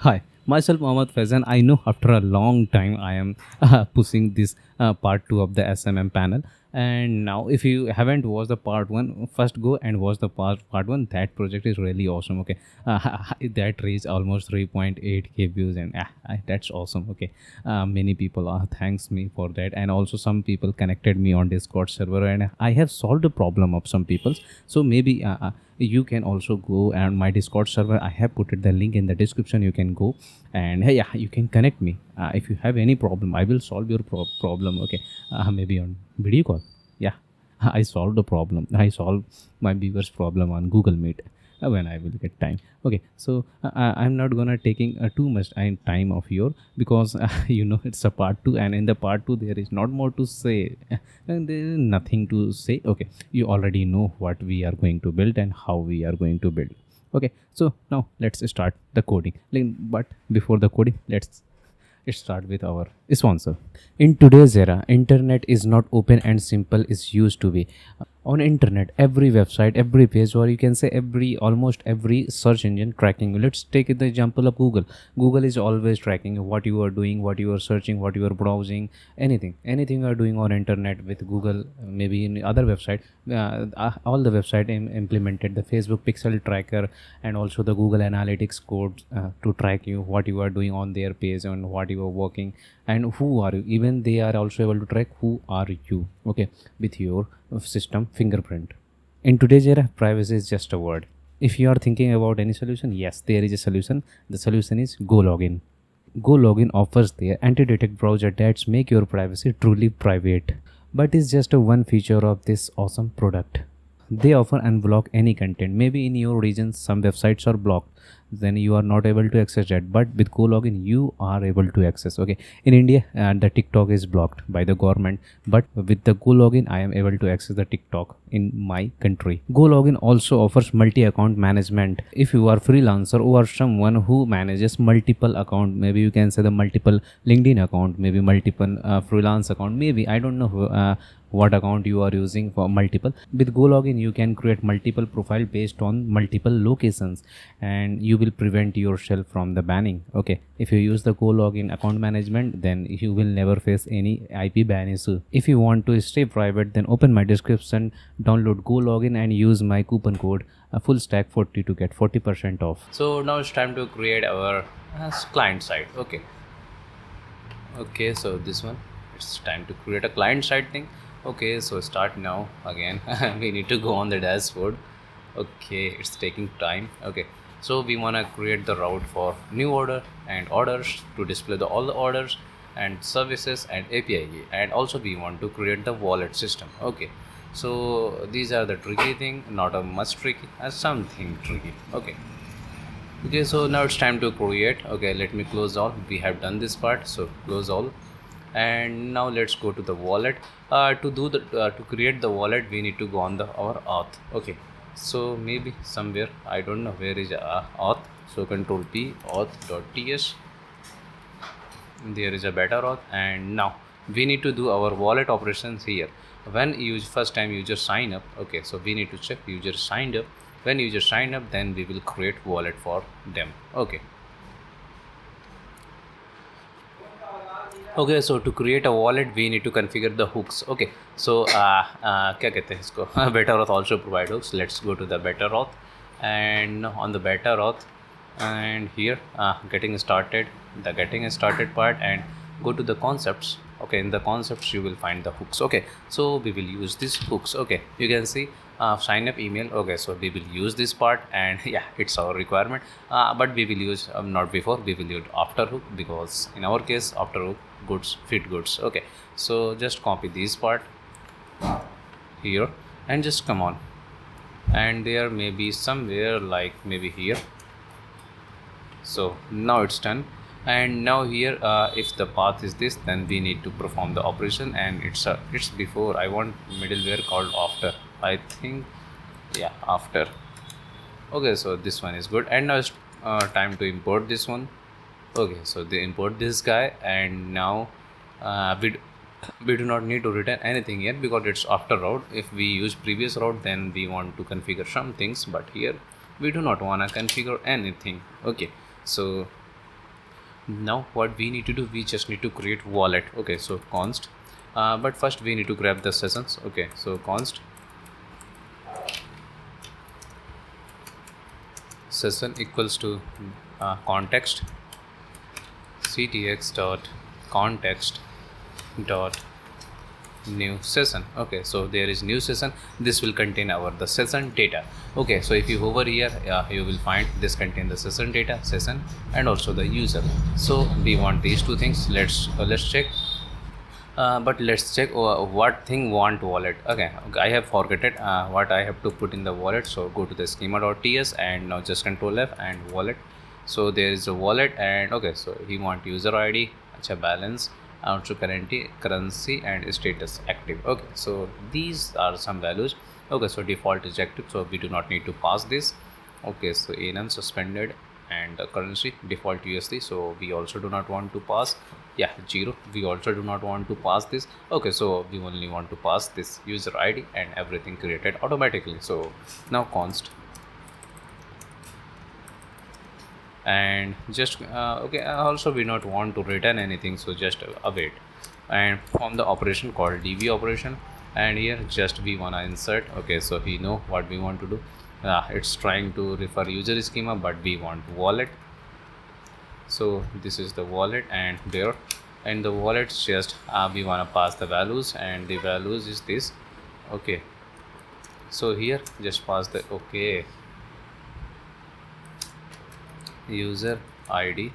Hi, myself Mohammad Faizan. I know after a long time I am pushing this part 2 of the SMM panel. And now, if you haven't watched the part 1, first go and watch the part 1. That project is really awesome. Okay, that reached almost 3.8k views, and that's awesome. Okay, many people thanks me for that, and also some people connected me on Discord server, and I have solved the problem of some people. So maybe you can also go and my Discord server, I have put it the link in the description. You can go and hey, yeah, you can connect me if you have any problem. I will solve your problem. Okay, maybe on video call. Yeah, I solved the problem. I solved my viewers problem on Google Meet when I will get time. Okay, so I'm not gonna taking too much time of your, because it's a part 2, and in the part 2 there is not more to say and there is nothing to say. Okay, you already know what we are going to build and how we are going to build. Okay, so now let's start the coding. But before the coding, let's start with our sponsor. In today's era, internet is not open and simple as used to be. On internet, every website, every page, or you can say almost every search engine tracking you. Let's take the example of Google is always tracking what you are doing, what you are searching, what you are browsing, anything you are doing on internet with Google. Maybe in other website, all the website implemented the Facebook pixel tracker and also the Google analytics code to track you what you are doing on their page and what you are working and who are you. Even they are also able to track who are you. Okay, with your system fingerprint. In today's era, privacy is just a word. If you are thinking about any solution, yes, there is a solution. The solution is Go Login. Go Login offers their anti-detect browser that make your privacy truly private. But it's just a one feature of this awesome product. They offer unblock any content. Maybe in your region some websites are blocked, then you are not able to access that, but with Go Login you are able to access. Okay, in India the TikTok is blocked by the government, but with the Go Login I am able to access the TikTok in my country. Go Login also offers multi-account management. If you are freelancer or someone who manages multiple account, maybe you can say the multiple LinkedIn account, maybe multiple freelance account, maybe I don't know what account you are using for multiple. With Go Login you can create multiple profile based on multiple locations, and you will prevent yourself from the banning. Okay, if you use the Go Login account management, then you will never face any IP ban issue. If you want to stay private, then open my description, download Go Login and use my coupon code full stack 40 to get 40% off. So now it's time to create our client side. Okay, so this one, it's time to create a client side thing. Okay, so start now again. We need to go on the dashboard. Okay, it's taking time. Okay, so we want to create the route for new order and orders to display all the orders and services and API key, and also we want to create the wallet system. Okay, so these are the tricky thing, not a much tricky, something tricky. Okay, so now it's time to create. Okay, let me close all. We have done this part, so close all. And now let's go to the wallet. To create the wallet, we need to go on our auth. Okay, so maybe somewhere, I don't know where is auth. So control P, auth.ts. There is a better auth, and now we need to do our wallet operations here. When you first time user sign up, okay, so we need to check user signed up. When user sign up, then we will create wallet for them. Okay, so to create a wallet we need to configure the hooks. Okay, so क्या कहते हैं इसको better auth also provide hooks. Let's go to the better auth, and on the better auth, and here getting started part, and go to the concepts. Okay, in the concepts you will find the hooks. Okay, so we will use these hooks. Okay, you can see sign up email. Okay, so we will use this part, and yeah, it's our requirement, but we will use not before, we will use after hook, because in our case after hook goods fit goods. Okay, so just copy this part here and just come on, and there may be somewhere like maybe here. So now it's done, and now here if the path is this, then we need to perform the operation, and it's before. I want middleware called after, I think. Yeah, after. Okay, so this one is good, and now it's time to import this one. Okay, so they import this guy, and now we do not need to return anything yet because it's after route. If we use previous route, then we want to configure some things, but here we do not want to configure anything. Okay, so Now what we need to do, we just need to create wallet. Okay, so const, but first we need to grab the sessions. Okay, so const session equals to context ctx dot context dot new session. Okay, so there is new session. This will contain our the session data. Okay, so if you hover here, you will find this contain the session data, session, and also the user. So we want these two things. Let's check. But let's check what thing want wallet. Okay, I have forgotten what I have to put in the wallet. So go to the schema.ts and now just control F and wallet. So there is a wallet, and okay, so he want user ID, acha, balance, also currency and status active. Okay, so these are some values. Okay, so default is active, so we do not need to pass this. Okay, so enum suspended and the currency default USD, so we also do not want to pass. Yeah, 0, we also do not want to pass this. Okay, so we only want to pass this user ID and everything created automatically. So now const and just okay, also we not want to return anything, so just await and from the operation called db operation, and here just we wanna insert. Okay, so we know what we want to do. It's trying to refer user schema, but we want wallet, so this is the wallet, and there and the wallet just we want to pass the values, and the values is this. Okay, so here just pass the okay user ID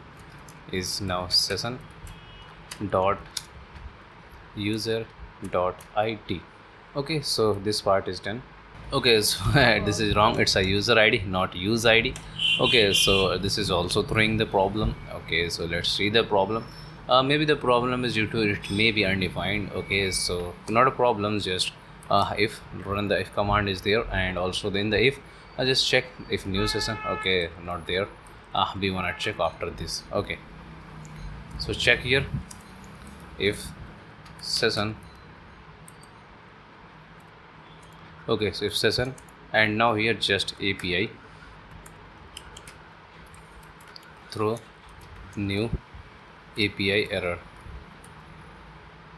is now session dot user dot it. Okay, so this part is done. Okay, so this is wrong, it's a user ID, not use ID. Okay, so this is also throwing the problem. Okay, so let's see the problem. Maybe the problem is due to it may be undefined. Okay, so not a problem, just if run the if command is there, and also then the if just check if new session. Okay, not there. We want to check after this. Okay, so check here if session. Okay, so if session, and now here just API throw new API error.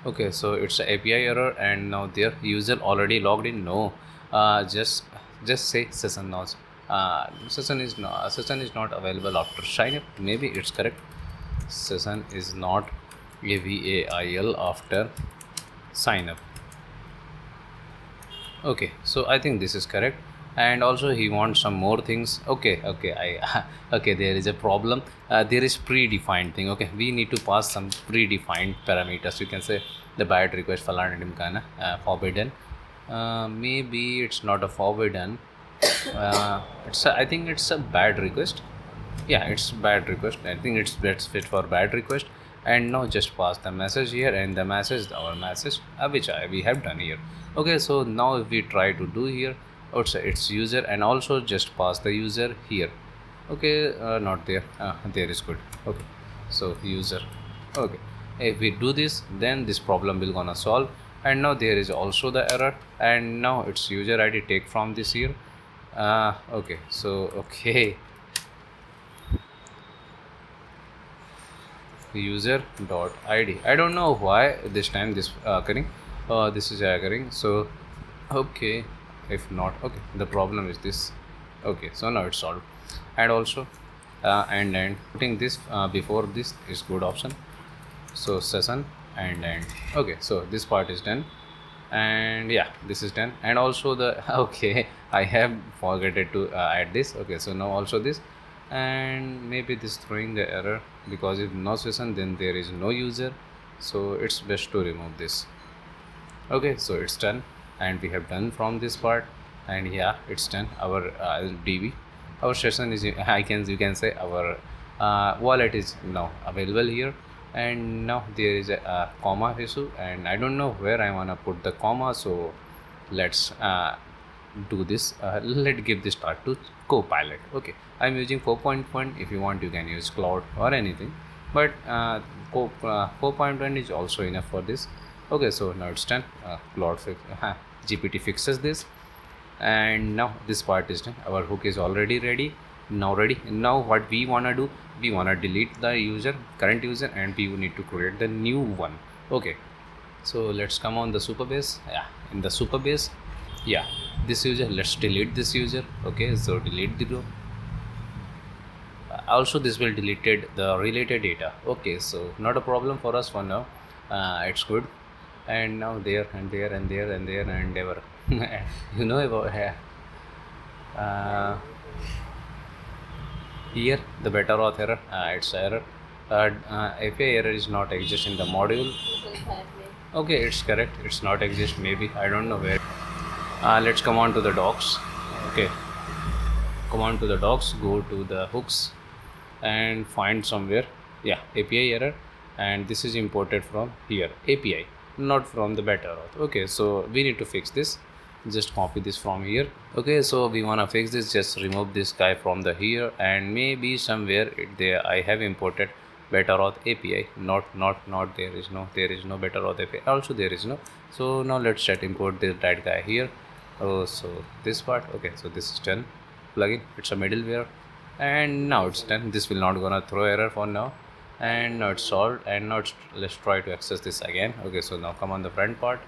Okay, so it's a API error, and now there user already logged in. No, just say session now. Session is not available after sign up. Maybe it's correct. Session is not avail after sign up. Okay, so I think this is correct, and also he wants some more things. Okay, I okay, there is a problem. There is predefined thing. Okay, we need to pass some predefined parameters. You can say the byte request forbidden. Maybe it's not a forbidden. I think it's a bad request. Yeah, it's bad request. I think it's best fit for bad request. And now just pass the message here, and the message our message which we have done here. Okay, so now if we try to do here, also it's user, and also just pass the user here. Okay, not there. There is good. Okay, so user. Okay, if we do this, then this problem will gonna solve. And now there is also the error, and now it's user ID take from this here. Okay, so okay, user dot id. I don't know why this time this occurring. This is occurring. So okay, if not, okay, the problem is this. Okay, so now it's solved. And also and then putting this before this is good option. So session and okay, so this part is done, and yeah, this is done. And also the okay, I have forgotten to add this. Okay, so now also this, and maybe this throwing the error, because if no session then there is no user, so it's best to remove this. Okay, so it's done, and we have done from this part, and yeah, it's done. Our db, our session is you can say our wallet is now available here. And now there is a comma issue, and I don't know where I want to put the comma, so let's do this. Let's give this start to Copilot. Okay, I'm using 4.1. If you want, you can use Cloud or anything, but 4.1 is also enough for this. Okay, so now it's done. GPT fixes this, and now this part is done. Our hook is already ready, Now ready. Now what we wanna do, we wanna delete the current user, and we need to create the new one. Okay, so let's come on the Supabase. Yeah, in the Supabase, yeah, this user, let's delete this user. Okay, so delete the row. Also this will deleted the related data. Okay, so not a problem for us for now. It's good. And now there and there and there and there and ever. You know about uh, here the better auth error. It's error. API error is not exist in the module. Okay, it's correct. It's not exist. Maybe I don't know where. Let's come on to the docs. Okay, come on to the docs. Go to the hooks and find somewhere. Yeah, API error, and this is imported from here. API, not from the better auth. Okay, so we need to fix this. Just copy this from here. Okay, so we wanna fix this. Just remove this guy from the here, and maybe somewhere there I have imported better auth API. Not there is no better auth API. Also there is no. So now let's set import this that guy here. Oh, so this part. Okay, so this is done. Plugin. It's a middleware, and now it's done. This will not gonna throw error for now, and now it's solved. And now let's try to access this again. Okay, so now come on the front part.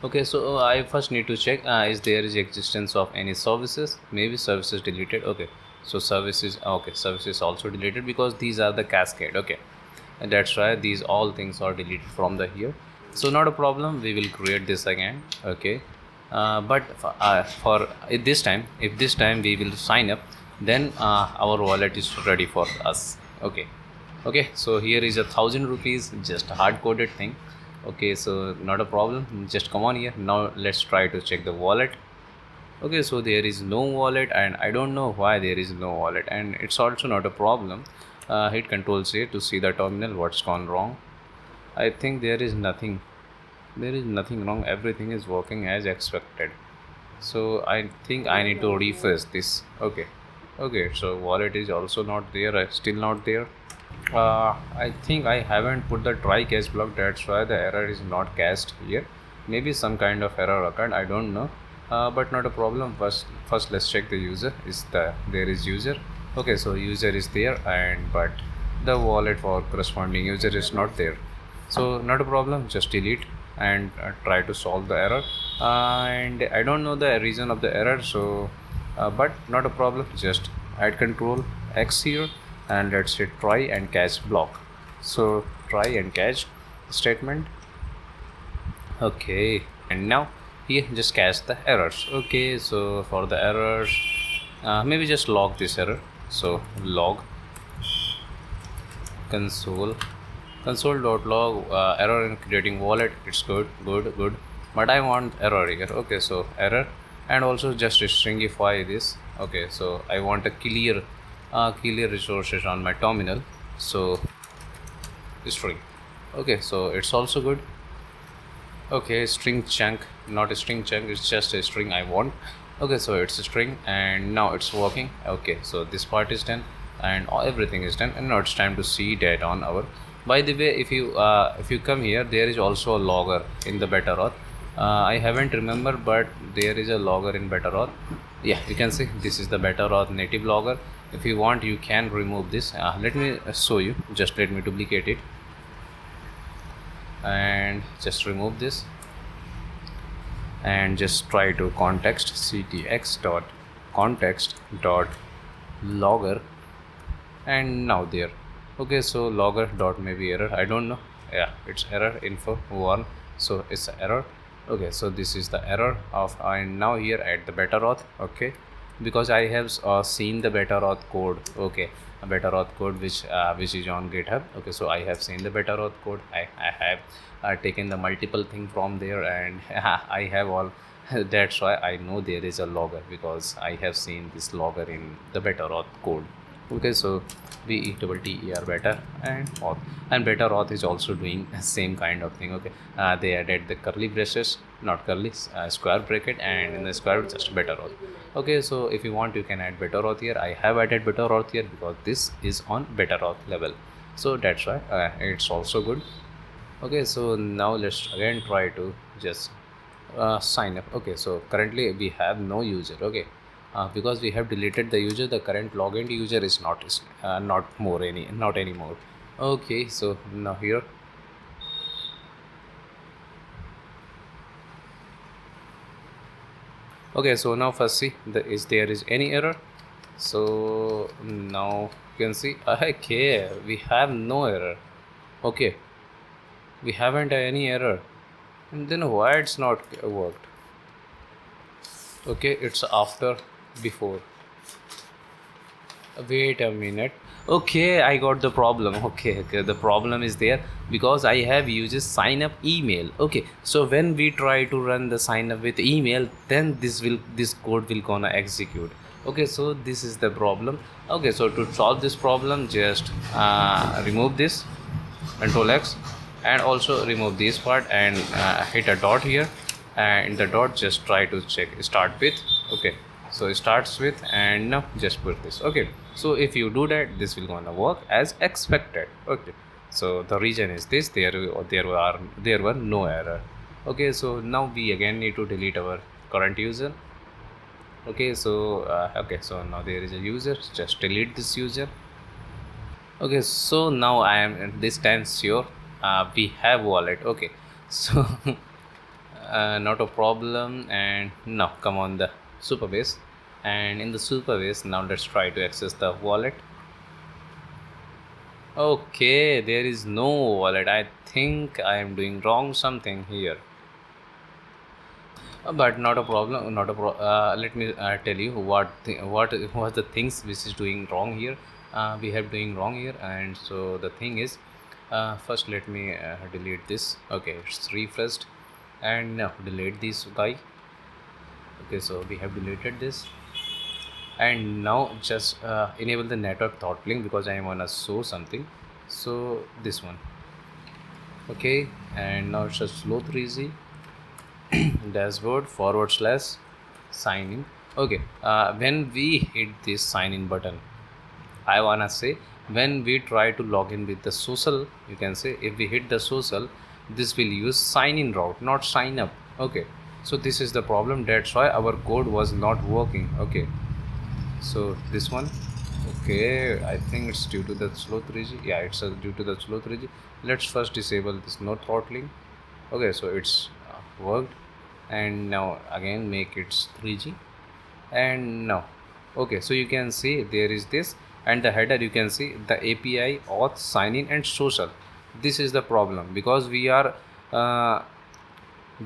Okay, so I first need to check is there is existence of any services. Maybe services deleted. Okay, so services. Okay, services also deleted because these are the cascade. Okay, and that's why these all things are deleted from the here. So not a problem, we will create this again. Okay, but for this time, if this time we will sign up, then our wallet is ready for us. Okay, okay, so here is 1,000 rupees, just a hard coded thing. Okay, so not a problem, just come on here. Now let's try to check the wallet. Okay, so there is no wallet, and I don't know why there is no wallet, and it's also not a problem. Hit Control C to see the terminal. What's gone wrong? I think there is nothing wrong. Everything is working as expected. So I think I need to refresh this. Okay, okay, so wallet is also not there. Still not there. I think I haven't put the try catch block. That's why the error is not cached here. Maybe some kind of error occurred. I don't know. But not a problem. First let's check the user. There is user. Okay, so user is there, and but the wallet for corresponding user is not there. So not a problem. Just delete and try to solve the error. And I don't know the reason of the error. So, but not a problem. Just add Control X here, and let's hit try and catch block. So try and catch statement. Okay, and now here just catch the errors. Okay, so for the errors, maybe just log this error. So log console.log error in creating wallet. It's good, but I want error here. Okay, so error, and also just stringify this. Okay, so I want a clear resources on my terminal. So string. Okay, so it's also good. Okay, string chunk, not a string chunk, it's just a string I want. Okay, so it's a string, and now it's working. Okay, so this part is done, and everything is done, and now it's time to see that on our. By the way, if you come here, there is also a logger in the better auth. I haven't remember, but there is a logger in better auth. Yeah, you can see this is the better auth native logger. If you want, you can remove this. Let me show you. Just let me duplicate it and just remove this, and just try to context ctx dot context dot logger, and now there. Okay, so logger dot maybe error, I don't know. Yeah, it's error info 1, so it's error. Okay, so this is the error of, and now here at the better auth. Okay, because I have seen the better auth code. Okay, a better auth code which is on GitHub. Okay, so I have seen the better auth code. I have taken the multiple thing from there, and I have all. That's why I know there is a logger, because I have seen this logger in the better auth code. Okay, so BETTER better and auth, and better auth is also doing the same kind of thing. Okay, they added the curly braces, not curly, square bracket, and in the square just better auth. Okay, so if you want, you can add better auth here. I have added better auth here because this is on better auth level, so that's why it's also good. Okay, so now let's again try to just sign up. Okay, so currently we have no user. Okay, because we have deleted the user, the current login user is not anymore. Okay, so now here. Okay, so now first see is there is any error. So now you can see, okay, we have no error. Okay, we haven't any error, and then why it's not worked? Okay, it's after before. Wait a minute. Okay, I got the problem. Okay, the problem is there because I have used sign up email. Okay, so when we try to run the sign up with email, then this code will gonna execute. Okay, so this is the problem. Okay, so to solve this problem, just remove this, Control X, and also remove this part and hit a dot here, and in the dot just try to check start with. Okay, so it starts with, and now just put this. Okay, so if you do that, this will gonna work as expected. Okay, so the reason is this, there were no error. Okay, so now we again need to delete our current user. Okay, so so now there is a user, just delete this user. Okay, so now I am this time sure we have wallet. Okay, so not a problem. And now come on the Supabase, and in the Supabase now let's try to access the wallet. Okay, there is no wallet. I think I am doing wrong something here. But not a problem, not a let me tell you what was the things which is doing wrong here. We have doing wrong here, and so the thing is, first let me delete this. Okay, it's refreshed, and now delete this guy. Okay, so we have deleted this, and now just enable the network throttling because I want to show something. So this one. Okay, and now it's a slow 3G dashboard / sign in. Okay, when we hit this sign in button, I wanna say when we try to log in with the social, you can say if we hit the social, this will use sign in route, not sign up. Okay, so this is the problem, that's why our code was not working. Okay, so this one. Okay, I think it's due to the slow 3G. Yeah, it's due to the slow 3G. Let's first disable this no throttling. Okay, so it's worked, and now again make it 3G, and now okay, so you can see there is this, and the header you can see the API auth sign in and social. This is the problem because uh,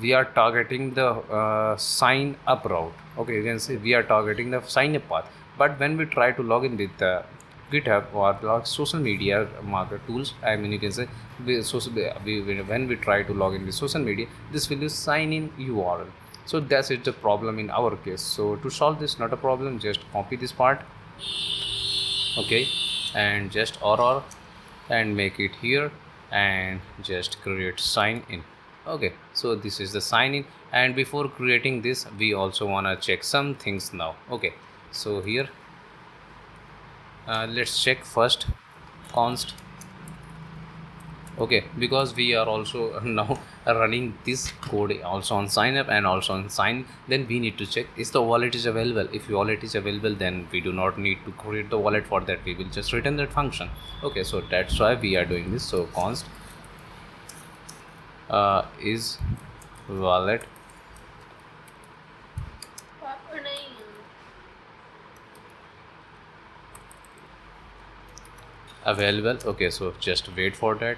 we are targeting the sign up route. Okay, you can see we are targeting the sign up path, but when we try to log in with the GitHub or social media market tools, I mean you can say when we try to log in with social media, this will use sign in URL. So that's it, the problem in our case. So to solve this, not a problem, just copy this part. Okay, and just or and make it here, and just create sign in. Okay, so this is the sign in, and before creating this we also want to check some things now. Okay, so here let's check first const. Okay, because we are also now running this code also on sign up and also on sign, then we need to check is the wallet is available. If wallet is available, then we do not need to create the wallet. For that we will just return that function. Okay, so that's why we are doing this. So const is wallet available. Okay, so just wait for that.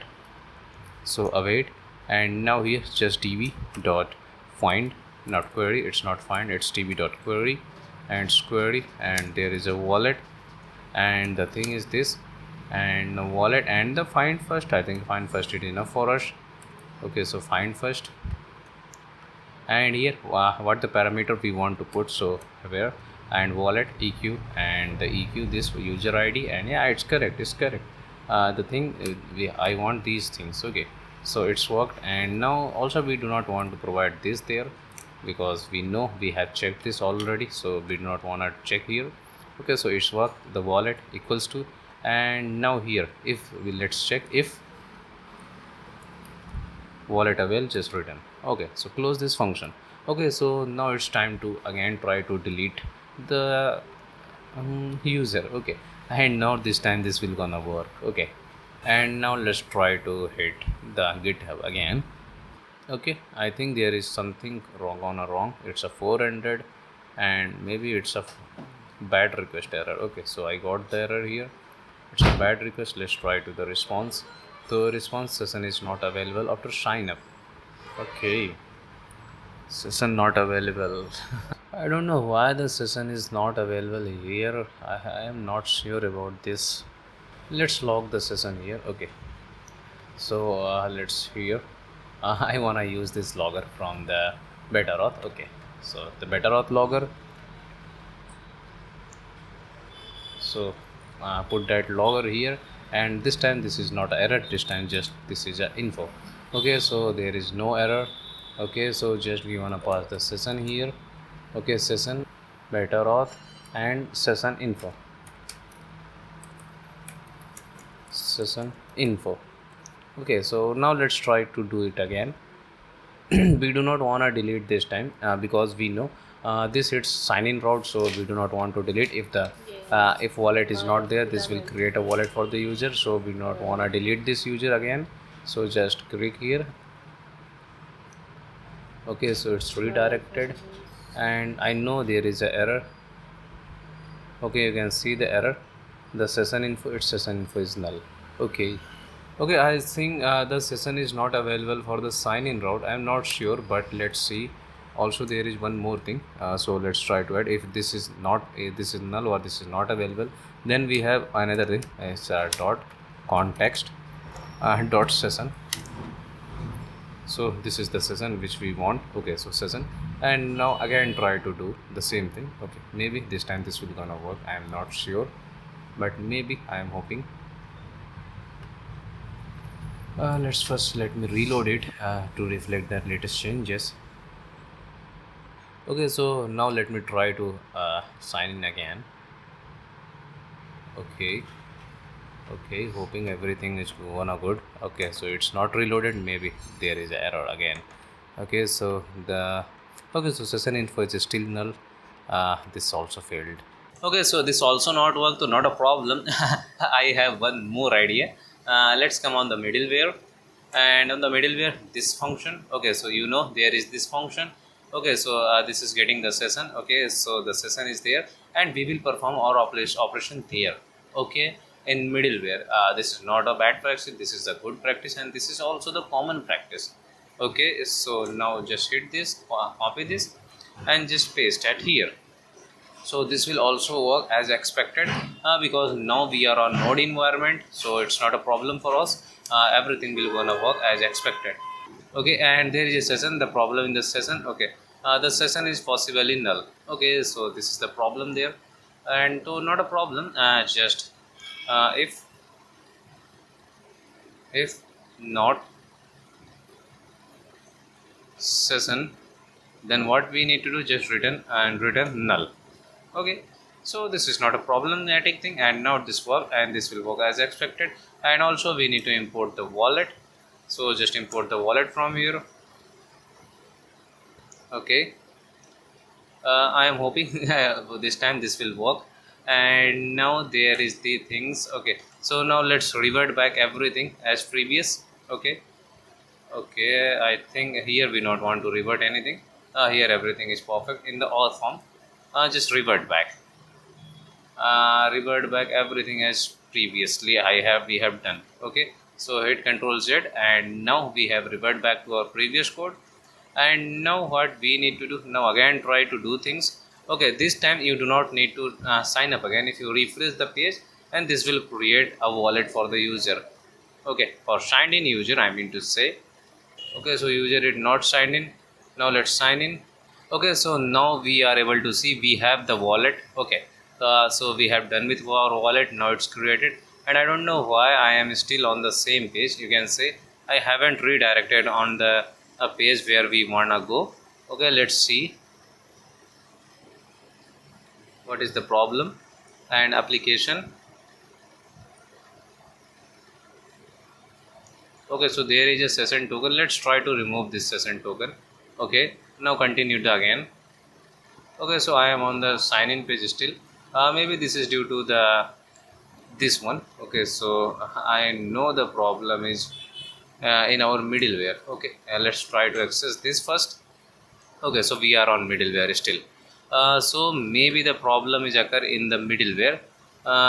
So await, and now here just db dot find, not query, it's not find, it's db dot query, and query, and there is a wallet, and the thing is this, and the wallet and the find first. I think find first is enough for us. Okay, so find first, and here what the parameter we want to put. So where, and wallet eq, and the eq this user id, and yeah, it's correct, it's correct. The thing I want these things. Okay, so it's worked, and now also we do not want to provide this there because we know we have checked this already, so we do not want to check here. Okay, so it's worked, the wallet equals to, and now here if we let's check if wallet avail just return. Okay, so close this function. Okay, so now it's time to again try to delete the user. Okay, and now this time this will gonna work. Okay, and now let's try to hit the GitHub again. Okay, I think there is something wrong. It's a 400 and maybe it's a bad request error. Okay, so I got the error here. It's a bad request. Let's try to the response. The response session is not available after sign up. Okay, session not available. I don't know why the session is not available here. I am not sure about this. Let's log the session here. Okay, so let's here. I wanna use this logger from the better auth. Okay, so the better auth logger. So put that logger here, and this time this is not error. This time just this is a info. Okay, so there is no error. Okay, so just we wanna pass the session here. Okay, session better auth and session info. Session info. Okay, so now let's try to do it again. We do not want to delete this time because we know this hits sign in route, so we do not want to delete. If the if wallet is not there, this will create a wallet for the user, so we do not want to delete this user again. So just click here. Okay, so it's redirected, and I know there is a error. Okay, you can see the error. The session info, its session info is null. Okay, okay, I think the session is not available for the sign in route. I'm not sure, but let's see. Also there is one more thing, so let's try to add. If this is not this is null or this is not available, then we have another thing. It's dot context dot session. So this is the session which we want. Okay, so session, and now again try to do the same thing. Okay, maybe this time this will gonna work. I am not sure, but maybe I am hoping. Let's first let me reload it to reflect the latest changes. Okay, so now let me try to sign in again. Okay, okay, hoping everything is gonna good. Okay, so it's not reloaded, maybe there is an error again. Okay, so the okay, so session info is still null. This also failed. Okay, so this also not work, so not a problem. I have one more idea. Let's come on the middleware, and on the middleware this function. Okay, so you know there is this function. Okay, so this is getting the session. Okay, so the session is there, and we will perform our operation there. Okay, in middleware, this is not a bad practice. This is a good practice, and this is also the common practice. Okay, so now just hit this, copy this, and just paste it here. So this will also work as expected because now we are on node environment, so it's not a problem for us. Everything will gonna work as expected. Okay, and there is a session. The problem in the session, okay, the session is possibly null. Okay, so this is the problem there, and so not a problem. Just if not session, then what we need to do, just return null. Okay, so this is not a problematic thing, and now this work, and this will work as expected. And also we need to import the wallet, so just import the wallet from here. Okay, I am hoping this time this will work. And now there is the things. Okay, so now let's revert back everything as previous. Okay, okay, I think here we not want to revert anything. Here everything is perfect in the auth form. Just revert back everything as previously we have done. Okay, so hit Ctrl Z, and now we have revert back to our previous code. And now what we need to do, now again try to do things. Okay, this time you do not need to sign up again. If you refresh the page, and this will create a wallet for the user. Okay, for signed in user I mean to say. Okay, so user is not signed in. Now let's sign in. Okay, so now we are able to see we have the wallet. Okay, so we have done with our wallet. Now it's created, and I don't know why I am still on the same page. You can say I haven't redirected on the page where we wanna go. Okay, let's see what is the problem. And application. Okay, so there is a session token. Let's try to remove this session token. Okay, now continue to again. Okay, so I am on the sign in page still. Maybe this is due to the this one. Okay, so I know the problem is in our middleware. Okay, let's try to access this first. Okay, so we are on middleware still. So maybe the problem is occur in the middleware.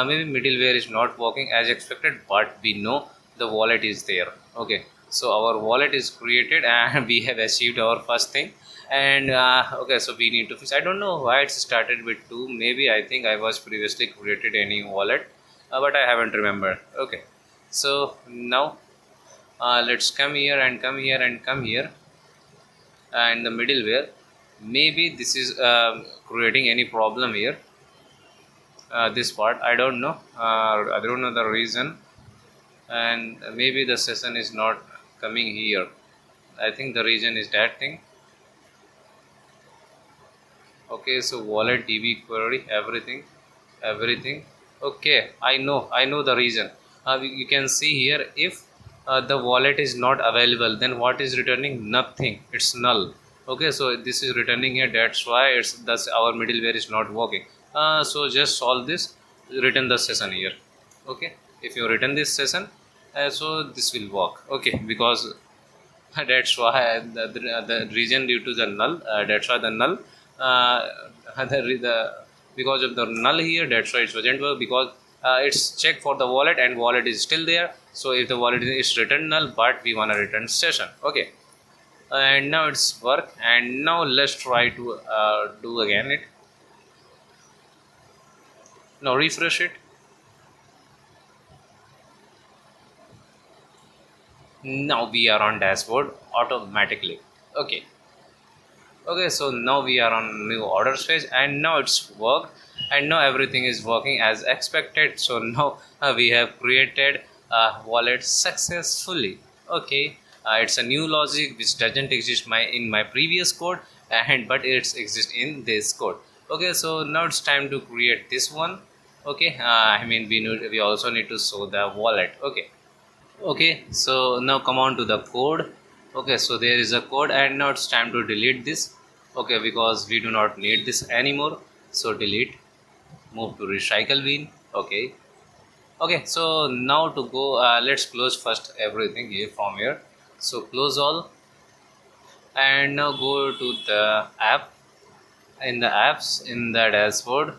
Maybe middleware is not working as expected, but we know the wallet is there. Okay, so our wallet is created and we have achieved our first thing. And okay, so we need to fix. I don't know why it started with 2. Maybe I think I was previously created any wallet, but I haven't remembered. Okay, so now let's come here and come here and come here and the middleware. Maybe this is creating any problem here, this part. I don't know, I don't know the reason, and maybe the session is not coming here. I think the reason is that thing. Okay, so wallet db query, everything. Okay, I know the reason. You can see here, if the wallet is not available, then what is returning? Nothing, it's null. Okay, so this is returning here, that's why it's thus our middleware is not working. So just solve this, return the session here. Okay, if you return this session, so this will work. Okay, because that's why the reason due to the null, that's why the null, uh, the because of the null here, that's why it wasn't work, because it's checked for the wallet and wallet is still there. So if the wallet is returned null, but we want to return session. Okay, and now it's work, and now let's try to do again it. Now refresh it. Now we are on dashboard automatically. Okay, okay, so now we are on new orders page, and now it's worked, and now everything is working as expected. So now we have created a wallet successfully. Okay, it's a new logic which doesn't exist in my previous code, and but it's exist in this code. Okay, so now it's time to create this one. Okay, I mean we also need to show the wallet. Okay, so now come on to the code. Okay, so there is a code, and now it's time to delete this. Okay, because we do not need this anymore, so delete. Move to recycle bin. Okay, okay, so now to go, let's close first everything here from here. So close all, and now go to the app. In the apps, in the dashboard,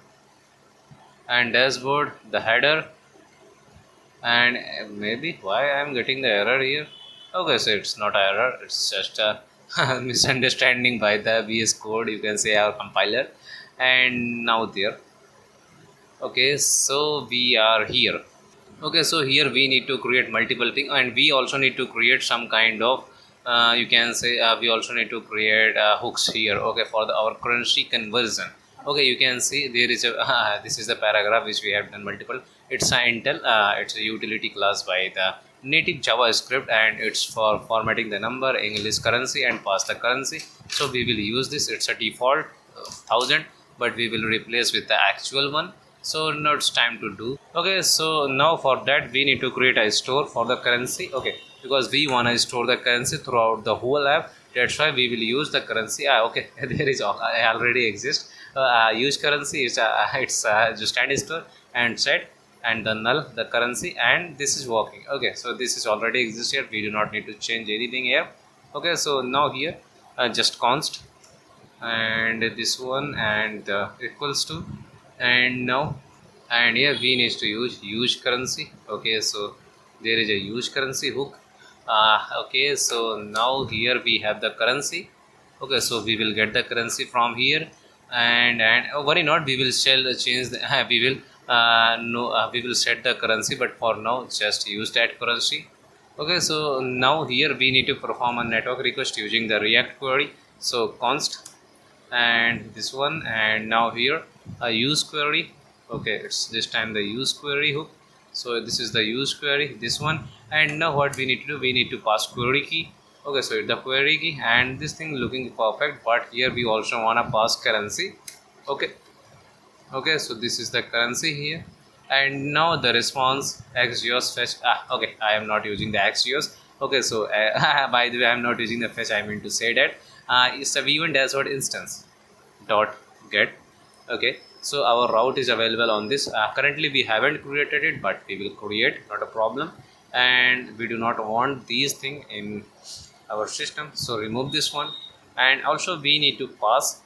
and dashboard, the header, and maybe why I'm getting the error here. Okay, so it's not error, it's just a misunderstanding by the VS code, you can say, our compiler. And now there. Okay, so we are here. Okay, so here we need to create multiple things, and we also need to create some kind of you can say, we also need to create hooks here. Okay, for our currency conversion. Okay, you can see there is a this is the paragraph which we have done multiple. It's a intel, it's a utility class by the native JavaScript, and it's for formatting the number, English currency, and pass the currency. So we will use this. It's a default 1000, but we will replace with the actual one. So now it's time to do. Okay, so now for that we need to create a store for the currency. Okay, because we want to store the currency throughout the whole app, that's why we will use the currency. Okay, there is already exist. Use currency is it's just stand store and set, and the null the currency, and this is working. Okay, so this is already exist here, we do not need to change anything here. Okay, so now here just const, and this one, and equals to, and now, and here we need to use currency. Okay, so there is a use currency hook. Okay, so now here we have the currency. Okay, so we will get the currency from here, and worry not, we will change the we will no we will set the currency, but for now just use that currency. Okay, so now here we need to perform a network request using the React query. So const, and this one, and now here a use query. Okay, it's this time the use query hook. So this is the use query, this one, and now what we need to do, we need to pass query key. Okay, so the query key, and this thing looking perfect, but here we also want to pass currency. Okay, okay, so this is the currency here, and now the response xgeos fetch. Okay, I am not using the xgeos. Okay, so by the way, I am not using the fetch, I mean to say that it's a v1 dashboard instance dot get. Okay, so our route is available on this. Currently we haven't created it, but we will create, not a problem. And we do not want these thing in our system, so remove this one. And also we need to pass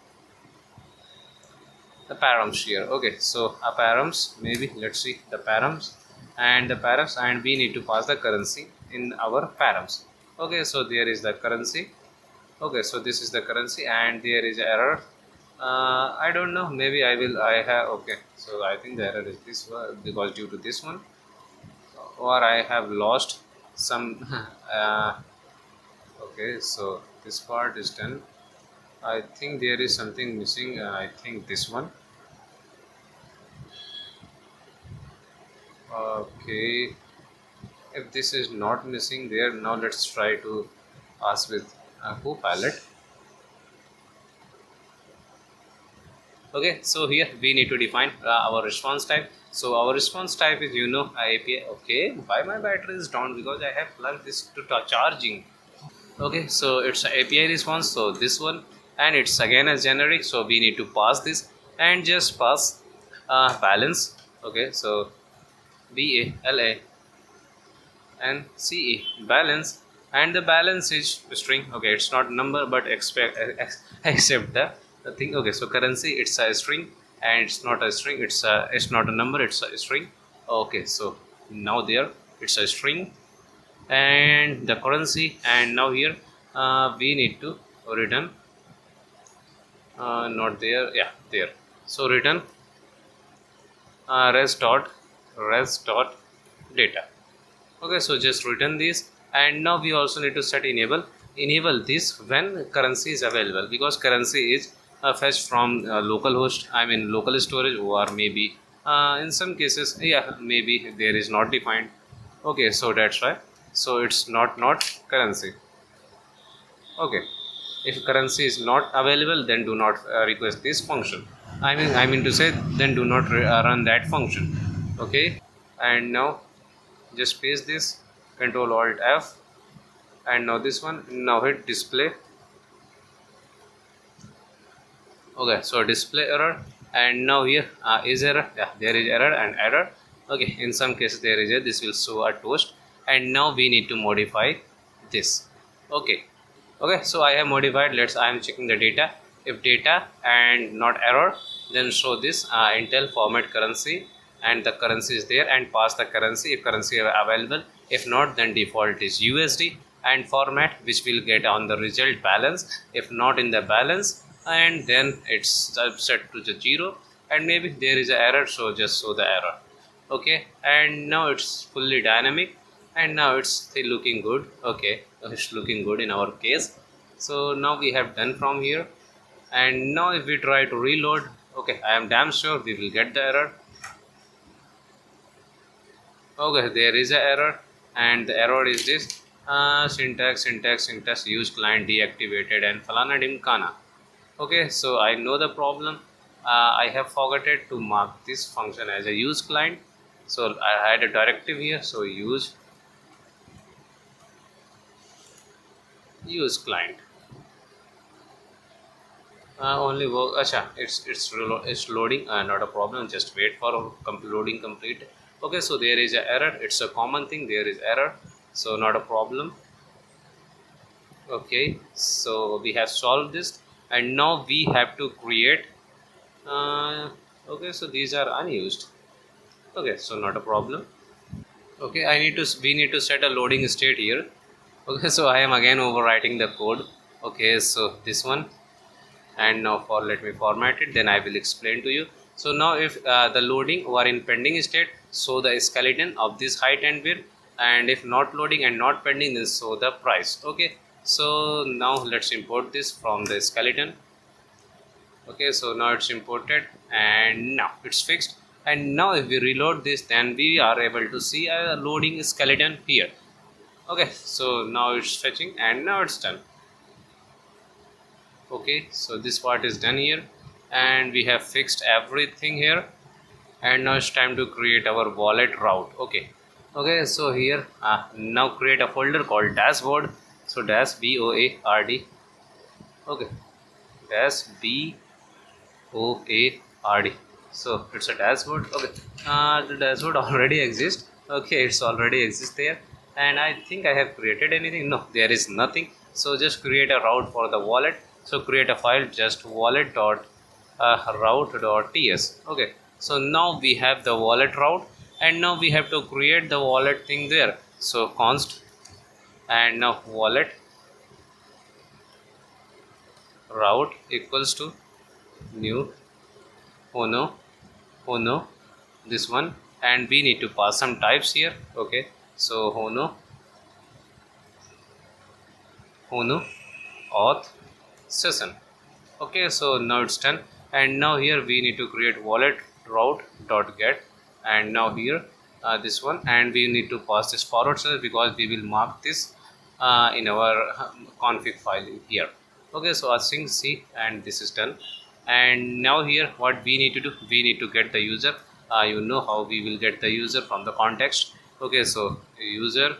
the params here. Okay, so a params, maybe let's see the params, and we need to pass the currency in our params. Okay, so there is the currency. Okay, so this is the currency, and there is error. I don't know, maybe I have. Okay, so I think the error is this one, because due to this one, or I have lost some okay, so this part is done. I think there is something missing. I think this one. Okay, if this is not missing there, now let's try to pass with Copilot. Okay, so here we need to define our response type. So our response type is, API. Okay, why my battery is down? Because I have plugged this to charging. Okay, so it's an API response, so this one, and it's again a generic, so we need to pass this and just pass balance. Okay, so BALA and CE balance, and the balance is string. Okay, it's not number, but except the thing. Okay, so currency, it's a string, and it's not a string, it's not a number, it's a string. Okay, so now there it's a string and the currency, and now here we need to return not there, yeah, there. So return res dot data. Okay, so just return this, and now we also need to set enable this when currency is available, because currency is fetched from localhost, I mean local storage, or maybe in some cases, yeah, maybe there is not defined. Okay, so that's why, so it's not currency. Okay, if currency is not available, then do not request this function. I mean to say, then do not run that function. Okay, and now just paste this, Control Alt F, and now this one, now hit display. Okay, so display error, and now here is error, yeah, there is error and error. Okay, in some cases there is a, this will show a toast, and now we need to modify this. Okay, so I have modified. I am checking the data. If data and not error, then show this Intel format currency, and the currency is there, and pass the currency if currency is available. If not, then default is USD, and format which will get on the result balance. If not in the balance, and then it's set to the 0, and maybe there is an error, so just show the error. Okay, and now it's fully dynamic, and now it's still looking good. Okay, it's looking good in our case. So now we have done from here, and now if we try to reload, okay, I am damn sure we will get the error. Okay, there is an error, and the error is this syntax use client deactivated and falana dimkana. Okay, so I know the problem. I have forgotten to mark this function as a use client, so I had a directive here, so use client only work. Acha, it's loading, not a problem, just wait for loading complete. Okay, so there is a error, it's a common thing, there is error, so not a problem. Okay, so we have solved this, and now we have to create okay, so these are unused. Okay, so not a problem. Okay, we need to set a loading state here. Okay, so I am again overwriting the code. Okay, so this one, and now let me format it, then I will explain to you. So now if the loading or in pending state, show the skeleton of this height and width, and if not loading and not pending, then show the price. Okay, so now let's import this from the skeleton. Okay, so now it's imported, and now it's fixed, and now if we reload this, then we are able to see a loading skeleton here. Okay, so now it's fetching, and now it's done. Okay, so this part is done here, and we have fixed everything here, and now it's time to create our wallet route. Okay, so here now create a folder called dashboard. So dash BOARD. Okay, dash OARD. So it's a dashboard. Okay, the dashboard already exists. Okay, it's already exists there, and I think I have created anything. No, there is nothing. So just create a route for the wallet. So create a file, just wallet dot route.ts. Okay, so now we have the wallet route, and now we have to create the wallet thing there. So const and now wallet route equals to new Hono this one, and we need to pass some types here. Okay, so Hono auth session. Okay, so now it's done, and now here we need to create wallet route dot get, and now here this one, and we need to pass this forward slash because we will mark this in our config file here. Okay, so I think see, and this is done, and now here what we need to do, we need to get the user. You know how we will get the user from the context. Okay, so user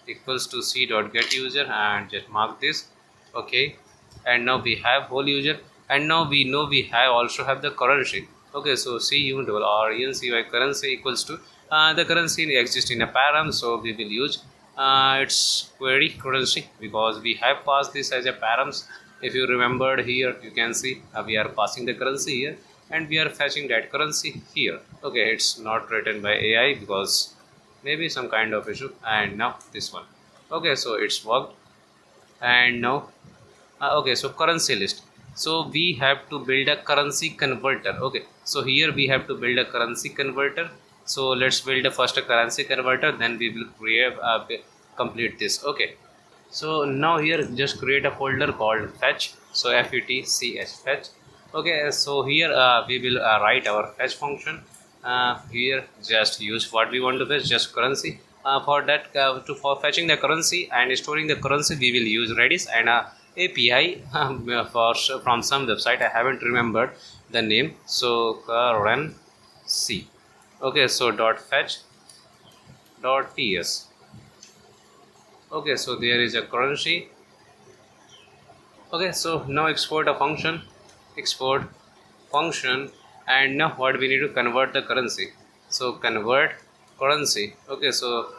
equals to c dot get user, and just mark this. Okay, and now we have whole user, and now we know we have also have the currency. Okay, so cu double r e n c y currency equals to the currency exists in a param, so we will use its query currency because we have passed this as a params. If you remembered here, you can see we are passing the currency here, and we are fetching that currency here. Okay, it's not written by AI because maybe some kind of issue, and now this one. Okay, so it's worked, and now okay, so currency list. So we have to build a currency converter. Okay, so here we have to build a currency converter. So let's build a first a currency converter, then we will create complete this. Okay, so now here just create a folder called fetch. So fetch fetch. Okay, so here we will write our fetch function. Here just use what we want to fetch, just currency. For that for fetching the currency and storing the currency, we will use Redis and API from some website. I haven't remembered the name. So currency. Okay, so dot fetch dot ts. Okay, so there is a currency. Okay, so now export a function, export function, and now what we need to convert the currency. So convert currency. Okay, so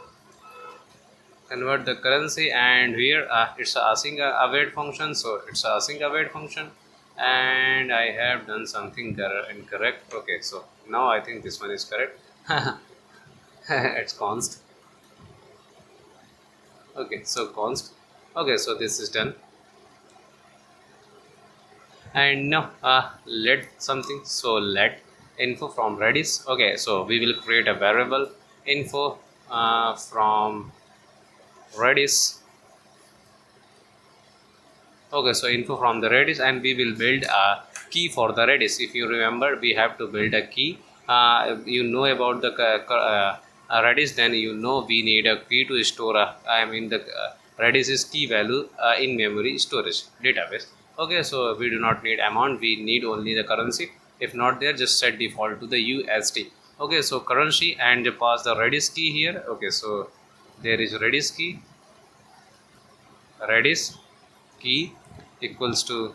convert the currency, and here it's asking await function, so it's asking await function, and I have done something incorrect. Okay, so now I think this one is correct. It's const. Okay, so const. Okay, so this is done, and now let something, so let info from Redis. Okay, so we will create a variable info from Redis. Okay, so info from the Redis, and we will build a key for the Redis. If you remember, we have to build a key. You know about the Redis, then you know we need a key to store the Redis is key value in memory storage database. Okay, so we do not need amount, we need only the currency. If not there, just set default to the USD. Okay, so currency, and pass the Redis key here. Okay, so there is Redis key, Redis key equals to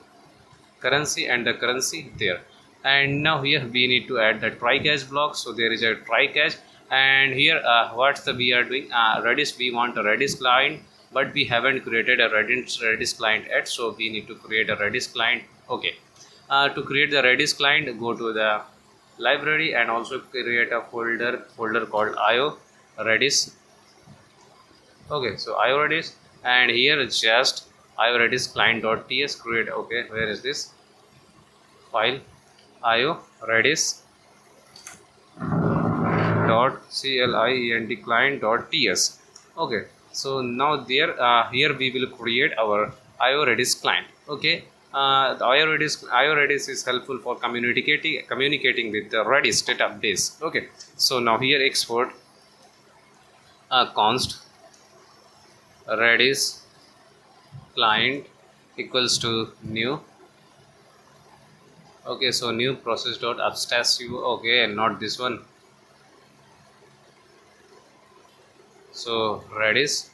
currency, and the currency there. And now here we need to add the try catch block. So there is a try catch, and here what we are doing, Redis, we want a Redis client, but we haven't created a Redis client yet, so we need to create a Redis client. Okay, to create the Redis client, go to the library and also create a folder called io Redis. Okay, so io Redis, and here just io Redis client.ts create. Okay, where is this file? io Redis client.ts. Okay, so now there here we will create our io Redis client. Okay, the io Redis is helpful for communicating with the Redis database. Okay, so now here export const Redis client equals to new. Okay, so new process dot abstract. Okay, not this one. So Redis,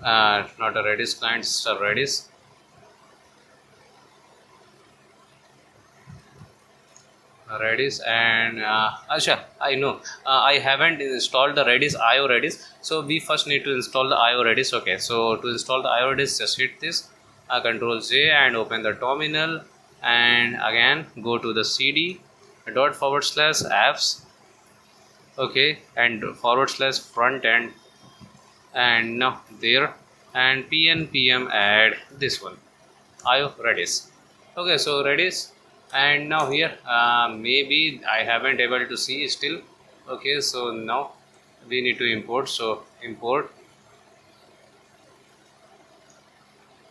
not a Redis client, it's a Redis. Redis and Asha, I know I haven't installed the Redis IO Redis, so we first need to install the IO Redis. Okay, so to install the IO Redis, just hit this Control J and open the terminal, and again go to the CD dot forward slash apps, okay, and forward slash front end, and now there, and pnpm add this one IO Redis. Okay, so Redis, and now here maybe I haven't able to see still. Okay, so now we need to import. So import.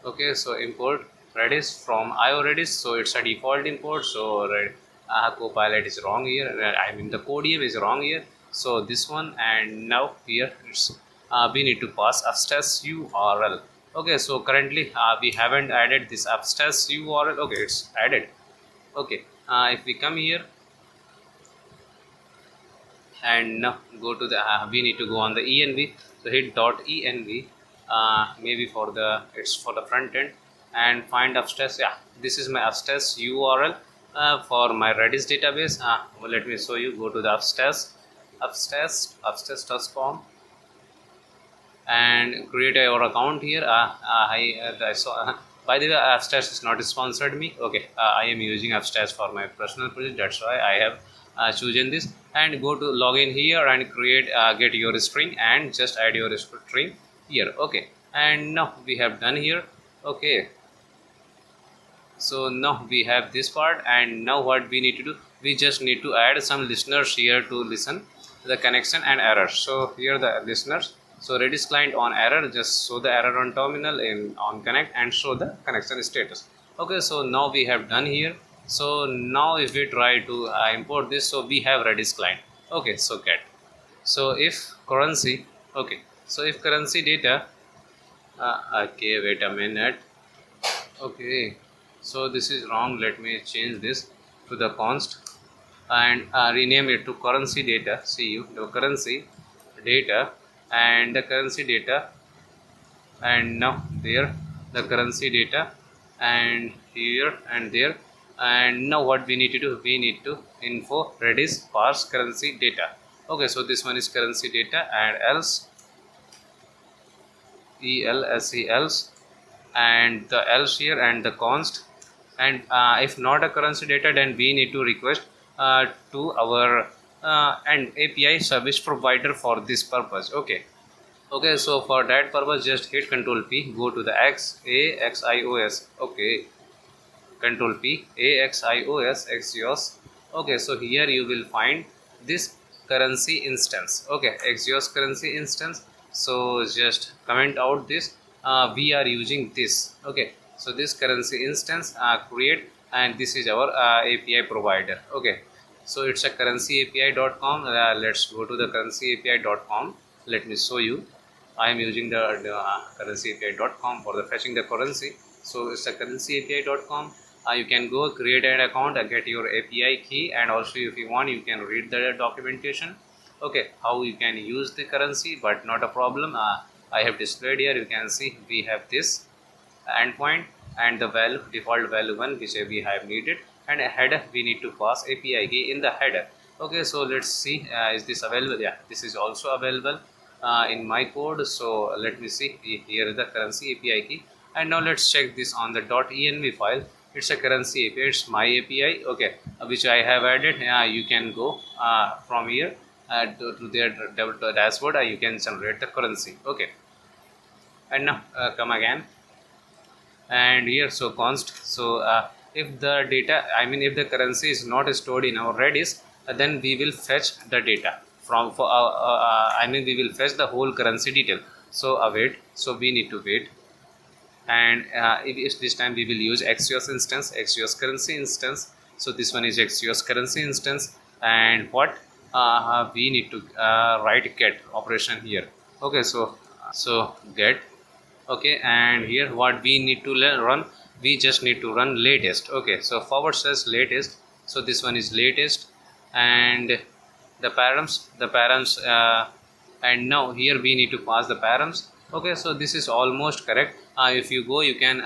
Okay, so import Redis from IO Redis. So it's a default import. So Copilot is wrong here. I mean the Codium is wrong here. So this one, and now here it's we need to pass abstract URL. Okay, so currently we haven't added this abstract URL. Okay, it's added. Okay, if we come here and now go to the we need to go on the env, so hit dot env, maybe for the it's for the front end, and find abstract. Yeah, this is my abstract URL for my Redis database. Well, let me show you. Go to the abstract.com and create your account here. I saw by the way, abstract is not sponsored me. Okay, I am using abstract for my personal project, that's why I have chosen this. And go to login here and create get your string and just add your string here. Okay, and now we have done here. Okay, so now we have this part, and now what we need to do, we just need to add some listeners here to listen the connection and error. So here the listeners. So Redis client on error, just show the error on terminal in on connect and show the connection status. Okay, so now we have done here. So now if we try to import this, so we have Redis client. Okay, so get. So if currency, okay, so if currency data, okay, wait a minute. Okay, so this is wrong. Let me change this to the const and rename it to currency data. See you the currency data and the currency data, and now there the currency data, and here and there. And now what we need to do, we need to info Redis parse currency data. Okay, so this one is currency data, and else else, and the else here and the const. And if not a currency data, then we need to request to our and API service provider for this purpose. Okay, so for that purpose, just hit Control P, go to the AXIOS. Okay, Control P, AXIOS, Axios. Okay, so here you will find this currency instance. Okay, Axios currency instance. So just comment out this. We are using this. Okay, so this currency instance create, and this is our API provider. Okay, so it's a currencyapi.com. Let's go to the currencyapi.com. Let me show you. I am using the currencyapi.com for the fetching the currency. So it's a currencyapi.com. You can go create an account, get your API key, and also if you want, you can read the documentation. Okay, how you can use the currency, but not a problem. I have displayed here. You can see we have this endpoint and the value default value 1 which we have needed, and a header we need to pass API key in the header. Okay, so let's see is this available. Yeah, this is also available in my code. So let me see, here is the currency API key, and now let's check this on the .env file. It's a currency API, it's my API. Okay, which I have added. You can go from here to their dashboard. You can generate the currency. Okay, and now come again, and here so const. So if the data, I mean if the currency is not stored in our Redis, then we will fetch the data from for I mean we will fetch the whole currency detail. So await, so we need to wait, and if this time we will use Axios instance, Axios currency instance. So this one is Axios currency instance, and what we need to write get operation here. Okay, so get. Okay, and here what we need to run, we just need to run latest. Okay, so forward slash latest. So this one is latest, and the params, and now here we need to pass the params. Okay, so this is almost correct. If you go, you can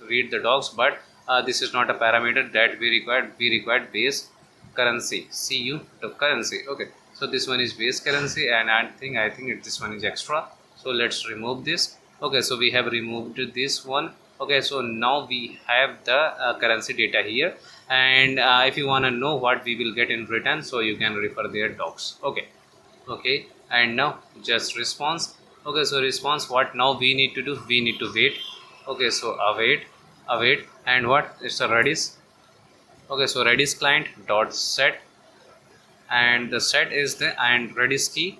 read the docs, but this is not a parameter that we required. We required base. currency, cu to currency. Okay, so this one is base currency, and I think this one is extra, so let's remove this. Okay, so we have removed this one. Okay, so now we have the currency data here, and if you want to know what we will get in return, so you can refer their docs. Okay, and now just response. Okay, so response, what now we need to do, we need to wait. Okay, so await, and what, it's a Redis. Okay, so Redis client dot set, and the set is the and Redis key.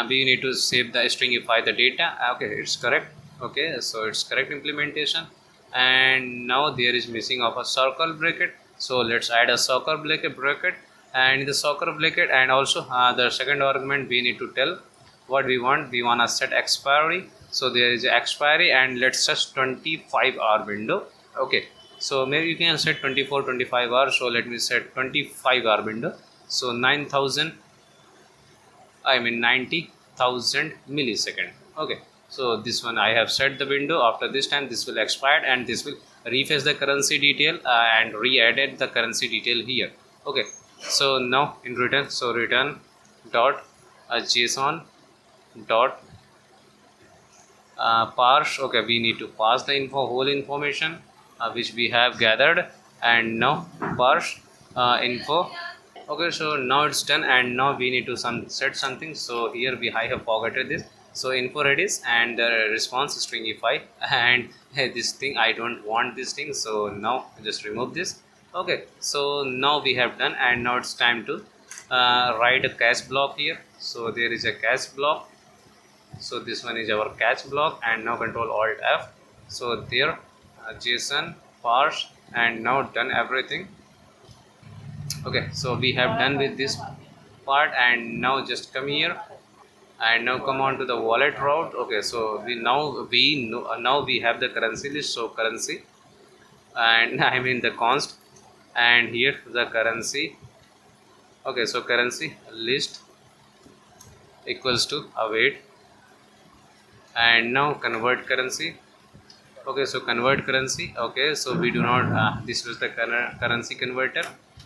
We need to save the stringify the data. Okay, it's correct. Okay, so it's correct implementation. And now there is missing of a circle bracket, so let's add a circle bracket. And in the circle bracket, and also the second argument, we need to tell what we want. We want to set expiry, so there is expiry, and let's set 25-hour window. Okay, so maybe you can set 24 25 hours, so let me set 25-hour window. So 90,000 millisecond. Okay, so this one I have set the window. After this time this will expire, and this will refresh the currency detail and re-added the currency detail here. Okay, so now in return, so return dot json dot parse. Okay, we need to pass the whole information which we have gathered, and now parse info. Okay, so now it's done, and now we need to set something. So here I have forgotten this. So info Redis and the response stringify, and this thing I don't want this thing, so now just remove this. Okay, so now we have done, and now it's time to write a catch block here. So there is a catch block, so this one is our catch block, and now control alt F. So there JSON parse, and now done everything. Okay, so we have done with this part, and now just come here, and now come on to the wallet route. Okay, so now we have the currency list. So currency, and I mean the const, and here the currency. Okay, so currency list equals to await, and now convert currency. Okay, so convert currency. Okay, so we do not this was the currency converter,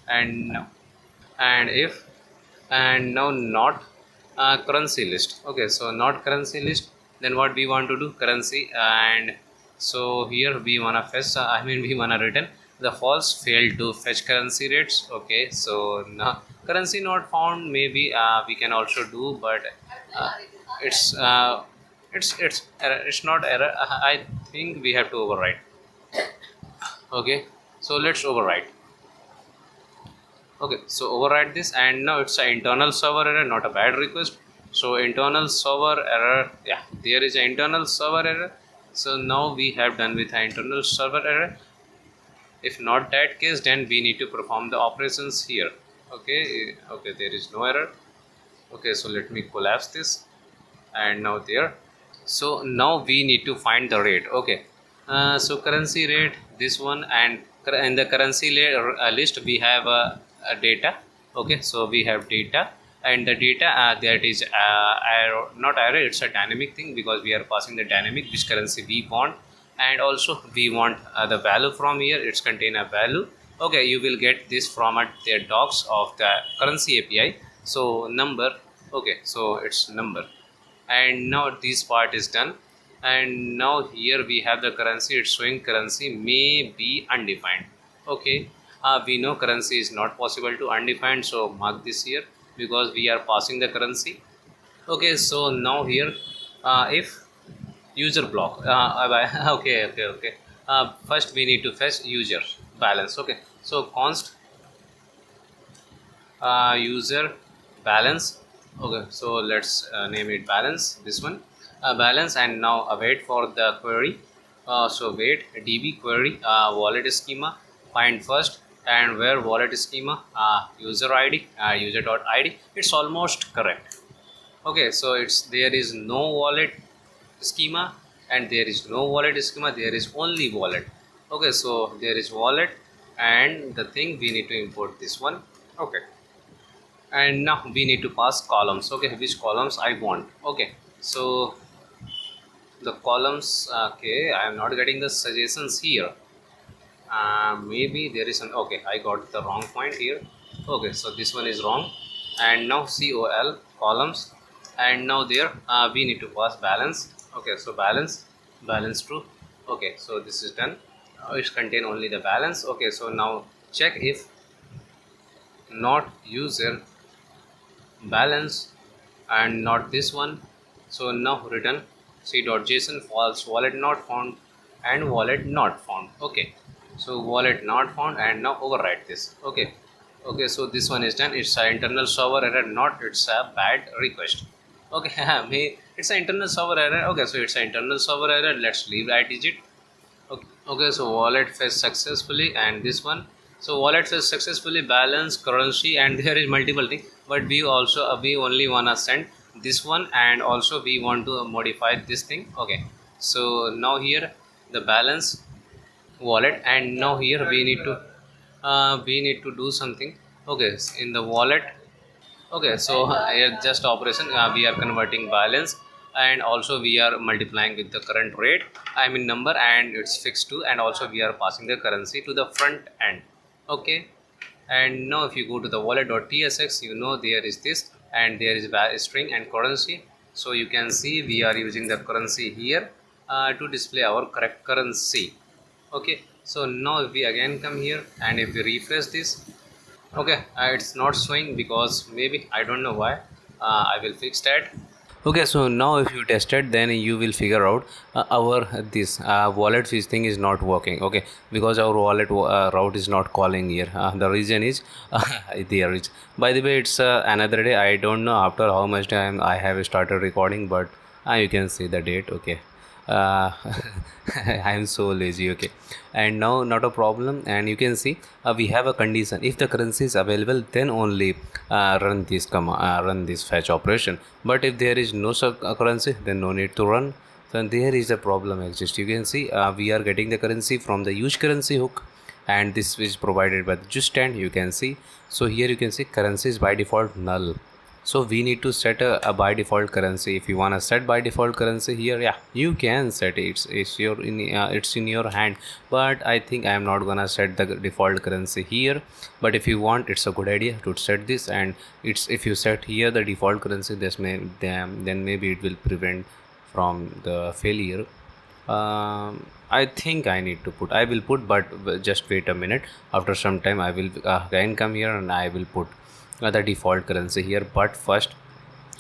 and now and if, and now not currency list. Okay, so not currency list, then what we want to do, currency, and so here we want to fetch we want to return the false failed to fetch currency rates. Okay, so now currency not found, maybe we can also do, but it's error. It's not error. I think we have to override. Okay, so let's override. Okay, so override this, and now it's an internal server error, not a bad request. So internal server error, yeah, there is an internal server error. So now we have done with an internal server error. If not that case, then we need to perform the operations here. Okay, okay, there is no error. Okay, so let me collapse this, and now there. So now we need to find the rate. Okay, so currency rate, this one, and in the currency list we have a data. Okay, so we have data, and the data that is not array, it's a dynamic thing, because we are passing the dynamic which currency we want, and also we want the value from here. It's contain a value. Okay, you will get this from their docs of the currency API. So number. Okay, so it's number, and now this part is done, and now here we have the currency. It's showing currency may be undefined. Okay, we know currency is not possible to undefined, so mark this here, because we are passing the currency. Okay, so now here if user block okay, first we need to fetch user balance. Okay, so const user balance. Okay, so let's name it balance, this one, balance, and now await for the query. So wait db query wallet schema, find first, and where wallet schema user id user.id. It's almost correct. Okay, so it's there is no wallet schema, and there is no wallet schema, there is only wallet. Okay, so there is wallet, and the thing we need to import this one. Okay, and now we need to pass columns. Okay, which columns I want. Okay, so the columns, okay, I am not getting the suggestions here. Maybe there is an, okay, I got the wrong point here. Okay, so this one is wrong. And now col columns, and now there we need to pass balance. Okay, so balance true. Okay, so this is done. It contain only the balance. Okay, so now check if not user balance and not this one. So now return c.json false wallet not found and wallet not found. Okay, so wallet not found, and now overwrite this. Okay, okay, so this one is done. It's an internal server error, not it's a bad request. Okay, it's an internal server error. Okay, so it's an internal server error. Let's leave that digit. Okay, okay, so wallet fetch successfully, and this one. So wallet fetch successfully, balance, currency, and there is multiple thing. But we also we only wanna send this one, and also we want to modify this thing. Okay, so now here the balance wallet, and now here we need to do something. Okay, in the wallet. Okay, so here just operation we are converting balance, and also we are multiplying with the current rate, I mean number, and it's fixed to, and also we are passing the currency to the front end. Okay, and now if you go to the wallet.tsx, you know there is this, and there is string and currency. So you can see we are using the currency here to display our correct currency. Okay, so now if we again come here and if we refresh this. Okay, it's not showing because maybe I don't know why. I will fix that. Okay, so now if you test it, then you will figure out our this wallet fish thing is not working. Okay, because our wallet route is not calling here. The reason is there is, by the way, it's another day. I don't know after how much time I have started recording, but you can see the date. Okay, uh, I am so lazy. Okay, and now not a problem, and you can see we have a condition. If the currency is available, then only run this run this fetch operation. But if there is no currency, then no need to run. So there is a problem exists. You can see we are getting the currency from the use currency hook, and this is provided by the just stand. You can see, so here you can see currency is by default null. So we need to set a by default currency. If you want to set by default currency here, yeah, you can set it. It's in your hand. But I think I am not gonna set the default currency here. But if you want, it's a good idea to set this. And it's if you set here the default currency, then maybe it will prevent from the failure. I think I need to put. I will put, but just wait a minute. After some time, I will again come here and I will put the default currency here. But first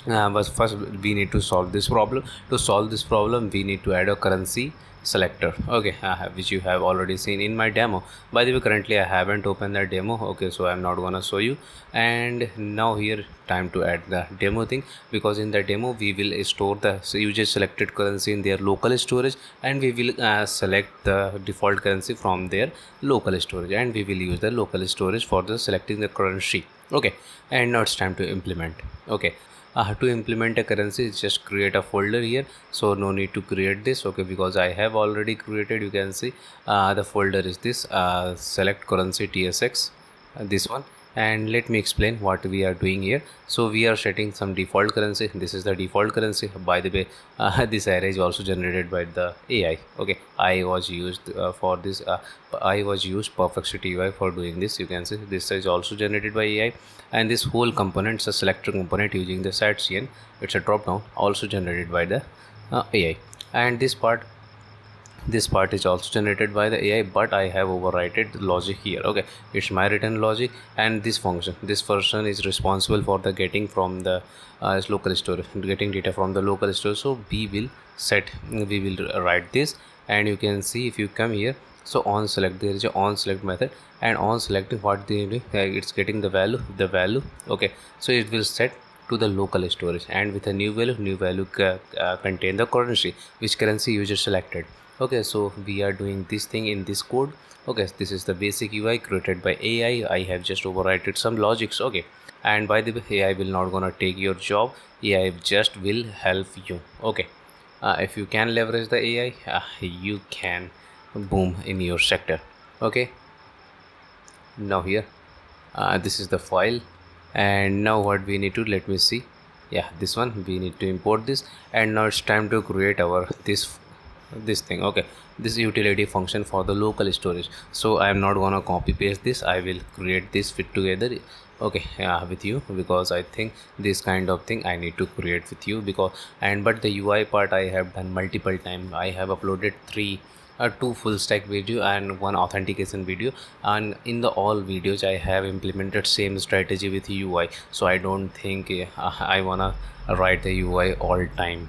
we need to solve this problem. To solve this problem, we need to add a currency selector. Okay, which you have already seen in my demo. By the way, currently I haven't opened that demo. Okay, so I'm not gonna show you. And now here time to add the demo thing, because in the demo we will store the user selected currency in their local storage, and we will select the default currency from their local storage, and we will use the local storage for the selecting the currency. Okay, and now it's time to implement. Okay, to implement a currency, just create a folder here. So no need to create this. Okay, because I have already created. You can see the folder is this select currency tsx, this one. And let me explain what we are doing here. So we are setting some default currency. This is the default currency. By the way, this array is also generated by the AI. Okay, I was used for this. I was used Perplexity UI for doing this. You can see this is also generated by AI, and this whole component is a selector component using the ShadCN. It's a drop down also generated by the AI, and this part is also generated by the AI, but I have overwritten the logic here. Okay, it's my written logic, and this function is responsible for the getting from the local storage, getting data from the local storage. So we will write this, and you can see if you come here. So on select, there is a on select method, and on select what they do, it's getting the value. Okay, so it will set to the local storage, and with a new value contain the currency, which currency user selected. Okay, so we are doing this thing in this code. Okay, this is the basic UI created by AI. I have just overwritten some logics. Okay, and by the way, AI will not gonna take your job. AI just will help you. Okay, if you can leverage the AI, you can boom in your sector. Okay, now here this is the file, and now what we need to, let me see. Yeah, this one we need to import this, and now it's time to create our this this thing. Okay, this utility function for the local storage. So I am not gonna copy paste this, I will create this fit together. Okay, with you, because I think this kind of thing I need to create with you, because but the UI part I have done multiple time. I have uploaded two full stack video and one authentication video, and in the all videos I have implemented same strategy with UI. So I don't think I wanna write the UI all time.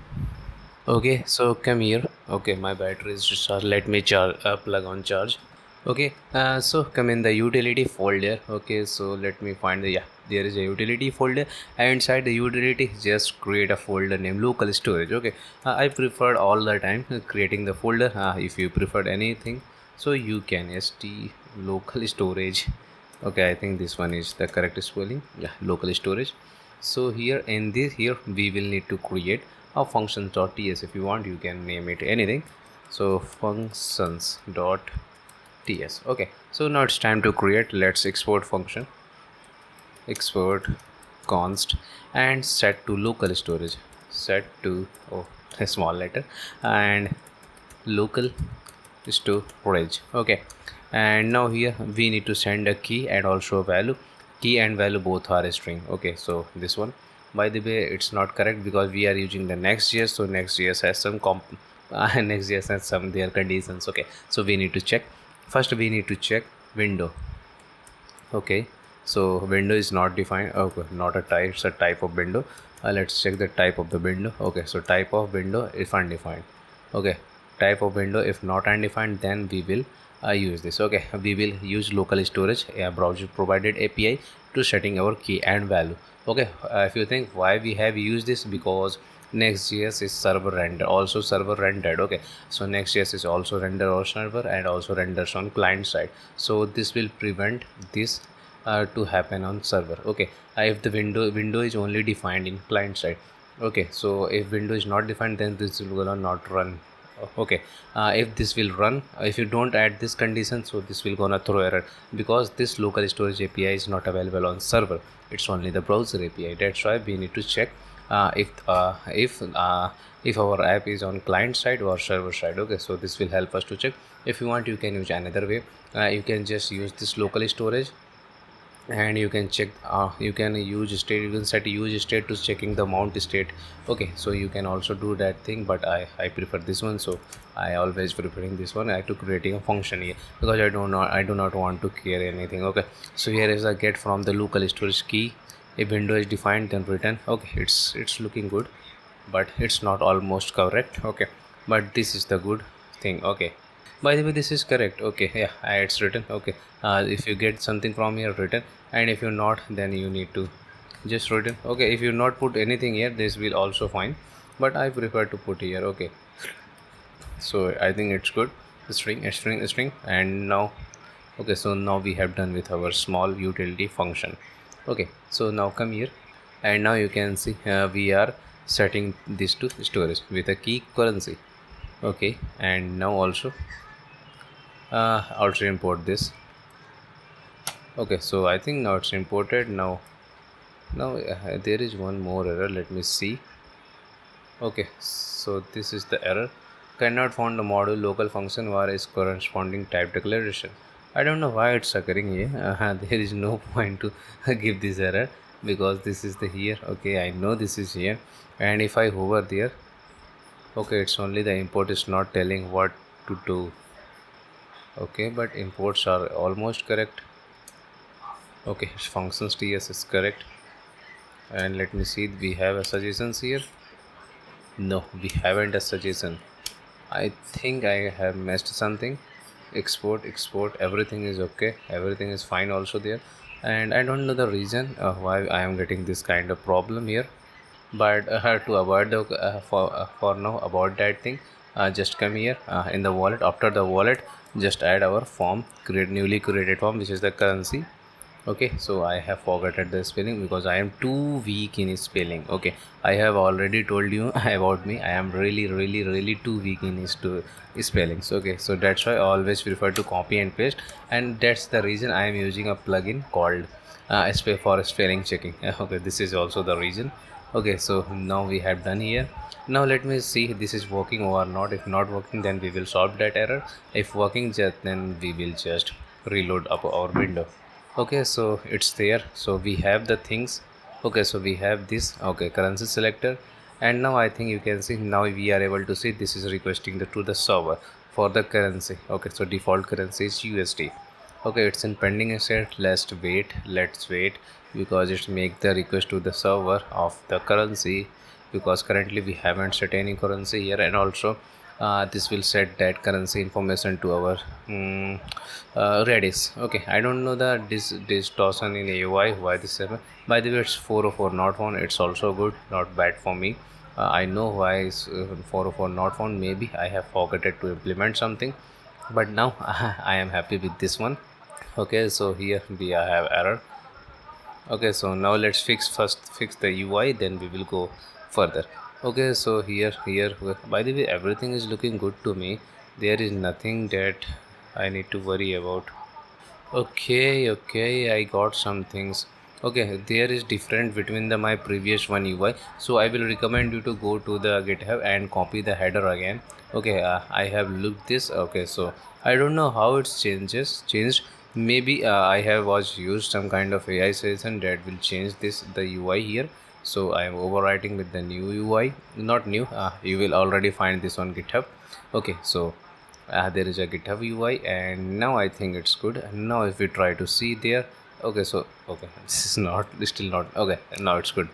Okay, so come here. Okay, my battery is discharged. Let me charge, plug on charge. Okay, so come in the utility folder. Okay, so let me find the, yeah, there is a utility folder, and inside the utility just create a folder named local storage. Okay, I preferred all the time creating the folder. If you preferred anything, so you can st local storage. Okay, I think this one is the correct spelling. Yeah, local storage. So here in this, here we will need to create a functions.ts. If you want, you can name it anything. So functions.ts. Okay, so now it's time to create. Let's export function, export const, and set to local storage, set to, oh, a small letter, and local storage. Okay, and now here we need to send a key and also a value. Key and value both are a string. Okay, so this one, by the way, it's not correct because we are using the Next.js. So Next.js has some Next.js has some their conditions. Okay, so we need to check. First we need to check window. Okay, so window is not defined. Okay, not a type, it's a type of window. Let's check the type of the window. Okay, so type of window if undefined. Okay, type of window if not undefined, then we will use this. Okay, we will use local storage, browser provided API to setting our key and value. Okay, if you think why we have used this, because Next.js is server render, also server rendered. Okay, so Next.js is also render on server and also renders on client side. So this will prevent this to happen on server. Okay, if the window is only defined in client side. Okay, so if window is not defined, then this will not run. Okay, if this will run, if you don't add this condition, so this will gonna throw error, because this local storage API is not available on server, it's only the browser API. That's why we need to check if our app is on client side or server side. Okay, so this will help us to check. If you want, you can use another way. You can just use this local storage, and you can check, you can use state, you can set use state to checking the mount state. Okay, so you can also do that thing, but I prefer this one. So I always preferring this one. I have to creating a function here because I do not want to care anything. Okay, so here is a get from the local storage key. If window is defined, then return. Okay, it's looking good, but it's not almost correct. Okay, but this is the good thing. Okay, by the way, this is correct. Okay, yeah, it's written. Okay, if you get something from here, written, and if you're not, then you need to just written. Okay, if you not put anything here, this will also fine, but I prefer to put here. Okay, so I think it's good. String, and now, okay, so now we have done with our small utility function. Okay, so now come here, and now you can see we are setting this to storage with a key currency. Okay, and now also import this. Okay, so I think now it's imported. Now there is one more error, let me see. Okay, so this is the error, cannot find the module local function where is corresponding type declaration. I don't know why it's occurring here. There is no point to give this error, because this is the here. Okay, I know this is here, and if I hover there, okay, it's only the import is not telling what to do. Okay, but imports are almost correct. Okay, functions ts is correct, and let me see, we have a suggestions here. No, we haven't a suggestion. I think I have missed something. Export, everything is okay, everything is fine also there, and I don't know the reason why I am getting this kind of problem here. But to avoid the for now about that thing, just come here in the wallet. After the wallet, just add our form, create newly created form, which is the currency. Okay, so I have forgotten the spelling because I am too weak in spelling. Okay, I have already told you about me, I am really too weak in spellings. Okay, so that's why I always prefer to copy and paste, and that's the reason I am using a plugin called for spelling checking. Okay, this is also the reason. Okay, so now we have done here. Now let me see this is working or not. If not working, then we will solve that error. If working, just then we will just reload up our window. Okay, so it's there. So we have the things. Okay, so we have this. Okay, currency selector, and now I think you can see now we are able to see this is requesting the to the server for the currency. Okay, so default currency is USD. Okay, it's in pending state. Let's wait because it's make the request to the server of the currency, because currently we haven't set any currency here. And also this will set that currency information to our Redis. Okay, I don't know that this torsion in UI why this happen. By the way, it's 404 not found. It's also good, not bad for me. I know why it's 404 not found. Maybe I have forgotten to implement something, but now I am happy with this one. Okay, so here we have error. Okay, so now let's fix the UI, then we will go further. Okay, so here by the way, everything is looking good to me. There is nothing that I need to worry about. Okay, I got some things. Okay, there is different between the my previous one UI. So I will recommend you to go to the GitHub and copy the header again. Okay, I have looked this. Okay, so I don't know how it's changed. Maybe I have was used some kind of AI session that will change this the UI here. So I am overwriting with the new UI, not new. You will already find this on GitHub. Okay, so there is a GitHub UI, and now I think it's good. Now if we try to see there, okay, so okay, this is not still not okay. Now it's good.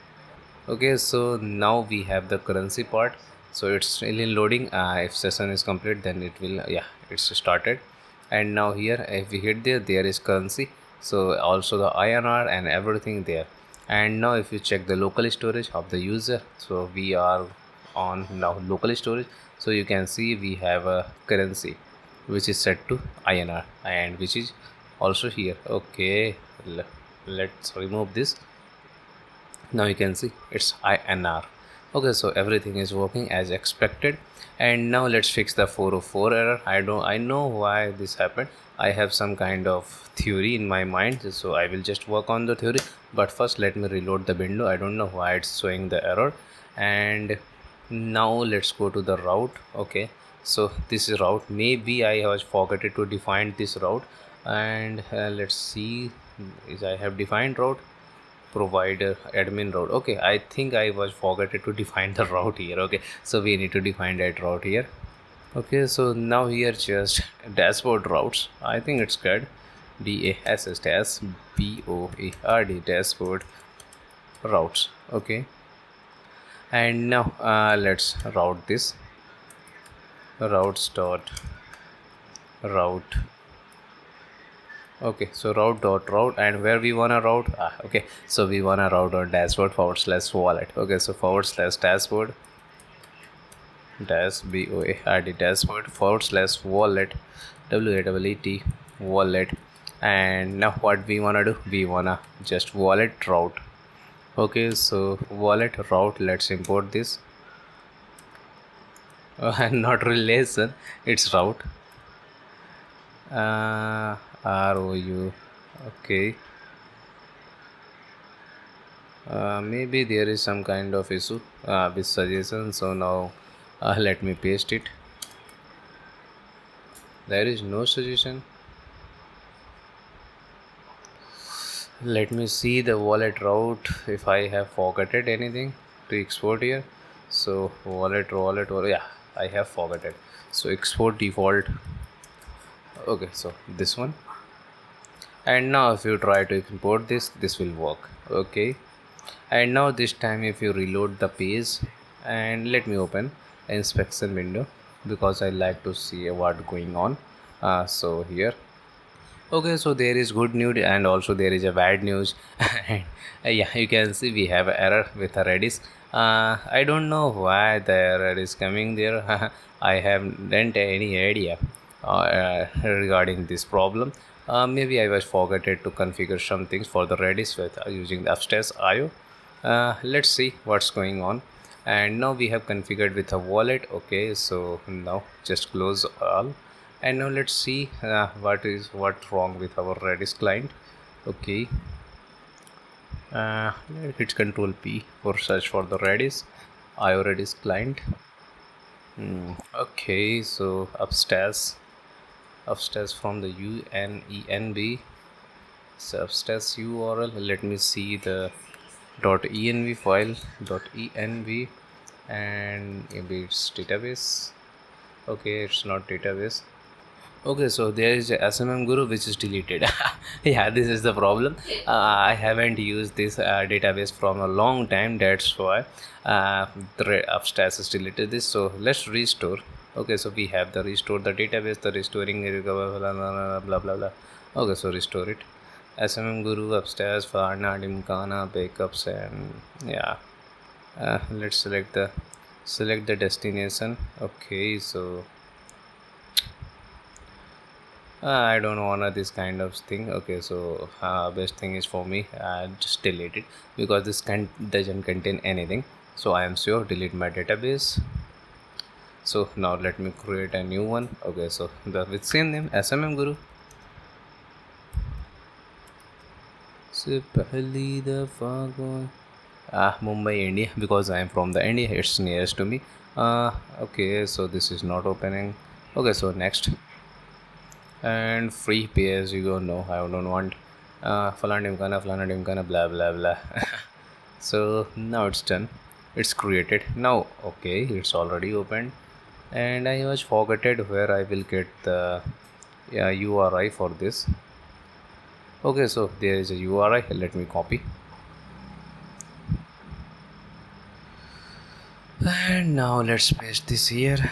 Okay, so now we have the currency part. So it's still in loading. If session is complete, then it will, yeah, it's started. And now here if we hit there is currency. So also the INR and everything there. And now if you check the local storage of the user, so we are on now local storage. So you can see we have a currency which is set to INR, and which is also here. Okay, let's remove this. Now you can see it's INR. Okay, so everything is working as expected. And now let's fix the 404 error. I know why this happened. I have some kind of theory in my mind, so I will just work on the theory. But first let me reload the window. I don't know why it's showing the error. And now let's go to the route. Okay, so this is route. Maybe I was forgotten to define this route. And let's see, is I have defined route provider admin route. Okay, I think I was forgotten to define the route here. Okay, so we need to define that route here. Okay, so now here just dashboard routes. I think it's good. DASSBOARD dashboard routes. Okay, and now let's route this routes dot route. Okay, so route, and where we wanna route, okay, so we wanna route on dashboard / wallet. Okay, so / dashboard dash BOARD dashboard / wallet WALET wallet. And now what we wanna do, we wanna just wallet route. Okay, so wallet route, let's import this. And not relation, it's route. ROU. Okay, maybe there is some kind of issue with suggestion. So now let me paste it. There is no suggestion. Let me see the wallet route if I have forgotten anything to export here. So wallet, yeah, I have forgotten. So export default. Okay, so this one. And now if you try to import this will work. Okay, and now this time if you reload the page, and let me open inspection window because I like to see what going on. So here, okay, so there is good news and also there is a bad news. And yeah, you can see we have an error with a Redis. I don't know why the error is coming there. I haven't any idea regarding this problem. Maybe I was forgotten to configure some things for the Redis with using the upstairs IO. Let's see what's going on. And now we have configured with a wallet. Okay, so now just close all. And now let's see what's wrong with our Redis client. Okay, Let's hit Control P for search for the Redis, IO Redis client. Okay, so upstairs from the UNENB. So upstairs URL. Let me see the .env file .env, and maybe it's database. Okay, it's not database. Okay, so there is a SMM Guru which is deleted. Yeah, this is the problem. I haven't used this database from a long time. That's why the upstairs is deleted. This, so let's restore. Okay, so we have the restore the database, the restoring recover, blah blah blah. Okay, so restore it. SMM Guru upstairs, Farna, Dimkana, backups, and yeah. Let's select the destination. Okay, so I don't want this kind of thing. Okay, so best thing is for me, just delete it, because this doesn't contain anything. So I am sure delete my database. So now let me create a new one. Okay, so the with same name SMM Guru. से पहली दफा Mumbai, India, because I am from the India. It's nearest to me. Okay, so this is not opening. Okay, so next. And free pay as you go. No, I don't want falana dimkana blah blah blah. So now it's done, it's created now. Okay, it's already opened, and I was forgotten where I will get the URI for this. Okay, so there is a URI. Let me copy, and now let's paste this here.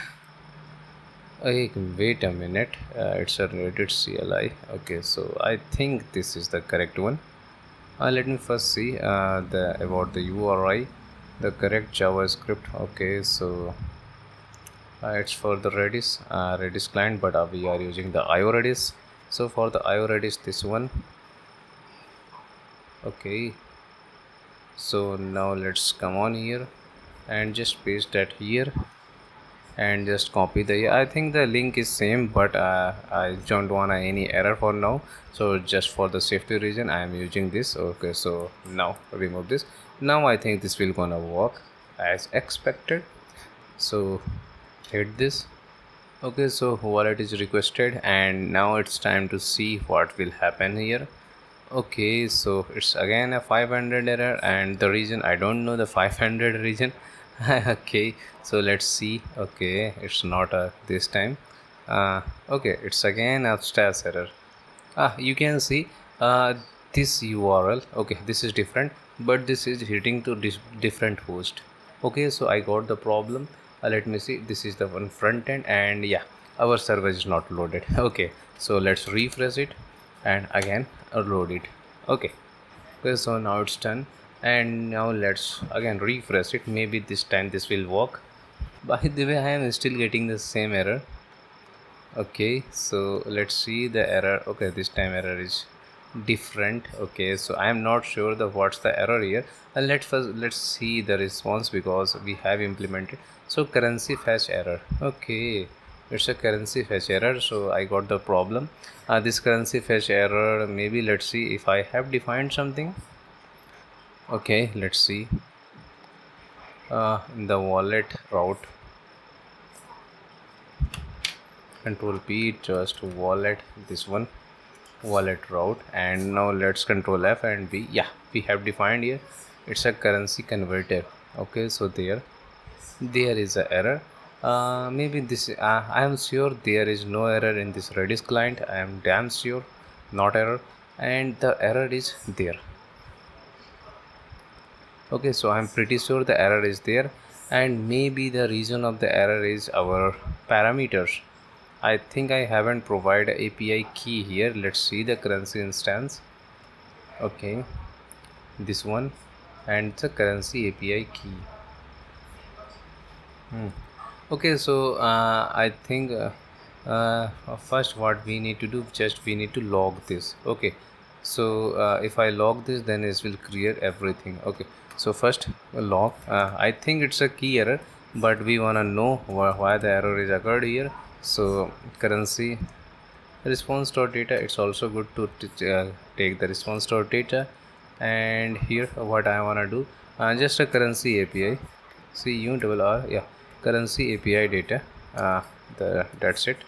Wait a minute, it's a Reddit CLI. Okay, so I think this is the correct one. Let me first see about the URI, the correct JavaScript. Okay, so it's for the Redis client, but we are using the IO Redis. So for the IO Redis, this one. Okay, so now let's come on here and just paste that here and just copy the. I think the link is same, but I don't want any error for now, so just for the safety reason I am using this. Okay, so now remove this. Now I think this will gonna work as expected, so hit this. Okay, so wallet is requested, and now it's time to see what will happen here. Okay, so it's again a 500 error, and the reason I don't know the 500 reason. Okay, so let's see. Okay, it's not this time. Okay, it's again a status error. You can see this URL. Okay, this is different, but this is hitting to different host. Okay, so I got the problem. Let me see, this is the one front end, and yeah, our server is not loaded. Okay, so let's refresh it and again load it. Okay, so now it's done, and now let's again refresh it. Maybe this time this will work. By the way, I am still getting the same error. Okay, so let's see the error. Okay, this time error is different. Okay, so I am not sure the what's the error here. And let's see the response, because we have implemented. So currency fetch error. Okay, it's a currency fetch error, so I got the problem. This currency fetch error, maybe let's see if I have defined something. Okay, let's see the wallet route. Control P, just wallet, this one, wallet route, and now let's Control F and we have defined here. It's a currency converter. Okay, so there is a error. Maybe this I am sure there is no error in this Redis client. I am damn sure not error, and the error is there. Okay, so I'm pretty sure the error is there, and maybe the reason of the error is our parameters. I think I haven't provided API key here. Let's see the currency instance. Okay, this one, and the currency API key. Okay, so I think first what we need to do, just we need to log this. Okay, so if I log this, then it will clear everything. Okay, so first log. I think it's a key error, but we want to know why the error is occurred here. So currency response.data, it's also good to take the response.data, and here what I want to do, just a currency API, CURR, yeah, currency API data, that's it,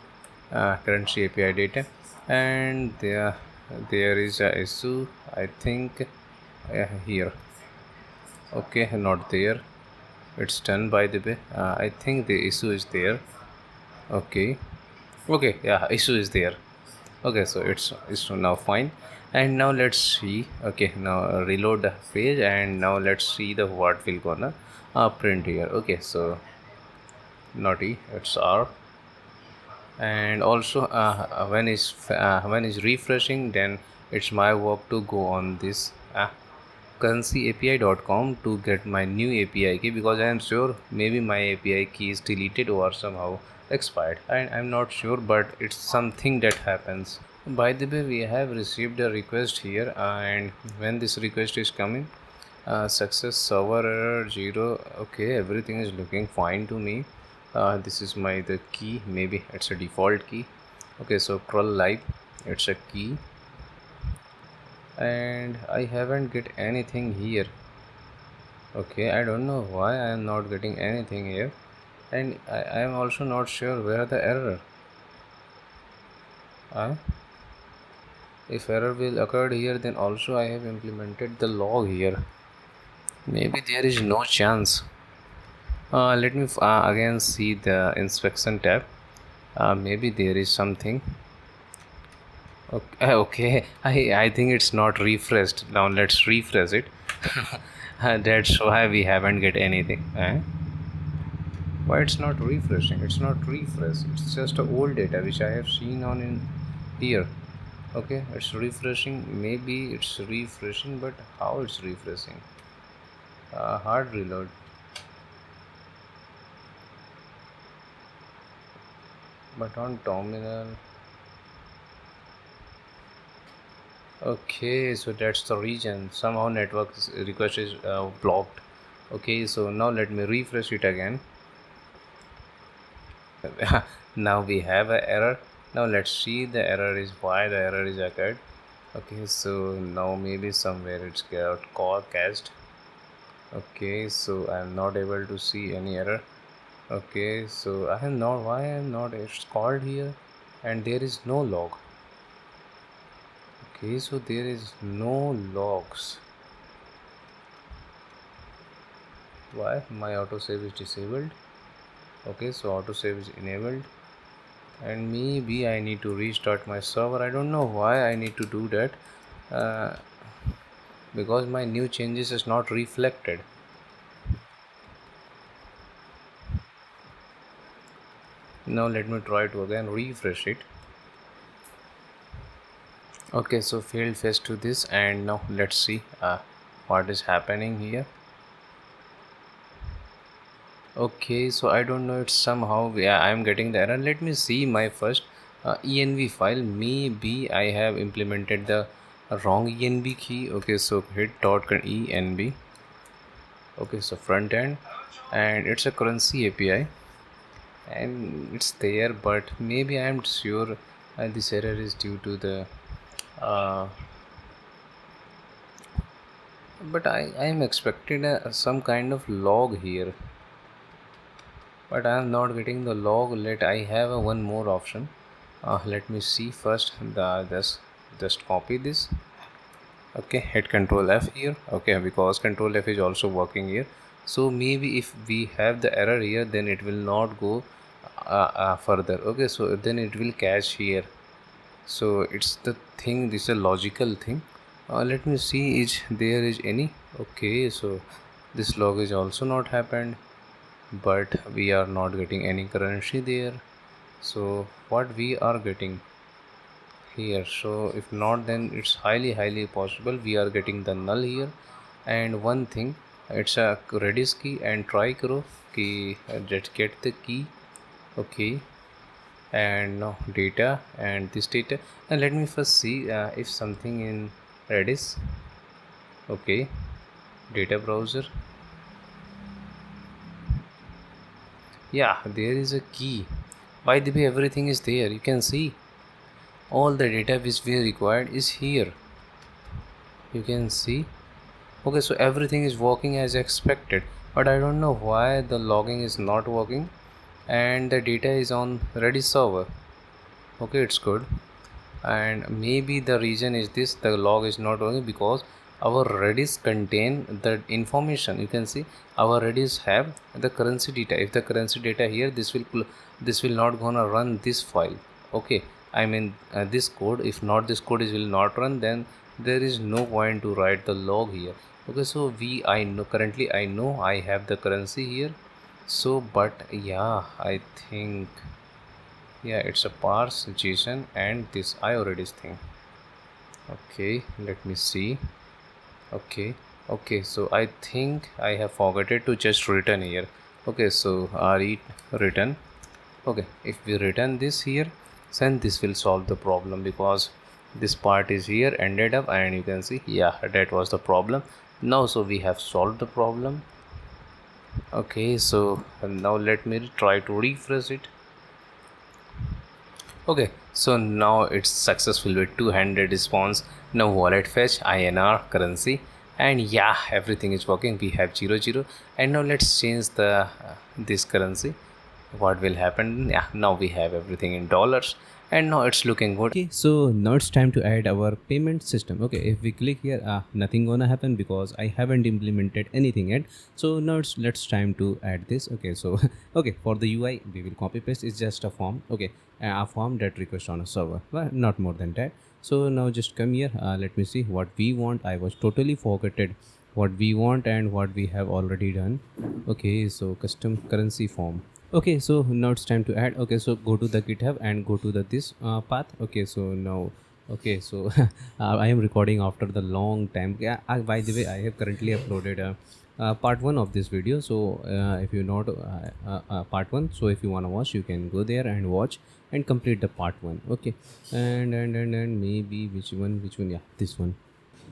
currency API data. And there is a issue, I think, here. Okay, not there, it's done by the way. I think the issue is there. Okay, okay, yeah, issue is there. Okay, so it's now fine. And now let's see. Okay, now reload the page, and now let's see the what will gonna print here. Okay, so naughty, it's R. And also when is refreshing, then it's my work to go on this currencyapi.com to get my new API key, because I am sure maybe my API key is deleted or somehow expired. I'm not sure, but it's something that happens. By the way, we have received a request here, and when this request is coming, success server error 0. Okay, everything is looking fine to me. This is my the key, maybe it's a default key. Okay, so curl live, it's a key, and I haven't get anything here. Okay, I don't know why I am not getting anything here, and I am also not sure where the error. If error will occur here, then also I have implemented the log here. Maybe there is no chance. Let me again see the inspection tab. Maybe there is something. Okay, okay. I think it's not refreshed. Now let's refresh it. That's why we haven't get anything. Why it's not refreshing? It's not refreshed. It's just a old data which I have seen on in here. Okay, it's refreshing. Maybe it's refreshing, but how it's refreshing? Hard reload. But on terminal. Okay, so that's the reason. Somehow network request is blocked. Okay, so now let me refresh it again. Now we have an error. Now let's see the error is why the error is occurred. Okay, so now maybe somewhere it's got call cached. Okay, so I'm not able to see any error. Okay, so I am not, why I am not, it's called here and there is no log. Okay, so there is no logs. Why my autosave is disabled? Okay, so autosave is enabled, and maybe I need to restart my server. I don't know why I need to do that, because my new changes is not reflected. Now let me try to again refresh it. Okay, so failed phase to this, and now let's see what is happening here. Okay, so I don't know, it's somehow, yeah, I'm getting the error. Let me see my first env file. Maybe I have implemented the wrong env key. Okay, so hit .env. Okay, so front end, and it's a currency API, and it's there, but maybe I'm sure this error is due to the but I am expecting some kind of log here, but I am not getting the log. Let I have one more option. Let me see first the just copy this. Okay, hit Control F here. Okay, because Control F is also working here. So maybe if we have the error here, then it will not go further. Okay, so then it will catch here. So it's the thing, this is a logical thing. Let me see is there is any. Okay, so this log is also not happened, but we are not getting any currency there. So what we are getting here, so if not, then it's highly possible we are getting the null here. And one thing, it's a redis key and try karo key, let's get the key. Okay, and now data and this data, and let me first see if something in redis. Okay, data browser, yeah, there is a key. By the way, everything is there, you can see all the data which we required is here. You can see Okay, so everything is working as expected, but I don't know why the logging is not working and the data is on Redis server. Okay, it's good. And maybe the reason is this: the log is not working because our Redis contain the information. You can see our Redis have the currency data. If the currency data here, this will not gonna run this file. Okay, I mean this code. If not this code is will not run, then there is no point to write the log here. Okay, so I know currently I know I have the currency here. So but yeah, I think yeah, it's a parse JSON and this I already thing. Okay, let me see. Okay, okay, so I think I have forgotten to just return here. Okay, so re return. Okay, if we return this here, then this will solve the problem because this part is here ended up, and you can see, yeah, that was the problem. Now so we have solved the problem. Okay, so now let me try to refresh it. Okay, so now it's successful with two-handed response. Now wallet fetch INR currency, and yeah, everything is working. We have 00, and now let's change the this currency. What will happen? Yeah, now we have everything in dollars, and now it's looking good. Okay, so now it's time to add our payment system. Okay, if we click here, nothing gonna happen because I haven't implemented anything yet. So now let's time to add this. Okay, so okay, for the UI we will copy paste. It's just a form. Okay, a form that request on a server, but not more than that. So now just come here. Let me see what we want. I was totally forgotten what we want and what we have already done. Okay, so custom currency form. Okay, so now it's time to add. Okay, so go to the GitHub and go to the this path. Okay, so now okay, so I am recording after the long time. Yeah, by the way, I have currently uploaded part 1 of this video. So if you not part 1, so if you want to watch, you can go there and watch and complete the part 1. Okay, and maybe which one, yeah, this one.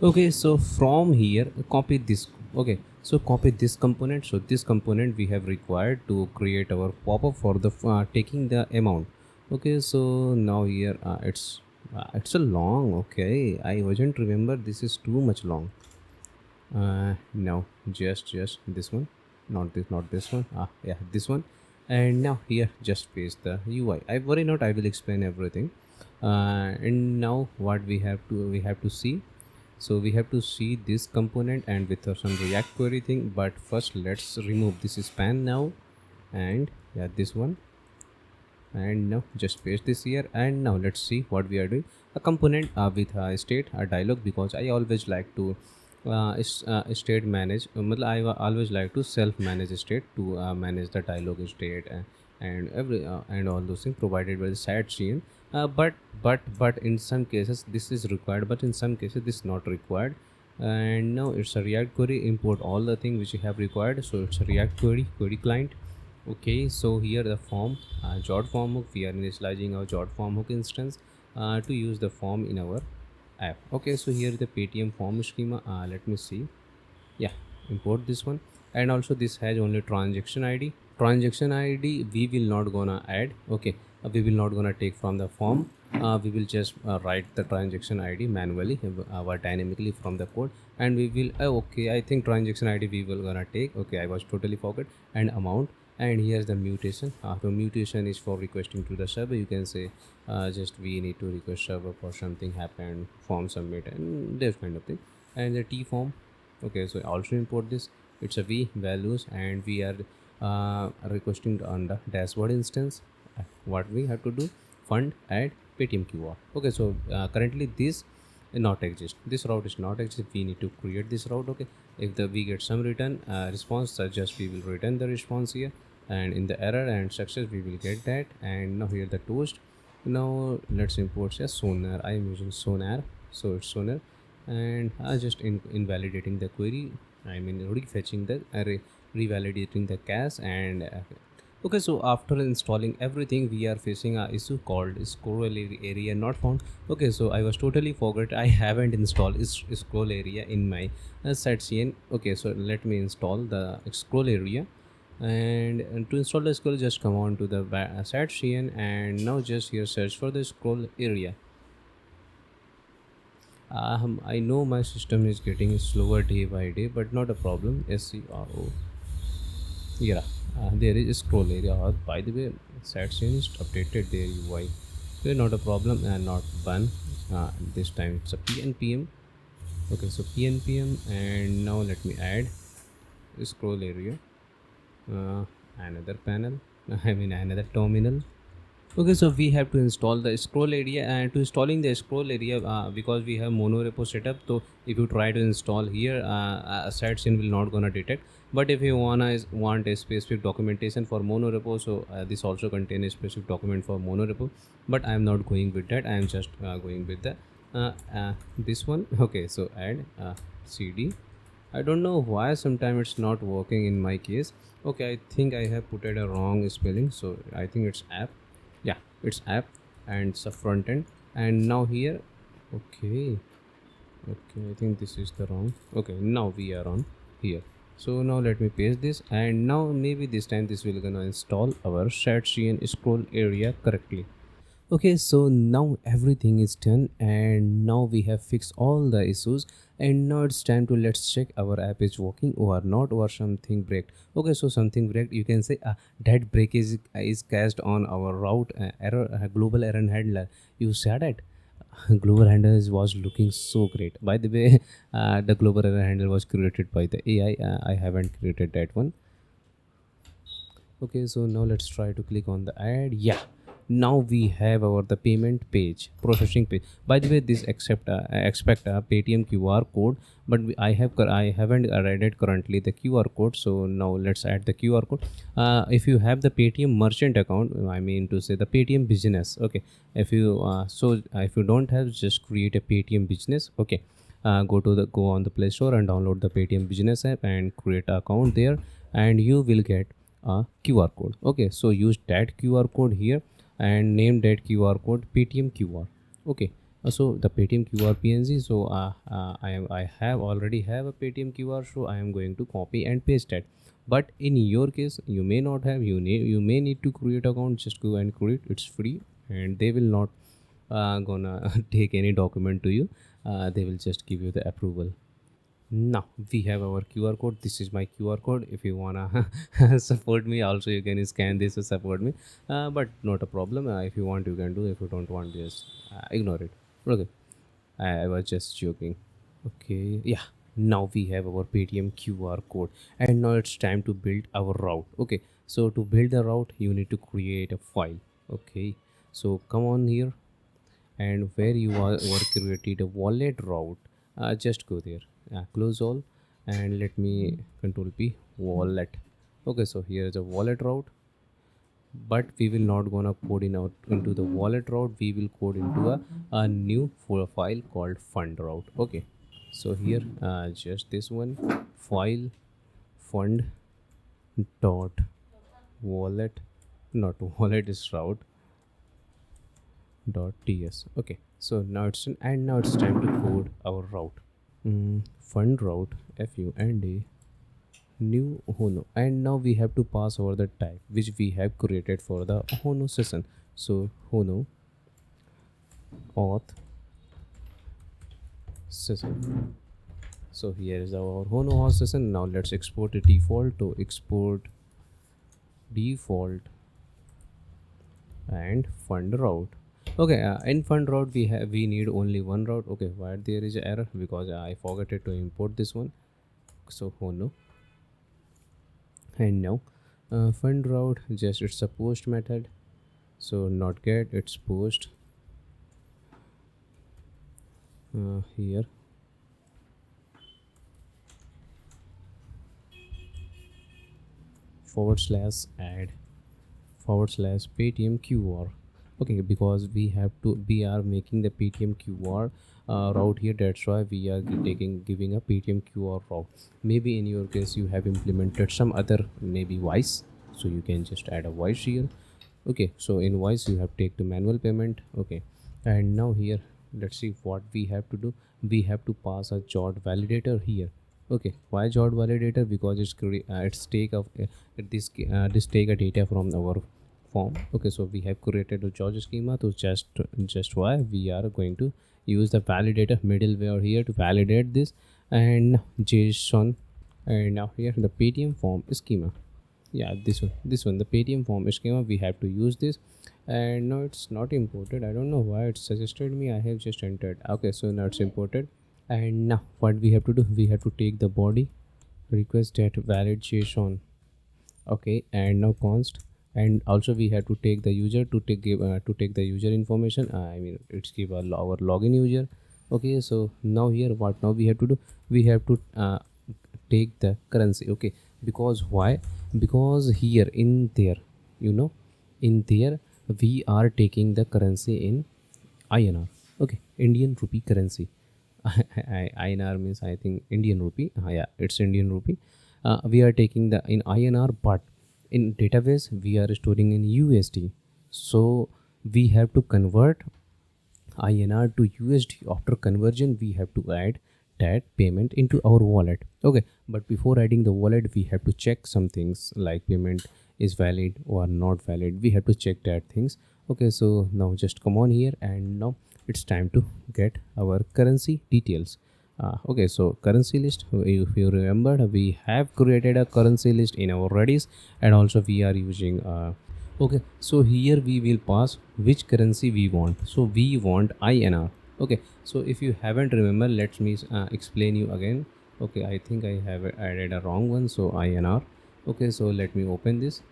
Okay, so from here copy this. Okay, so copy this component. So this component we have required to create our pop-up for the taking the amount. Okay, so now here it's a long. Okay, I wasn't remember this is too much long. No, just this one, not this one. Yeah, this one. And now here just paste the UI. I worry not, I will explain everything. And now what we have to see. So we have to see this component and with some React query thing, but first let's remove this span now. And yeah, this one. And now just paste this here, and now let's see what we are doing. A component with a state, a dialog, because I always like to state manage. I always like to self manage state to manage the dialog state and every and all those things provided by the ShadCN. But in some cases this is required, but in some cases this is not required. And now it's a React query, import all the things which you have required. So it's a React query client. Okay, so here the form jot form hook, we are initializing our jot form hook instance to use the form in our app. Okay, so here the Paytm form schema. Let me see. Yeah, import this one, and also this has only transaction ID. Transaction ID we will not gonna add. Okay, we will not gonna take from the form. We will just write the transaction ID manually or dynamically from the code, and we will okay, I think transaction ID we will gonna take. Okay, I was totally forgot. And amount. And here's the mutation. The mutation is for requesting to the server. You can say just we need to request server for something happened, form submit, and this kind of thing. And the T form. Okay, so also import this. It's a v values, and we are requesting on the dashboard instance. What we have to do, fund add Paytm QR. Okay, so currently this not exist, this route is not exist. We need to create this route. Okay, if the we get some return response, suggest we will return the response here, and in the error and success we will get that. And now here the toast. Now let's import sonar. I am using sonar, so it's sonar. And just invalidating the query, I mean refetching the array, revalidating the cache. And okay, so after installing everything we are facing a issue called scroll area not found. Okay, so I was totally forgot, I haven't installed scroll area in my ShadCN. Okay, so let me install the scroll area. And to install the scroll, just come on to the ShadCN, and now just here search for the scroll area. I know my system is getting slower day by day, but not a problem. SCRO. Yeah, there is a scroll area. By the way, ShadCN is updated there UI. Okay, not a problem and not bun. This time it's a PNPM. Okay, so PNPM, and now let me add a scroll area. Another panel. I mean another terminal. Okay, so we have to install the scroll area, and to installing the scroll area, because we have monorepo setup, so if you try to install here, ShadCN will not gonna detect. But if you want a specific documentation for monorepo, so this also contain a specific document for monorepo, but I am not going with that. I am just going with the this one. Okay, so add cd. I don't know why sometimes it's not working in my case. Okay, I think I have put it a wrong spelling, so I think it's app. Yeah, it's app, and it's a front end. And now here, okay, okay, I think this is the wrong. Okay, now we are on here. So now let me paste this, and now maybe this time this will gonna install our ShadCN scroll area correctly. Okay, so now everything is done, and now we have fixed all the issues, and now it's time to let's check our app is working or not, or something break. Okay, so something break, you can say that break is cast on our route error global error handler. You said it. Global handler was looking so great. By the way, the global error handler was created by the AI. I haven't created that one. Okay, so now let's try to click on the ad. Yeah, now we have our the payment page, processing page. By the way, this expect a Paytm QR code, but I haven't added currently the QR code. So now let's add the QR code. If you have the Paytm merchant account, I mean to say the Paytm business. Okay, if you don't have, just create a Paytm business. Okay, go on the Play Store and download the Paytm business app and create an account there, and you will get a QR code. Okay, so use that QR code here and name that QR code Paytm QR. Okay, so the Paytm QR PNG. So I have already have a Paytm QR, so I am going to copy and paste that. But in your case, you may not have. You may need to create account. Just go and create. It's free, and they will not gonna take any document to you. They will just give you the approval. Now we have our QR code. This is my QR code. If you wanna support me, also you can scan this to support me. But not a problem. If you want, you can do. If you don't want, just ignore it. Okay, I was just joking. Okay, yeah. Now we have our Paytm QR code, and now it's time to build our route. Okay, so to build the route, you need to create a file. Okay, so come on here, and where you are or created a wallet route, just go there, close all, and let me control p wallet. Okay, so here is a wallet route, but we will not gonna code in out into the wallet route. We will code into a new file called fund route. Okay, so here just this one file fund dot wallet, not wallet is route dot ts. Okay, so now it's and now it's time to code our route. Fund route fund new Hono, and now we have to pass over the type which we have created for the Hono session. So Hono auth session. So here is our Hono host session. Now let's export the default to export default and fund route. Okay, in fund route we need only one route. Okay, why there is an error? Because I forgot to import this one. So Hono, and now fund route, just it's a post method. So not get, it's post here /add /Paytm QR. Okay, because we are making the Paytm QR route here, that's why we are giving a Paytm QR route. Maybe in your case you have implemented some other, maybe voice, so you can just add a voice here. Okay, so in voice you have take the manual payment. Okay, and now here let's see what we have to do. We have to pass a jot validator here. Okay, why jot validator? Because it's take of this take a data from our form. Okay, so we have created a jot schema, to just why we are going to use the validator middleware here to validate this, and JSON, and now here the Paytm form schema. Yeah, this one the Paytm form schema, we have to use this. And no, it's not imported. I don't know why it suggested me. I have just entered. Okay, so now it's imported. And now what we have to do, we have to take the body request that valid JSON. Okay, and now const, and also we have to take the user to take the user information. I mean, it's give our login user. Okay, so now here what now we have to do, we have to take the currency. Okay, because why, because here in there, you know, in there we are taking the currency in INR. Okay, Indian rupee currency. INR means I think Indian rupee. Yeah, it's Indian rupee. We are taking the in INR, but in database we are storing in USD. So we have to convert INR to USD. After conversion, we have to add that payment into our wallet. Okay, but before adding the wallet, we have to check some things like payment is valid or not valid. We have to check that things. Okay, so now just come on here, and now it's time to get our currency details. Okay, so currency list, if you remember, we have created a currency list in our Redis, and also we are using okay, so here we will pass which currency we want. So we want INR. Okay, so if you haven't remember, let me explain you again. Okay, I think I have added a wrong one, so INR. Okay, so let me open this.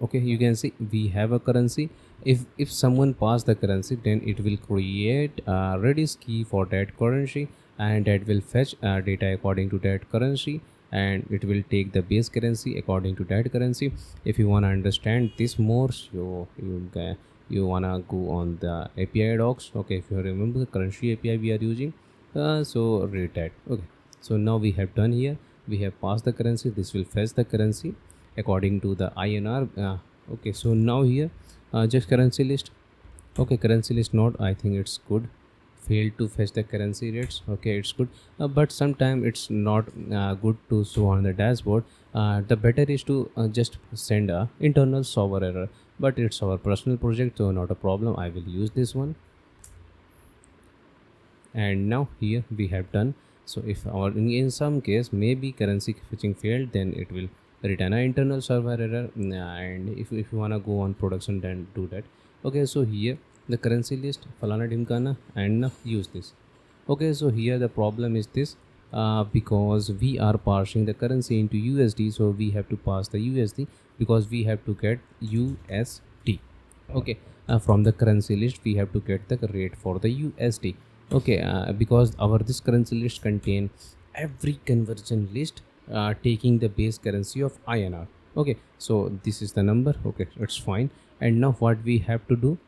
Okay, you can see we have a currency. If someone pass the currency, then it will create a Redis key for that currency, and that will fetch data according to that currency, and it will take the base currency according to that currency. If you want to understand this more, so you wanna go on the API docs. Okay, if you remember the currency API we are using, so read that. Okay, so now we have done here, we have passed the currency. This will fetch the currency according to the INR. Okay, so now here just currency list. Okay, currency list not, I think it's good, failed to fetch the currency rates. Okay, it's good, but sometimes it's not good to show on the dashboard. The better is to just send a internal server error, but it's our personal project, so not a problem. I will use this one. And now here we have done. So if our in some case maybe currency fetching failed, then it will return an internal server error. And if you want to go on production, then do that. Okay, so here the currency list falana dimkana, and now use this. Okay, so here the problem is this, because we are parsing the currency into USD, so we have to pass the USD because we have to get USD. Okay, from the currency list we have to get the rate for the USD. Okay, because our this currency list contain every conversion list taking the base currency of INR. Okay, so this is the number. Okay, it's fine. And now what we have to do,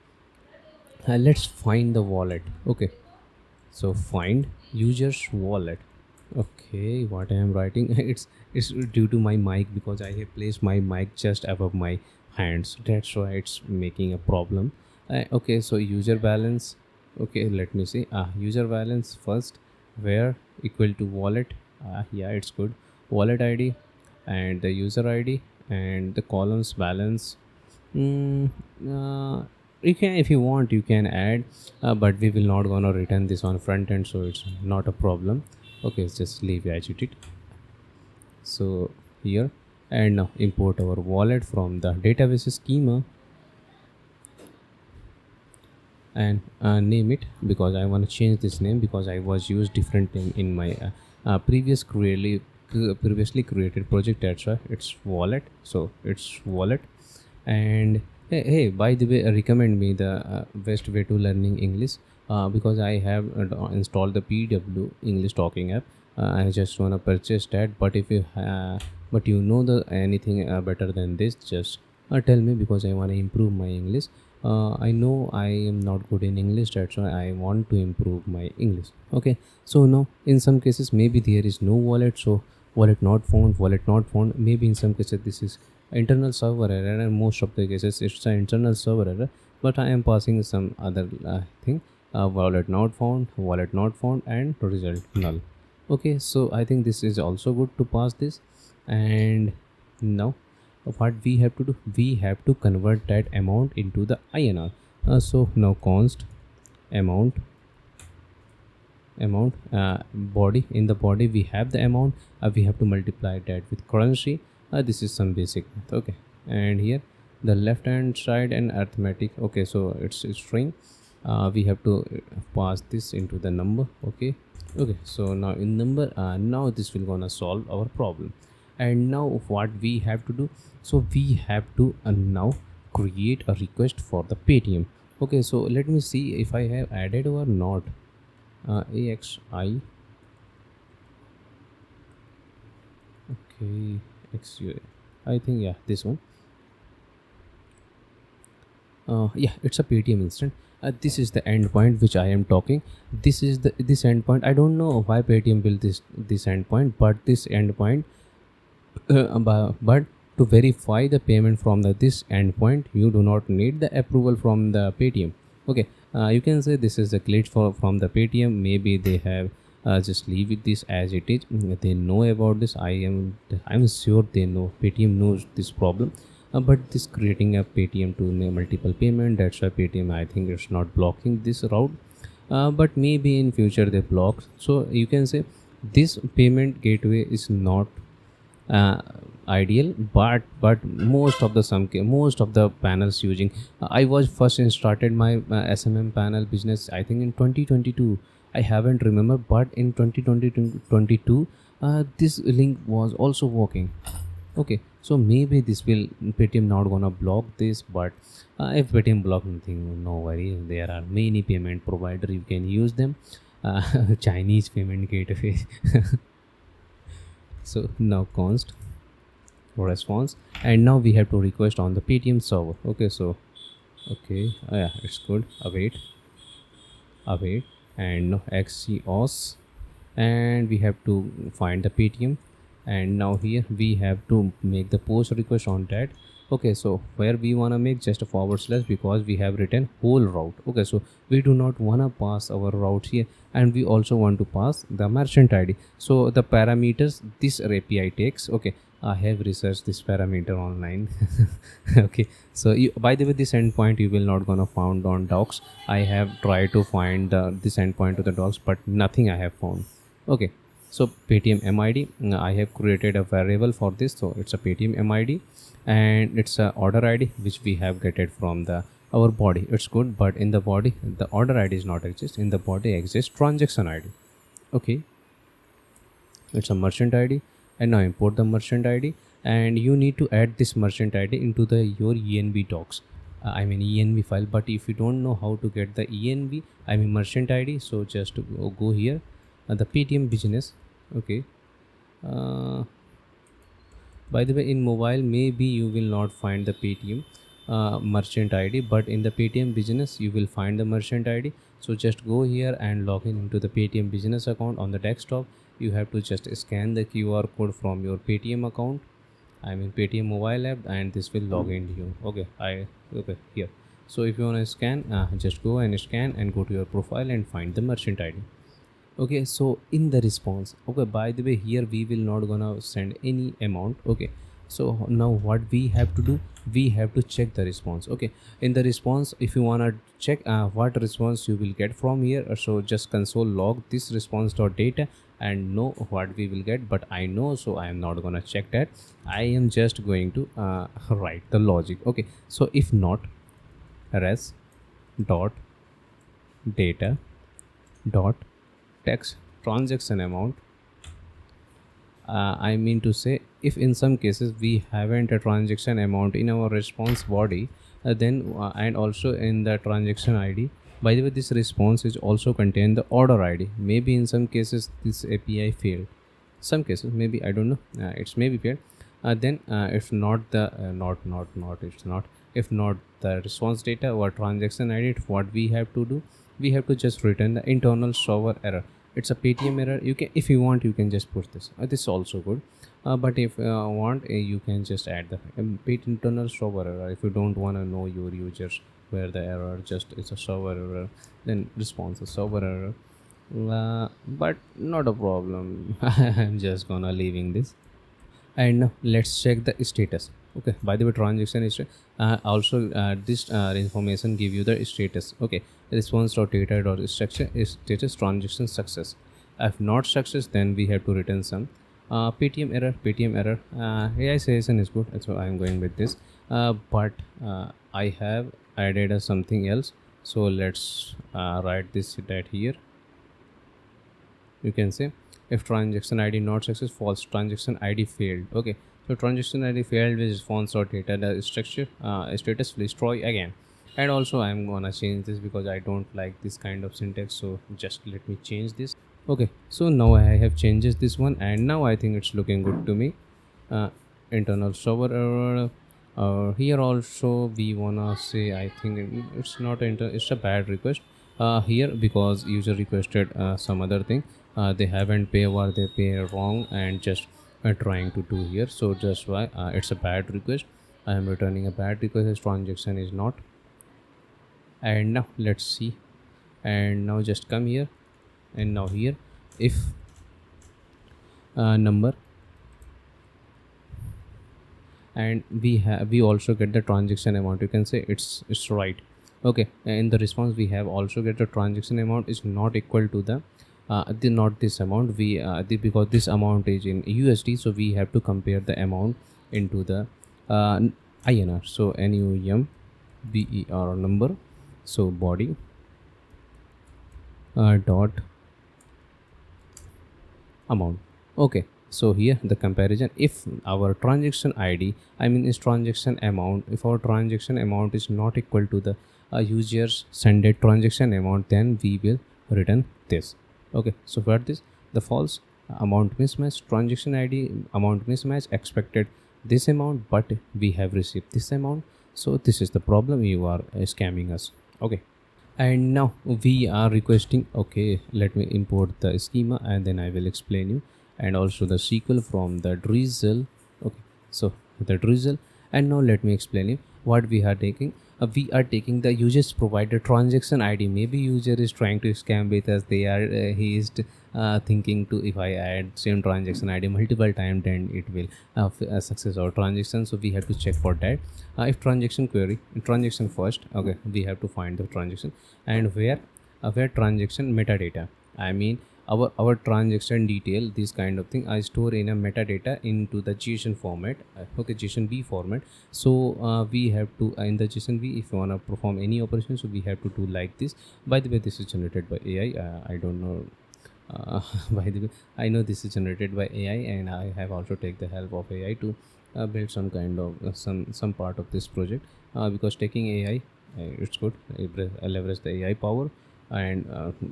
let's find the wallet. Okay, so find user's wallet. Okay, what I am writing it's due to my mic, because I have placed my mic just above my hands, that's why it's making a problem. Okay, so user balance. Okay, let me see. User balance first, where equal to wallet. Yeah, it's good. Wallet ID and the user ID and the columns balance. mm, uh, you can, if you want, you can add, but we will not gonna return this on front end, so it's not a problem. Okay, just leave as it. So here, and now import our wallet from the database schema, and name it, because I want to change this name because I was used different name in my previously created project. That's why it's wallet, so it's wallet. And hey, by the way, recommend me the best way to learning English, because I have installed the PW English talking app. I just want to purchase that, but if you but you know the anything better than this, just tell me, because I want to improve my English. I know I am not good in English, that's why I want to improve my English. Okay, so now in some cases maybe there is no wallet, so wallet not found, wallet not found. Maybe in some cases this is internal server error, and most of the cases it's an internal server error, but I am passing some other thing, wallet not found, wallet not found, and result null. Okay, so I think this is also good to pass this. And now what we have to do, we have to convert that amount into the INR. So now const amount body. In the body we have the amount, we have to multiply that with currency. This is some basic math. Okay, and here the left hand side and arithmetic. Okay, so it's a string. We have to pass this into the number. Okay, so now in number, now this will gonna solve our problem. And now what we have to do, so we have to now create a request for the Paytm. Okay, so let me see if I have added or not. AXI. Okay, XUA. I think, yeah, this one. Yeah, it's a Paytm instant. This is the endpoint which I am talking. This endpoint. I don't know why Paytm built this endpoint, but this endpoint, but to verify the payment from this endpoint, you do not need the approval from the Paytm. Okay, you can say this is a glitch from the Paytm. Maybe they have just leave it this as it is. They know about this. I'm sure they know. Paytm knows this problem. But this creating a Paytm to multiple payment, that's why Paytm, I think, it's not blocking this route. But maybe in future they block. So you can say this payment gateway is not uh, ideal, but most of the panels using. I was first started my SMM panel business, I think, in 2022. I haven't remember, but in 2022 this link was also working. Okay, so maybe this will Paytm not gonna block this, but if Paytm block nothing, no worry. There are many payment provider, you can use them. Chinese payment gateway. So now const response, and now we have to request on the Paytm server. Okay, so okay, yeah, it's good. Await, and now xcos, and we have to find the Paytm, and now here we have to make the post request on that. Okay, so where we want to make just a forward slash, because we have written whole route. Okay, so we do not want to pass our route here, and we also want to pass the merchant ID. So the parameters this API takes. Okay, I have researched this parameter online. Okay, so by the way, this endpoint you will not gonna found on docs. I have tried to find this endpoint to the docs, but nothing I have found. Okay, so Paytm MID, I have created a variable for this, so it's a Paytm MID, and it's a order ID which we have get it from the our body. It's good, but in the body the order ID is not exist. In the body exists transaction ID. Okay, it's a merchant ID, and now import the merchant ID, and you need to add this merchant ID into the your env docs. I mean env file. But if you don't know how to get the env, I mean merchant ID, so just go here, the Paytm business. Okay, uh, by the way, in mobile maybe you will not find the Paytm merchant ID, but in the Paytm business you will find the merchant ID. So just go here and log in into the Paytm business account on the desktop. You have to just scan the QR code from your Paytm account, I mean Paytm mobile app, and this will log into you. Okay, here. So if you want to scan, just go and scan and go to your profile and find the merchant ID. Okay, so in the response, okay, by the way, here we will not gonna send any amount. Okay, so now what we have to do, we have to check the response. Okay, in the response, if you wanna check what response you will get from here, so just console log this response dot data and know what we will get. But I know, so I am not gonna check that. I am just going to write the logic. Okay, so if not res dot data dot text transaction amount, I mean to say, if in some cases we haven't a transaction amount in our response body, then and also in the transaction ID. By the way, this response is also contain the order ID. Maybe in some cases this API failed. Some cases maybe, I don't know. It's maybe failed. Then if not the not it's not, if not the response data or transaction ID, what we have to do, we have to just return the internal server error. It's a Paytm error. You can, if you want, you can just push this. This is also good. But if want, you can just add the internal server error. If you don't want to know your users where the error, just it's a server error, then response a server error. But not a problem. I'm just gonna leaving this, and let's check the status. Okay, by the way, transaction is also this information give you the status. Okay, response dot data dot structure is status transaction success. If not success, then we have to return some Paytm error. Paytm error. AI session is good, so I am going with this. But I have added something else. So let's write this that here. You can say if transaction id not success, false, transaction id failed. Okay, so transaction id failed with response or data the structure status will destroy again. And also I'm gonna change this because I don't like this kind of syntax, so just let me change this. Okay, so now I have changes this one, and now I think it's looking good to me. uh, Internal server error. Here also we wanna say, I think it's not it's a bad request here because user requested some other thing. They haven't pay or they pay wrong and just trying to do here, so just why it's a bad request. I am returning a bad request as transaction is not. And now let's see, and now just come here, and now here if number, and we also get the transaction amount. You can say it's right. Okay, in the response we have also get the transaction amount is not equal to the not this amount. We because this amount is in USD, so we have to compare the amount into the INR. So NUMBER number, so body dot amount. Okay, so here the comparison, if our transaction id, I mean is transaction amount, if our transaction amount is not equal to the user's sended transaction amount, then we will return this. Okay, so for this the false, amount mismatch, transaction id amount mismatch, expected this amount but we have received this amount, so this is the problem, you are scamming us. Okay, and now we are requesting, okay, let me import the schema and then I will explain you, and also the SQL from the Drizzle. Okay, so the Drizzle, and now let me explain you what we are taking. We are taking the users provided transaction id. Maybe user is trying to scam with us, they are he is thinking to, if I add same transaction id multiple time, then it will success our transaction, so we have to check for that. If transaction query, transaction first, okay, we have to find the transaction, and where transaction metadata, I mean our transaction detail, this kind of thing I store in a metadata into the JSON format. Okay, JSON B format. So we have to in the JSON B, if you want to perform any operation, so we have to do like this. By the way, this is generated by AI. I don't know. By the way, I know this is generated by AI, and I have also take the help of AI to build some kind of some part of this project, because taking AI, it's good. Leverage the AI power and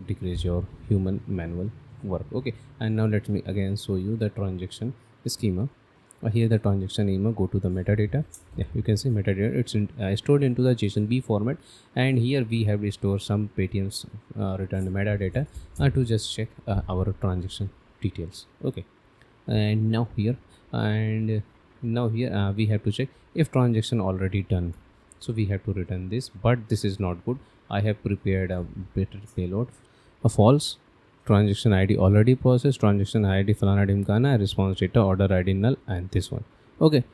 decrease your human manual work. Okay, and now let me again show you the transaction schema. Here the transaction schema, go to the metadata. Yeah, you can see metadata, it's stored into the JSON B format, and here we have restored some Paytm's returned metadata to just check our transaction details. Okay, and now here we have to check if transaction already done, so we have to return this, but this is not good. I have prepared a better payload. A false, transaction id already processed, transaction id falana dimkana, response data order id null, and this one. Okay,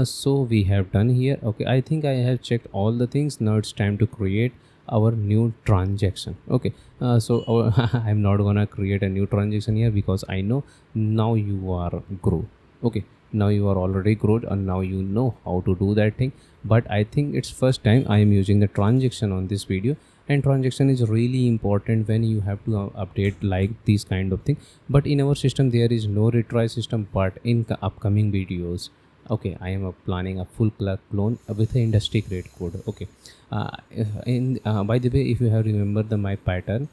so we have done here. Okay, I think I have checked all the things. Now it's time to create our new transaction. Okay, so I'm not gonna create a new transaction here because I know now you are grow. Okay, now you are already growed and now you know how to do that thing, but I think it's first time I am using the transaction on this video, and transaction is really important when you have to update like this kind of thing. But in our system there is no retry system, but in upcoming videos, okay, I am planning a full clone with the industry grade code. Okay, by the way, if you have remembered my pattern,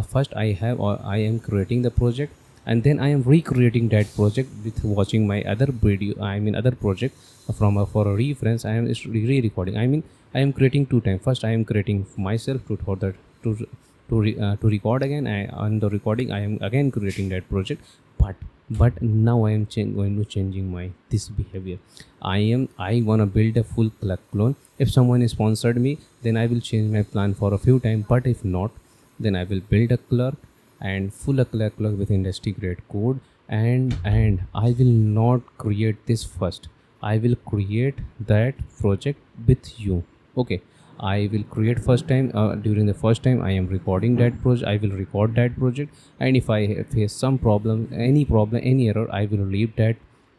first I am creating the project, and then I am recreating that project with watching my other video, I mean other project from for a reference. I am re-recording, I mean I am creating two times. First I am creating myself to for that to record again. On the recording I am again creating that project, but now I am going to changing my this behavior. I want to build a full clone. If someone is sponsored me, then I will change my plan for a few times, but if not, then I will build a clerk and full clerk with industry grade code, and I will not create this first. I will create that project with you. Okay, I will create first time, during the first time I am recording that project, I will record that project, and if I face some problem, any error, I will leave that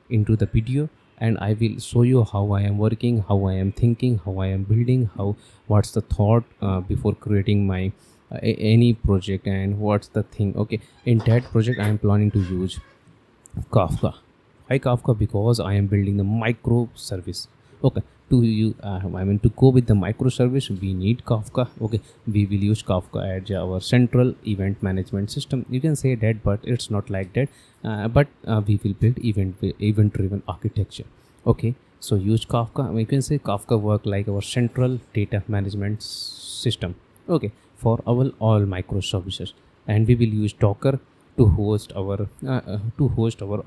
into the video, and I will show you how I am working, how I am thinking, how I am building, how what's the thought before creating my any project, and what's the thing. Okay, in that project I am planning to use Kafka. Why Kafka? Because I am building the microservice. Okay, to you, I mean to go with the microservice, we need Kafka. Okay, we will use Kafka as our central event management system. You can say that, but it's not like that. But we will build event-driven architecture. Okay, so use Kafka. We can say Kafka work like our central data management system. Okay, for our all microservices, and we will use Docker to host our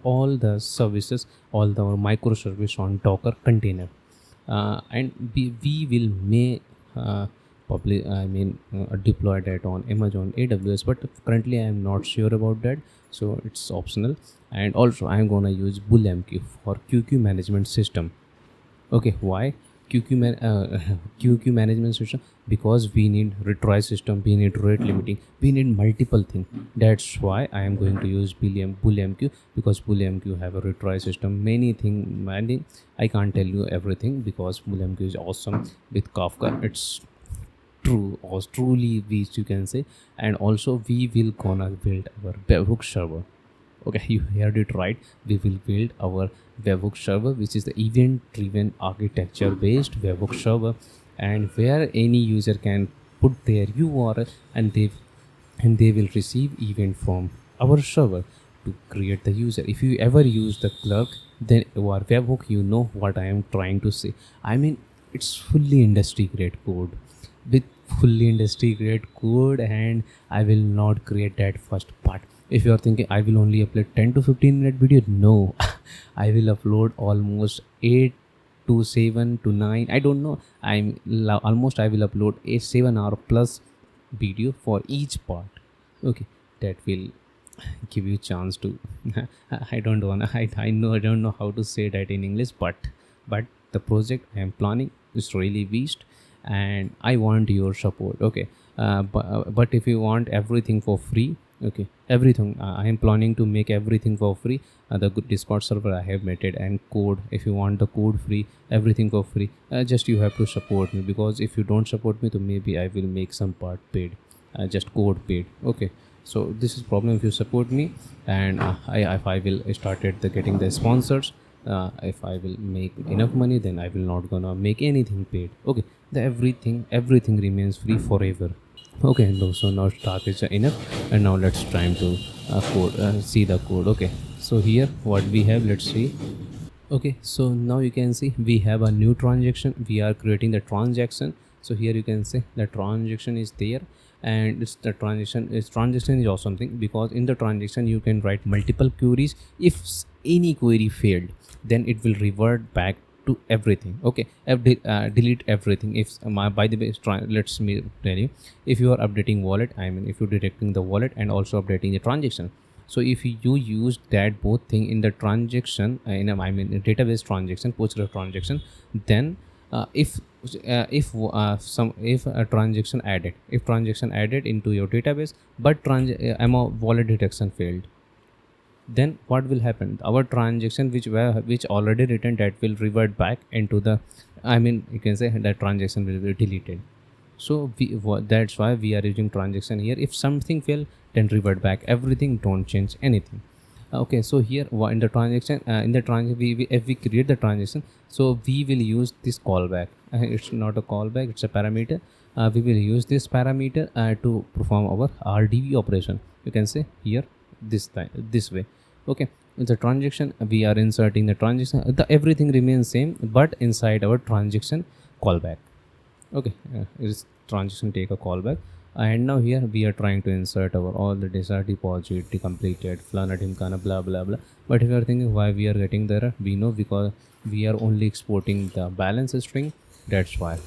all the services, all the microservice on Docker container, and we will may deploy that on Amazon AWS, but currently I am not sure about that, so it's optional. And also I am gonna use BullMQ for QQ management system. Okay, why QQ management system? Because we need retry system, we need rate limiting, we need multiple things. That's why I am going to use BullMQ, because BullMQ have a retry system, many things. I can't tell you everything because BullMQ is awesome. With Kafka, it's true or truly beast, you can say. And also we will gonna build our webhook server. Okay, you heard it right. We will build our webhook server, which is the event driven architecture based webhook server, and where any user can put their URL, and they will receive event from our server to create the user. If you ever use the clerk, then or webhook, you know what I am trying to say. I mean, it's fully industry grade code, with fully industry grade code, and I will not create that first part. If you are thinking I will only upload 10 to 15 minute video, no. I will upload almost 8 to 7 to 9, I don't know. Almost I will upload a 7 hour plus video for each part. Okay, that will give you chance to I don't wanna I don't know how to say that in English, but the project I am planning is really beast, and I want your support. Okay, but if you want everything for free, okay, everything, I am planning to make everything for free. The good Discord server I have made it, and code, if you want the code free, everything for free, just you have to support me, because if you don't support me, then maybe I will make some part paid, just code paid. Okay, so this is problem if you support me, and if I will started getting the sponsors, if I will make enough money, then I will not gonna make anything paid. Okay, the everything remains free forever. Okay, so now start is enough, and now let's try to see the code. Okay, so here what we have, let's see. Okay, so now you can see we have a new transaction. We are creating the transaction. So here you can see the transaction is there, and it's the transaction is awesome thing, because in the transaction you can write multiple queries. If any query failed, then it will revert back to everything. Okay, delete everything. If by the way, let's me tell you, if you are updating wallet, I mean if you're directing the wallet and also updating the transaction, so if you use that both thing in the transaction, in database transaction, Postgres transaction, then if a transaction added into your database, but wallet detection failed, then what will happen? Our transaction which already written, that will revert back into the, you can say that transaction will be deleted. So that's why we are using transaction here. If something fail, then revert back everything, don't change anything. Okay, so here in the transaction, if we create the transaction, so we will use this callback. It's not a callback, it's a parameter. We will use this parameter to perform our RDV operation. You can say here this way. Okay, in the transaction we are inserting the transaction, everything remains same, but inside our transaction callback. Okay, is transaction take a callback, and now here we are trying to insert our all the data deposit completed flana dimkana blah blah blah. But if you are thinking why we are getting there, we know because we are only exporting the balance string, that's why.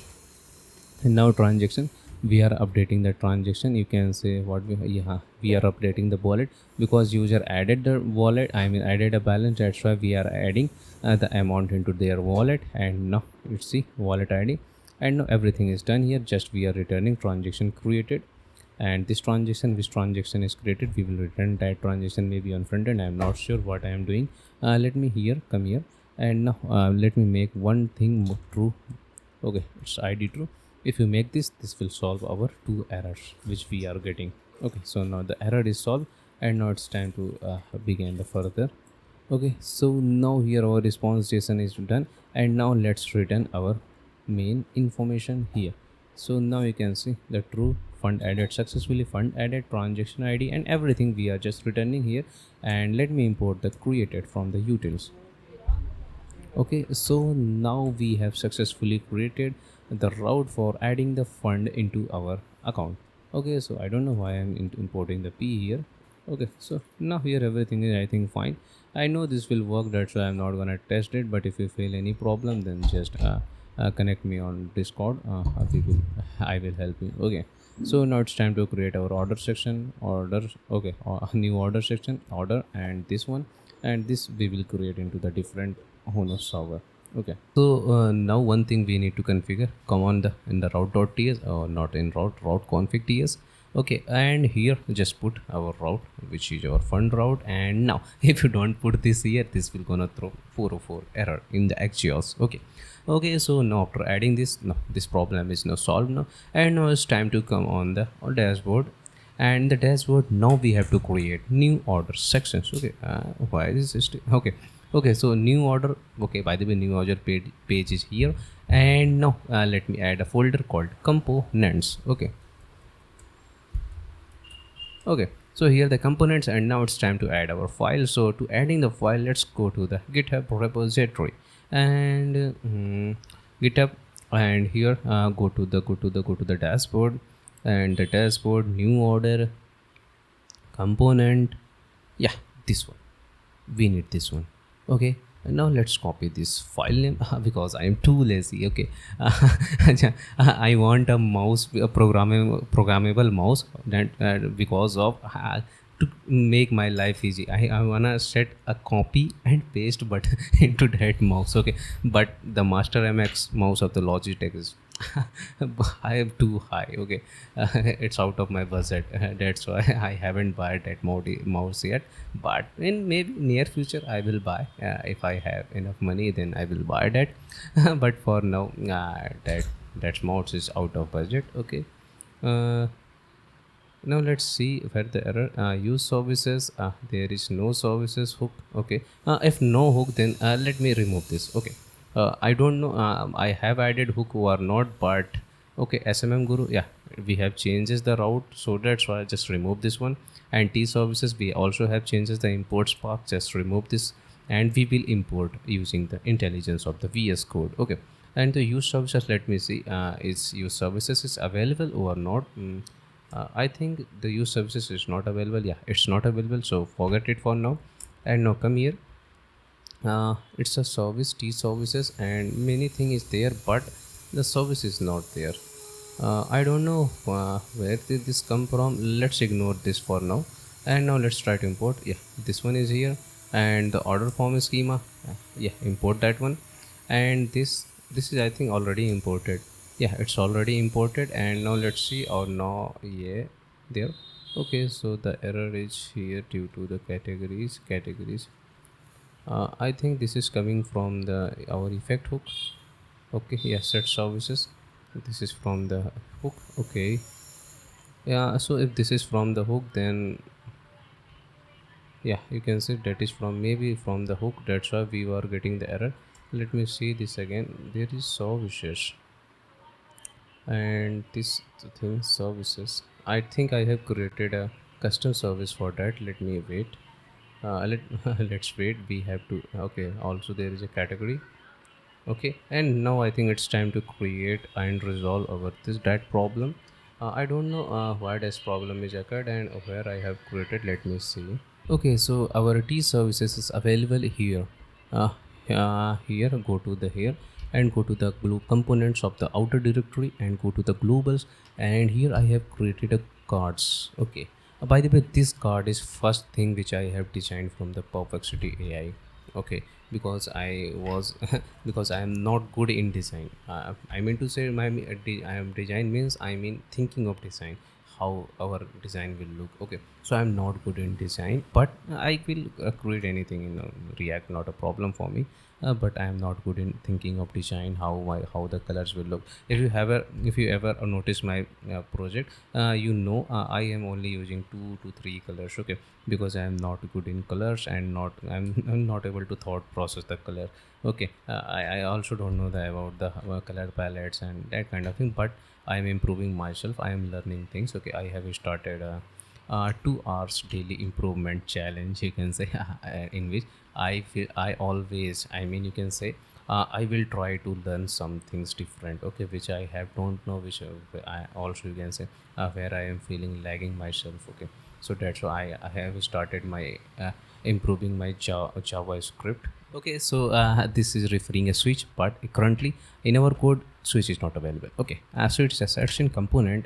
And now transaction, we are updating the transaction. You can say what we are updating the wallet because user added the wallet, I mean added a balance, that's why we are adding the amount into their wallet. And now let's see wallet ID, and now everything is done here, just we are returning transaction created. And this transaction, which transaction is created, we will return that transaction maybe on front end. I'm not sure what I am doing. Let me here come here, and now let me make one thing true. Okay, it's id true. If you make this will solve our two errors which we are getting. Okay, so now the error is solved, and now it's time to begin the further. Okay, so now here our response JSON is done, and now let's return our main information here. So now you can see the true fund added successfully, fund added, transaction ID, and everything we are just returning here. And let me import the created from the utils. Okay, so now we have successfully created the route for adding the fund into our account. Okay, so I don't know why I'm importing the p here. Okay, so now here everything is I think fine. I know this will work, that's why I'm not gonna test it, but if you feel any problem then just connect me on Discord. I will help you. Okay, so now it's time to create our order section, order. Okay, new order section, order, and this one, and this we will create into the different Hono server. Okay, so now one thing we need to configure command in the route.ts, or not in route config ts. Okay, and here just put our route, which is our fund route. And now if you don't put this here, this will gonna throw 404 error in the Next.js. Okay, so now after adding this, no, this problem is now solved now. And now it's time to come on the dashboard. And the dashboard, now we have to create new order sections. Okay, why is this okay, so new order. Okay, by the way, new order page is here. And now let me add a folder called components. Okay, so here the components, and now it's time to add our file. So to adding the file, let's go to the GitHub repository and GitHub, and here go to the dashboard, and the dashboard, new order, component. Yeah, this one, we need this one. Okay, and now let's copy this file name because I am too lazy. Okay, I want a mouse, a programmable mouse, that because of to make my life easy, I wanna set a copy and paste button into that mouse. Okay, but the master MX mouse of the Logitech is I am too high. Okay, it's out of my budget. That's why I haven't bought that mouse yet. But in maybe near future I will buy. If I have enough money, then I will buy that. But for now, that mouse is out of budget. Okay. Now let's see where the error. Use services. There is no services hook. Okay. If no hook, then let me remove this. Okay. I don't know. I have added hook who are not, but okay. SMM Guru. Yeah, we have changes the route, so that's why I just remove this one. And T services, we also have changes the import spark. Just remove this, and we will import using the intelligence of the VS Code. Okay. And the use services, let me see. Is use services is available or not? I think the use services is not available. Yeah, it's not available, so forget it for now. And now come here. It's a service, T services, and many thing is there, but the service is not there. I don't know where did this come from. Let's ignore this for now. And now let's try to import. Yeah, this one is here, and the order form schema. Yeah, import that one. And this is I think already imported. Yeah, it's already imported. And now let's see. Or no, yeah, there. Okay, so the error is here due to the categories. I think this is coming from the our effect hook. Okay, yeah, set services. This is from the hook. Okay, yeah, so if this is from the hook, then yeah, you can see that is from maybe from the hook. That's why we were getting the error. Let me see this again. There is services, and this thing services. I think I have created a custom service for that. Let me wait. Let's wait. We have to. Okay, also there is a category. Okay, and now I think it's time to create and resolve our that problem. I don't know why this problem is occurred and where I have created. Let me see. Okay, so our T services is available here. Here, go to the here, and go to the components of the outer directory and go to the globals, and here I have created a cards. Okay, by the way, this card is first thing which I have designed from the Perplexity AI. Okay, because I was because I am not good in design. I mean to say I am design means I mean thinking of design, how our design will look. Okay, so I'm not good in design, but I will create anything in React, not a problem for me. But I am not good in thinking of design, how the colors will look. If you ever notice my project, I am only using 2 to 3 colors. Okay, because I am not good in colors, and I'm not able to thought process the color. Okay, I also don't know about the color palettes and that kind of thing, but I am improving myself, I am learning things. Okay, I have started 2 hours daily improvement challenge, you can say, in which I always, I mean, you can say, I will try to learn some things different. Okay, which I have don't know, which I also, you can say, where I am feeling lagging myself. Okay, so that's why I have started my improving my JavaScript. Okay, so this is referring a switch, but currently in our code switch is not available. Okay, so it's a ShadCN component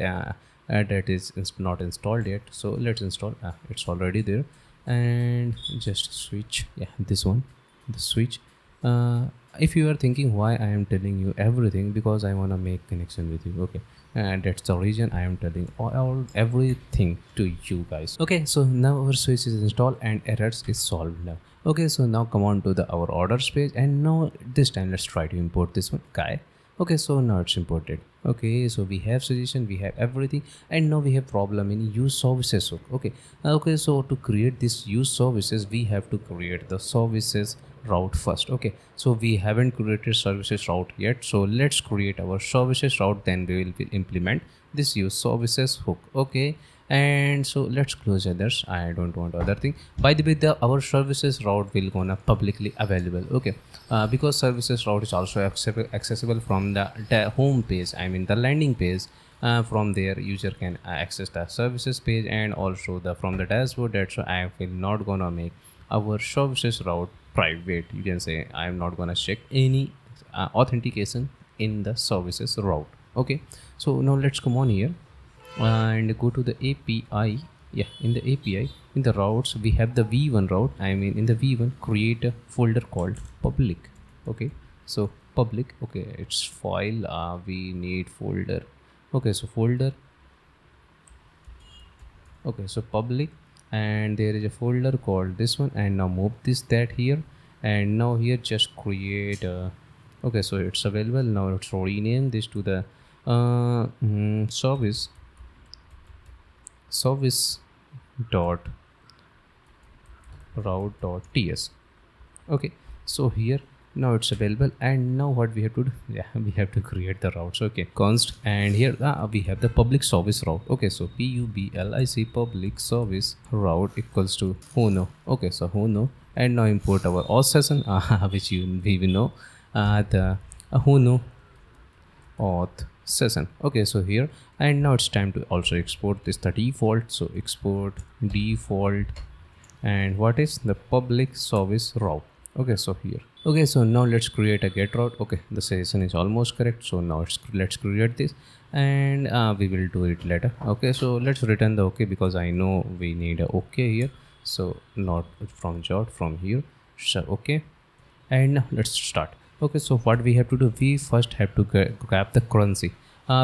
that is not installed yet, so let's install. It's already there, and just switch. Yeah, this one, the switch. If you are thinking why I am telling you everything, because I want to make connection with you. Okay, and that's the reason I am telling all everything to you guys. Okay, so now our switch is installed and errors is solved now. Okay, so now come on to the our orders page, and now this time let's try to import this one guy. Okay, so now it's imported. Okay, so we have suggestion, we have everything, and now we have problem in use services. Okay, okay, so to create this use services, we have to create the services route first. Okay, so we haven't created services route yet, so let's create our services route, then we will implement this use services hook. Okay, and so let's close others, I don't want other thing. By the way, the our services route will gonna publicly available. Okay, because services route is also accessible from the home page, I mean the landing page. From there user can access the services page, and also the from the dashboard. That's why I will not gonna make our services route private, you can say. I am not gonna check any authentication in the services route. Okay, so now let's come on here and go to the API. Yeah, in the API, in the routes, we have the v1 route. I mean, in the v1, create a folder called public. Okay, so public. Okay, it's file. We need folder. Okay, so folder. Okay, so public, and there is a folder called this one, and now move this that here, and now here just create okay, so it's available now. Let's rename this to the service dot route dot ts. Okay, so here now it's available, and now what we have to do, yeah, we have to create the routes. Okay, const, and here we have the public service route. Okay, so public public service route equals to Hono. Okay, so Hono, and now import our auth session, which we will know the Hono auth session. Okay, so here, and now it's time to also export this the default. So export default, and what is the public service route. Okay, so here. Okay, so now let's create a get route. Okay, the session is almost correct, so now let's create this, and we will do it later. Okay, so let's return the okay, because I know we need a okay here, so not from jot, from here. So okay, and now let's start. Okay, so what we have to do, we first have to grab the currency,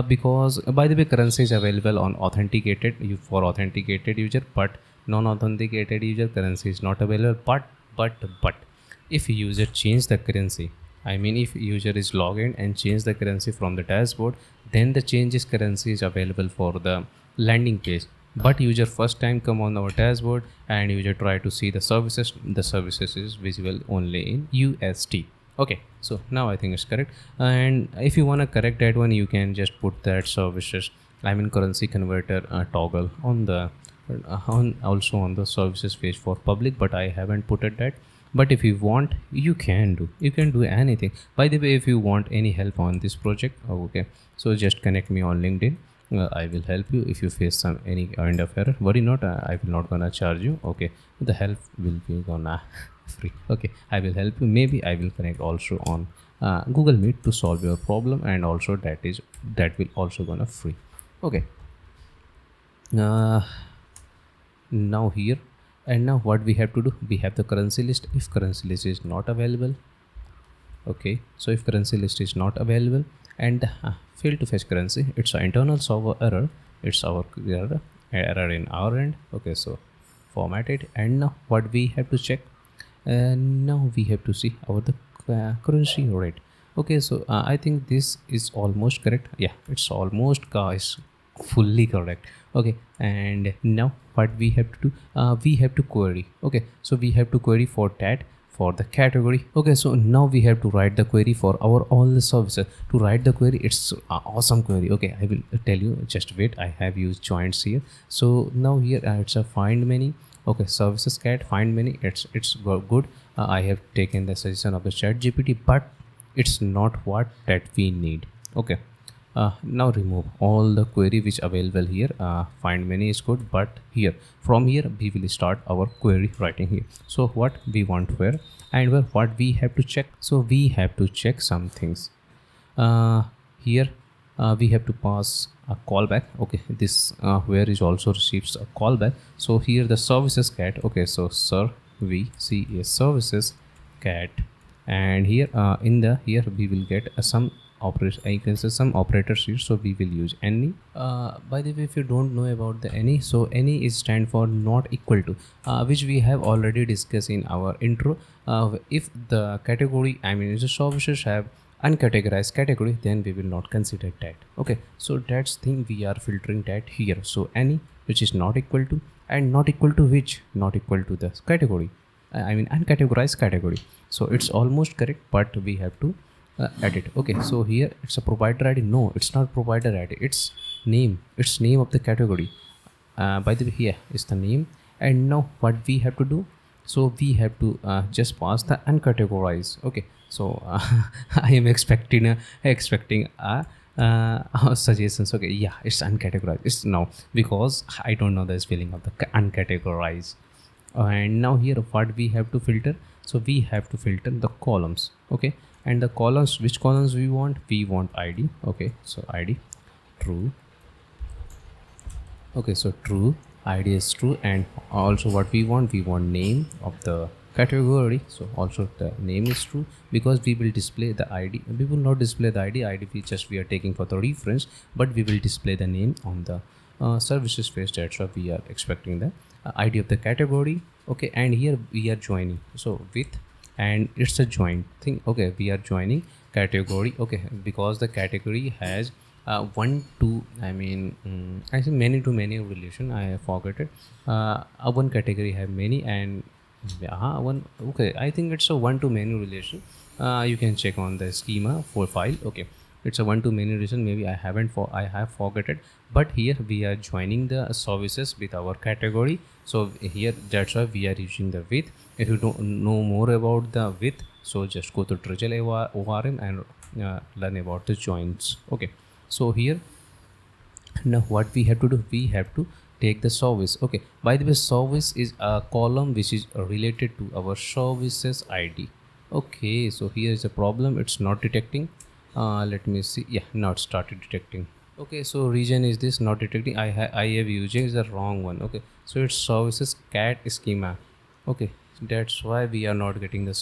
because by the way, currency is available on authenticated for authenticated user, but non-authenticated user currency is not available. But if user change the currency, I mean if user is logged in and change the currency from the dashboard, then the changes currency is available for the landing page. But user first time come on our dashboard and user try to see the services is visible only in USD. Okay, so now I think it's correct, and if you want to correct that one, you can just put that services, I mean currency converter toggle on the also on the services page for public, but I haven't put it that. But if you want, you can do anything. By the way, if you want any help on this project, okay, so just connect me on LinkedIn. I will help you. If you face some any kind of error, worry not, I will not gonna charge you. Okay, the help will be gonna free. Okay, I will help you. Maybe I will connect also on Google Meet to solve your problem, and also that will also gonna free. Okay. uh, Now here, and now what we have to do, we have the currency list. If currency list is not available, okay, so if currency list is not available and fail to fetch currency, it's an internal server error, it's our error in our end. Okay, so format it, and now what we have to check, and now we have to see our the currency rate. Okay, so I think this is almost correct. Yeah, it's almost guys fully correct. Okay, and now what we have to do, we have to query. Okay, so we have to query for that, for the category. Okay, so now we have to write the query for our all the services. To write the query, it's awesome query. Okay, I will tell you, just wait, I have used joints here. So now here it's a find many. Okay, services cat find many, it's good. I have taken the suggestion of the ChatGPT, but it's not what that we need. Okay, now remove all the query which available here. Find many is good, but here from here we will start our query writing here. So what we want where, and where what we have to check. So we have to check some things. Here we have to pass a callback. Okay, this where is also receives a callback. So here the services cat. Okay, so sir we see a services cat, and here in the here we will get some operation. I can say some operators here, so we will use any. By the way, if you don't know about the any, so any is stand for not equal to, which we have already discussed in our intro. If the category, I mean the services have uncategorized category, then we will not consider that. Okay, so that's thing we are filtering that here. So any which is not equal to, and not equal to which, not equal to the category, I mean uncategorized category. So it's almost correct, but we have to edit. Okay, so here it's a provider ID. No, it's not provider ID, it's name. It's name of the category. By the way, here is the name. And now what we have to do, so we have to just pass the uncategorized. Okay, so I am expecting suggestions. Okay, yeah, it's uncategorized. It's now because I don't know the spelling of the uncategorized. And now here what we have to filter, so we have to filter the columns. Okay, and the columns, which columns we want ID. Okay, so ID true. Okay, so true, ID is true. And also what we want name of the category, so also the name is true, because we will display the ID. We will not display the ID we are taking for the reference, but we will display the name on the services page. That's what we are expecting the ID of the category. Okay, and here we are joining, so with, and it's a joint thing. Okay, we are joining category. Okay, because the category has one to, I mean I think many to many relation. I forgot it. One category have many, and one. Okay, I think it's a one to many relation. You can check on the schema for file. Okay, it's a one to many relation. Maybe I have forgot it, but here we are joining the services with our category. So here that's why we are using the with. If you don't know more about the with, so just go to Drizzle ORM and learn about the joins. Okay, so here now what we have to do, we have to take the service. Okay, by the way, service is a column which is related to our services ID. Okay, so here is a problem, it's not detecting. Let me see. Yeah, now it started detecting. Okay, so region is this not detecting. I have using is the wrong one. Okay, so it's services cat schema. Okay, that's why we are not getting the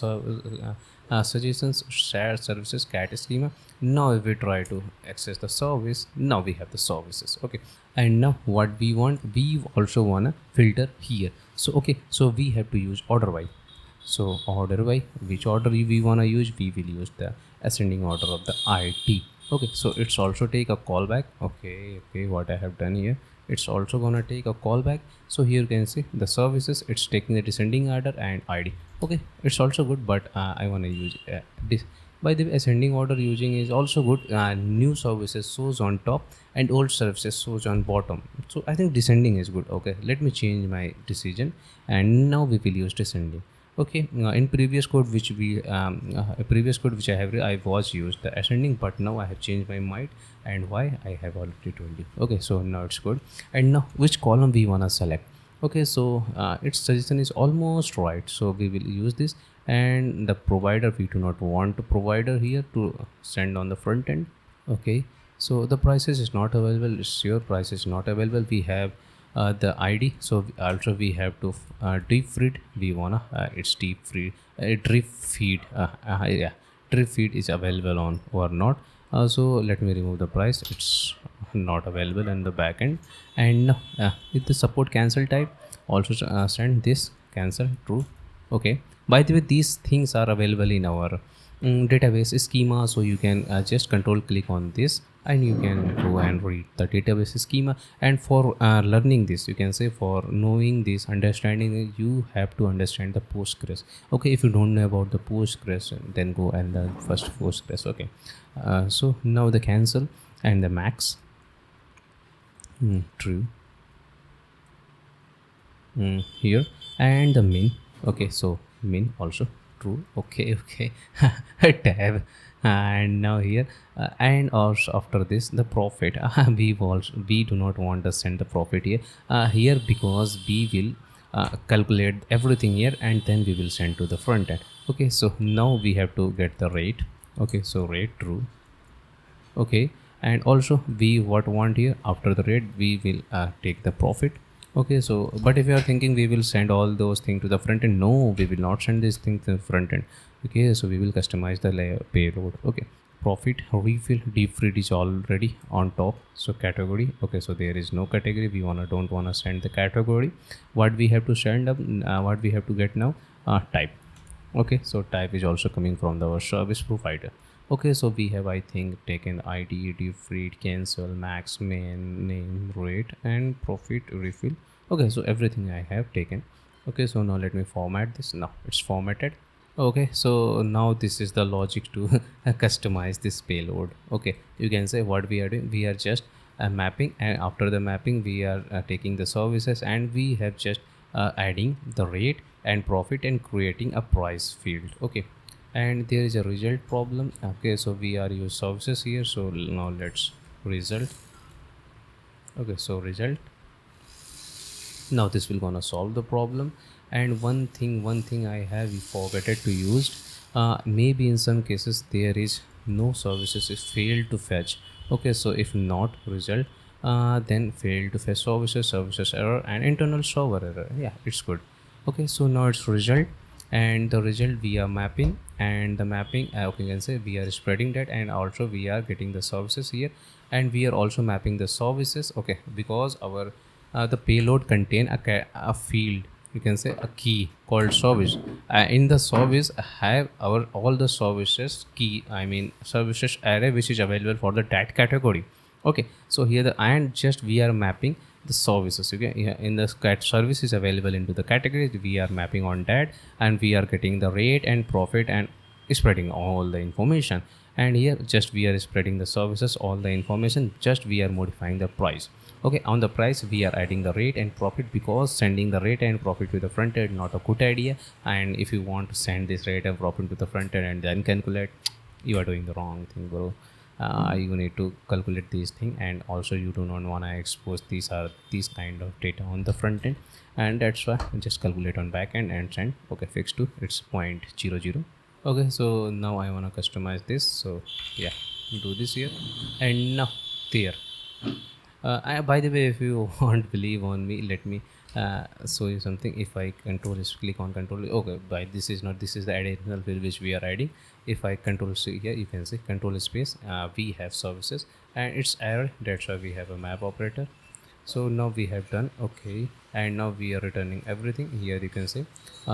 suggestions shared services cat schema. Now if we try to access the service, now we have the services. Okay, and now what we want, we also wanna filter here. So okay, so we have to use order by. So order by, which order we wanna use, we will use the ascending order of the ID. Okay, so it's also take a callback. Okay, what I have done here, it's also gonna take a callback. So here you can see the services, it's taking the descending order and ID. Okay, it's also good, but I want to use this. By the way, ascending order using is also good. New services shows on top and old services shows on bottom. So I think descending is good. Okay, let me change my decision, and now we will use descending. Okay, in previous code which I have I was used the ascending, but now I have changed my mind, and why I have already told you. Okay, so now it's good. And now which column we wanna select. Okay, so its suggestion is almost right, so we will use this. and the provider, we do not want a provider here to send on the front end. Okay, so the prices is not available, it's your price is not available. We have the id, so also we have to deep feed, we wanna it's deep feed, drip feed, yeah, drip feed is available on or not. So let me remove the price, it's not available in the backend. And with the support cancel type, also send this cancel true. Okay, by the way, these things are available in our database schema, so you can just control click on this and you can go and read the database schema. And for learning this, you can say, for knowing this, understanding it, you have to understand the postgres. Okay, if you don't know about the postgres, then go and learn first postgres. Okay, so now the cancel and the max, true, here, and the min. Okay, so min also true. Okay, okay. Tab, and now here, and also after this the profit, we do not want to send the profit here, here, because we will calculate everything here and then we will send to the front end. Okay, so now we have to get the rate. Okay, so rate true. Okay, and also we what want here, after the rate we will take the profit. Okay, so but if you are thinking we will send all those things to the front end, no, we will not send this thing to the front end. Okay, so we will customize the payload. Okay, profit refill deep feed is already on top, so category. Okay, so there is no category, we don't wanna send the category. What we have to send up, what we have to get now, type. Okay, so type is also coming from our service provider. Okay, so we have, I think, taken id, defreed, cancel, max, main, name, rate, and profit refill. Okay, so everything I have taken. Okay, so now let me format this. Now it's formatted. Okay, so now this is the logic to customize this payload. Okay, you can say what we are doing, we are just mapping, and after the mapping we are taking the services, and we have just adding the rate and profit and creating a price field. Okay, and there is a result problem. Okay, so we are use services here, so now let's result. Okay, so result, now this will gonna solve the problem. And one thing I have forgotten to use, maybe in some cases there is no services is failed to fetch. Okay, so if not result, then failed to fetch services error and internal server error. Yeah, it's good. Okay, so now it's result, and the result we are mapping, and the mapping, okay, you can say we are spreading that, and also we are getting the services here, and we are also mapping the services. Okay, because our the payload contain a field, you can say a key called service. In the service have our all the services key, I mean services array, which is available for the that category. Okay, so here the, and just we are mapping the services. Okay, yeah, in the service is available into the categories, we are mapping on that, and we are getting the rate and profit and spreading all the information. And here just we are spreading the services all the information, just we are modifying the price. Okay, on the price we are adding the rate and profit, because sending the rate and profit to the front end not a good idea. And if you want to send this rate and profit to the front end and then calculate, you are doing the wrong thing, bro. You need to calculate these thing, and also you do not want to expose these kind of data on the front end, and that's why just calculate on back end and send. Okay, fix to its 0.00. Okay, so now I want to customize this, so yeah, do this here, and now there. By the way, if you won't believe on me, let me show you something. If I control is click on control, okay, by this is not, this is the additional field which we are adding. If I control C here, you can see control space, we have services and it's error, that's why we have a map operator. So now we have done. Okay, and now we are returning everything. Here you can see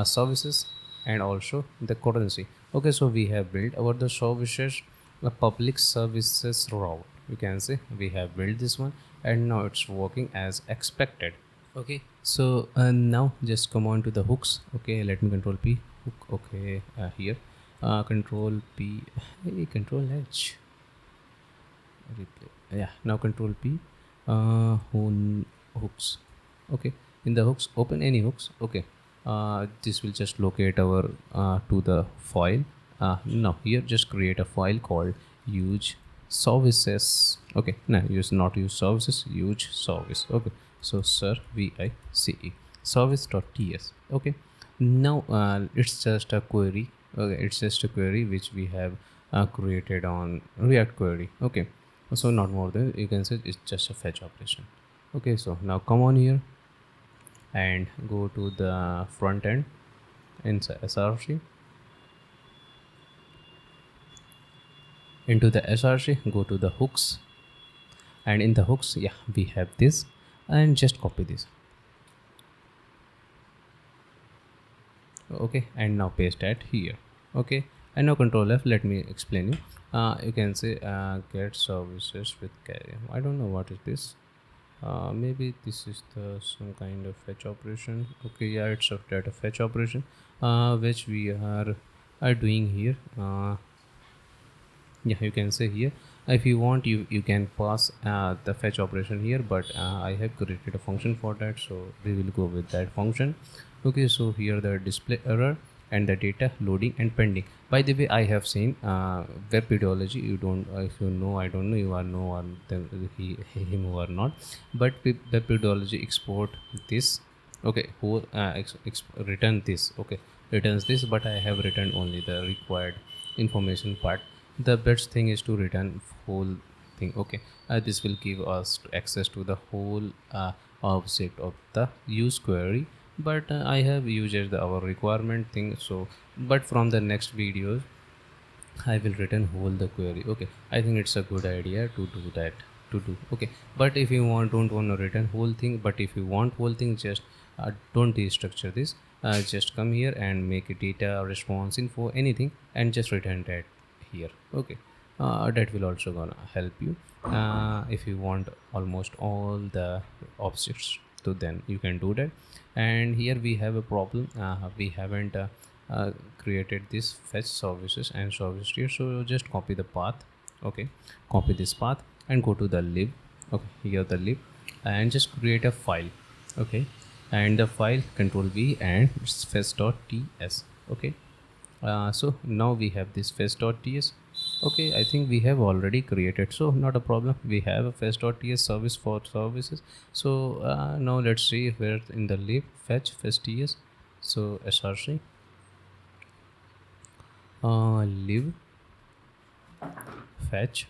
services and also the currency. Okay, so we have built our the services, the public services route. You can see we have built this one, and now it's working as expected. Okay, so now just come on to the hooks. Okay, let me control P hook. Okay, here control P, hey, control H, replay. Yeah, now control P, hooks. Okay, in the hooks, open any hooks. Okay, this will just locate our to the file. Now here just create a file called use services. Okay, no, not use services, use service. Okay, so sir vice service.ts. Okay, Now it's just a query. Okay, it's just a query which we have created on React query. Okay, so not more than, you can say it's just a fetch operation. Okay, so now come on here and go to the front end in src. Into the src, go to the hooks, and in the hooks, yeah, we have this, and just copy this. Okay, and now paste that here. Okay, and now control F. Let me explain you. You can say get services with carry. I don't know what is this. Maybe this is the some kind of fetch operation. Okay, yeah, it's a data fetch operation which we are doing here. Yeah, you can say here, if you want, you can pass the fetch operation here, but I have created a function for that, so we will go with that function. Okay, so here the display error and the data loading and pending. By the way, I have seen web pedology. You don't, if you know, I don't know, you are know or him who are not, but web pedology export this. Okay, who return this. Okay, returns this, but I have written only the required information part. The best thing is to return whole thing. Okay, this will give us access to the whole object of the use query, but I have used our requirement thing. So but from the next videos I will return whole the query. Okay, I think it's a good idea to do that, to do. Okay, but if you don't want to return whole thing, but if you want whole thing, just don't destructure this. Just come here and make a data response info anything and just return that here. Okay, that will also gonna help you if you want almost all the objects, so then you can do that. And here we have a problem. We haven't created this fetch services and service here, so just copy the path. Okay, copy this path and go to the lib. Okay, here the lib, and just create a file. Okay, and the file, control V, and it's fetch.ts. Okay, so now we have this fetch.ts. Okay, I think we have already created, so not a problem. We have a fetch.ts service for services. So now let's see where in the lib fetch fetch.ts. So src lib fetch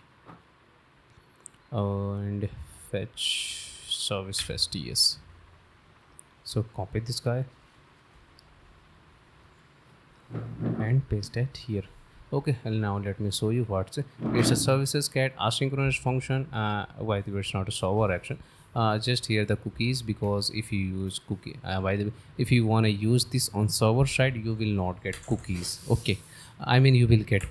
and fetch service fetch.ts. So copy this guy and paste that here. Okay, and now let me show you what's it. It's a services cat asynchronous function. By the way, it's not a server action. Just here the cookies, because if you use cookie, by the way, if you want to use this on server side, you will not get cookies. Okay, I mean you will get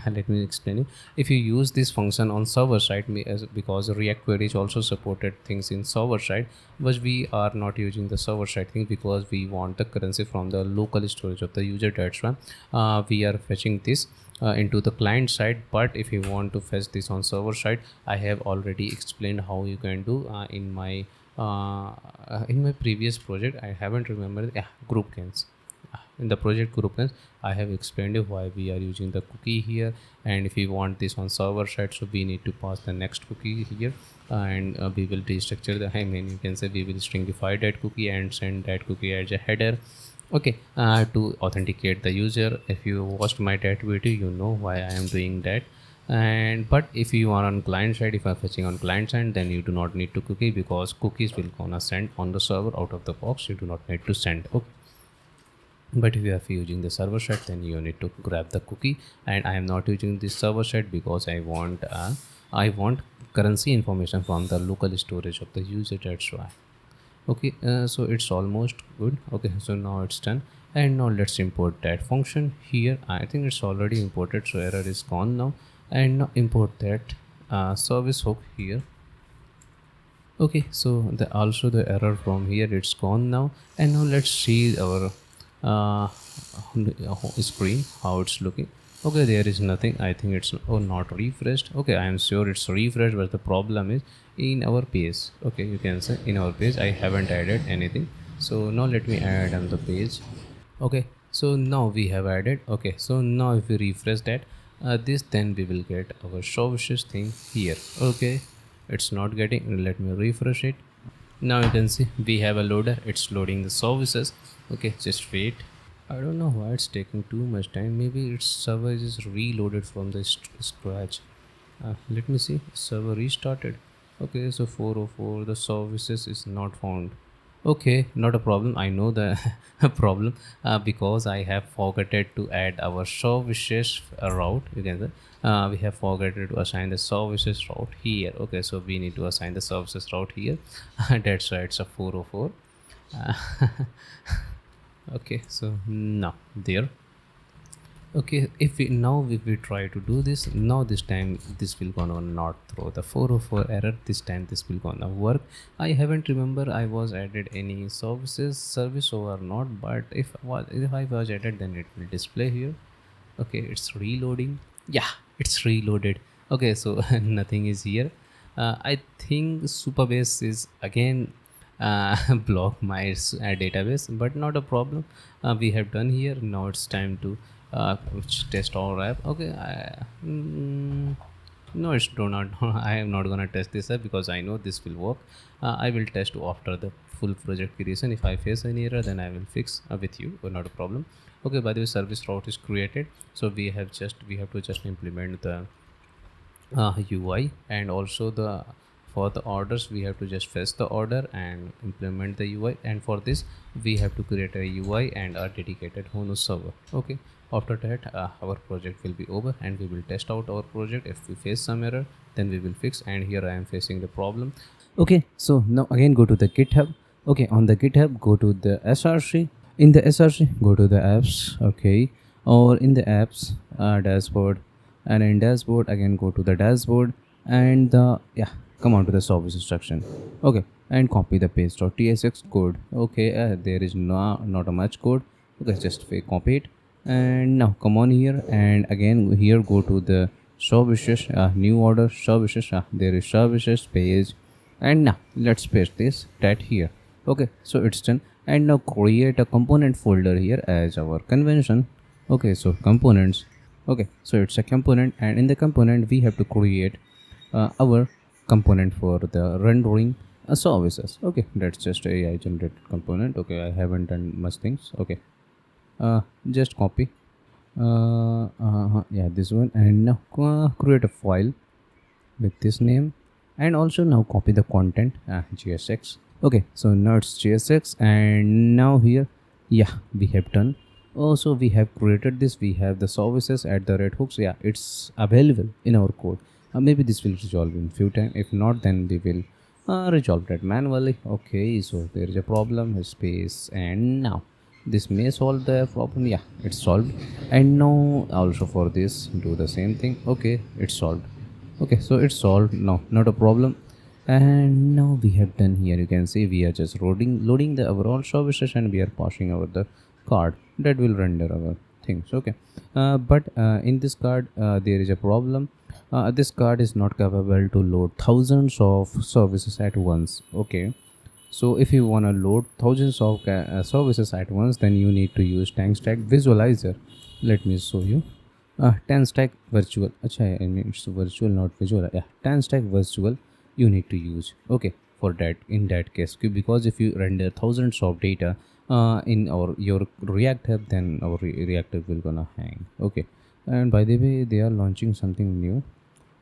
let me explain you. If you use this function on server side, because React queries also supported things in server side, but we are not using the server side thing because we want the currency from the local storage of the user. That's why we are fetching this into the client side. But if you want to fetch this on server side, I have already explained how you can do in my previous project. I haven't remembered. Yeah, group cans. In the project group cans, I have explained you why we are using the cookie here. And if you want this on server side, so we need to pass the next cookie here, and we will restructure the, I mean you can say we will stringify that cookie and send that cookie as a header. Okay, to authenticate the user. If you watched my that video, you know why I am doing that. And but if you are on client side, if I'm fetching on client side, then you do not need to cookie, because cookies will gonna send on the server out of the box. You do not need to send. Okay, but if you are using the server side, then you need to grab the cookie. And I am not using this server side because I want currency information from the local storage of the user. That's why. Okay, so it's almost good. Okay, so now it's done. And now let's import that function here. I think it's already imported, so error is gone now. And now import that service hook here. Okay, so the error from here, it's gone now. And now let's see our screen, how it's looking. Okay, there is nothing. I think it's not refreshed. Okay, I am sure it's refreshed, but the problem is in our page. Okay, you can say in our page I haven't added anything. So now let me add on the page. Okay, so now we have added. Okay, so now if we refresh that this, then we will get our services thing here. Okay, it's not getting. Let me refresh it. Now you can see we have a loader, it's loading the services. Okay, just wait. I don't know why it's taking too much time. Maybe its server is reloaded from the scratch. Let me see, server restarted. Okay, so 404 the services is not found. Okay, not a problem. I know the problem because I have forgotten to add our services route. You can say we have forgotten to assign the services route here. Okay, so we need to assign the services route here. That's why it's a 404. Uh, okay, so now there. Okay, if we try to do this now, this time this will gonna not throw the 404 error. This time this will gonna work. I haven't remember I was added any service or not, but if I was added, then it will display here. Okay, it's reloading. Yeah, it's reloaded. Okay, so nothing is here. I think Supabase is again block my database, but not a problem. We have done here. Now it's time to test our app. Okay, no, it's do not. I am not gonna test this app because I know this will work. I will test after the full project creation. If I face any error, then I will fix with you. Not a problem. Okay, by the way, service route is created, so we have to just implement the UI, and also the for the orders we have to just fetch the order and implement the UI, and for this we have to create a UI and a dedicated Hono server. Okay, after that our project will be over and we will test out our project. If we face some error, then we will fix, and here I am facing the problem. Okay, so now again go to the GitHub. Okay, on the GitHub go to the SRC. In the SRC go to the apps. Okay, or in the apps dashboard, and in dashboard again go to the dashboard, and yeah, come on to the service instruction. Okay, and copy the paste.tsx code. Okay, there is not a much code. Okay, just copy it, and now come on here, and again here go to the services, new order services. There is services page, and now let's paste this that here. Okay, so it's done, and now create a component folder here as our convention. Okay, so components. Okay, so it's a component, and in the component we have to create our component for the rendering services. Okay, that's just a AI generated component. Okay, I haven't done much things. Okay, just copy yeah, this one, and now create a file with this name, and also now copy the content gsx. Okay, so now it's gsx, and now here, yeah, we have done. Also we have created this, we have the services at the red hooks. Yeah, it's available in our code. Maybe this will resolve in few time. If not, then we will resolve that manually. Okay, so there is a problem space, and now this may solve the problem. Yeah, it's solved. And now also for this do the same thing. Okay, it's solved. Okay, so it's solved now, not a problem. And now we have done here, you can see we are just loading the overall services, and we are passing over the card that will render our things. Okay, but in this card there is a problem. This card is not capable to load thousands of services at once. Okay, so if you want to load thousands of services at once, then you need to use tank stack visualizer. Let me show you. 10 stack virtual. Achha, I mean it's virtual, not visual. Yeah, 10 stack virtual you need to use. Okay, for that, in that case, because if you render thousands of data in your React app, then our React app will gonna hang. Okay, and by the way, they are launching something new,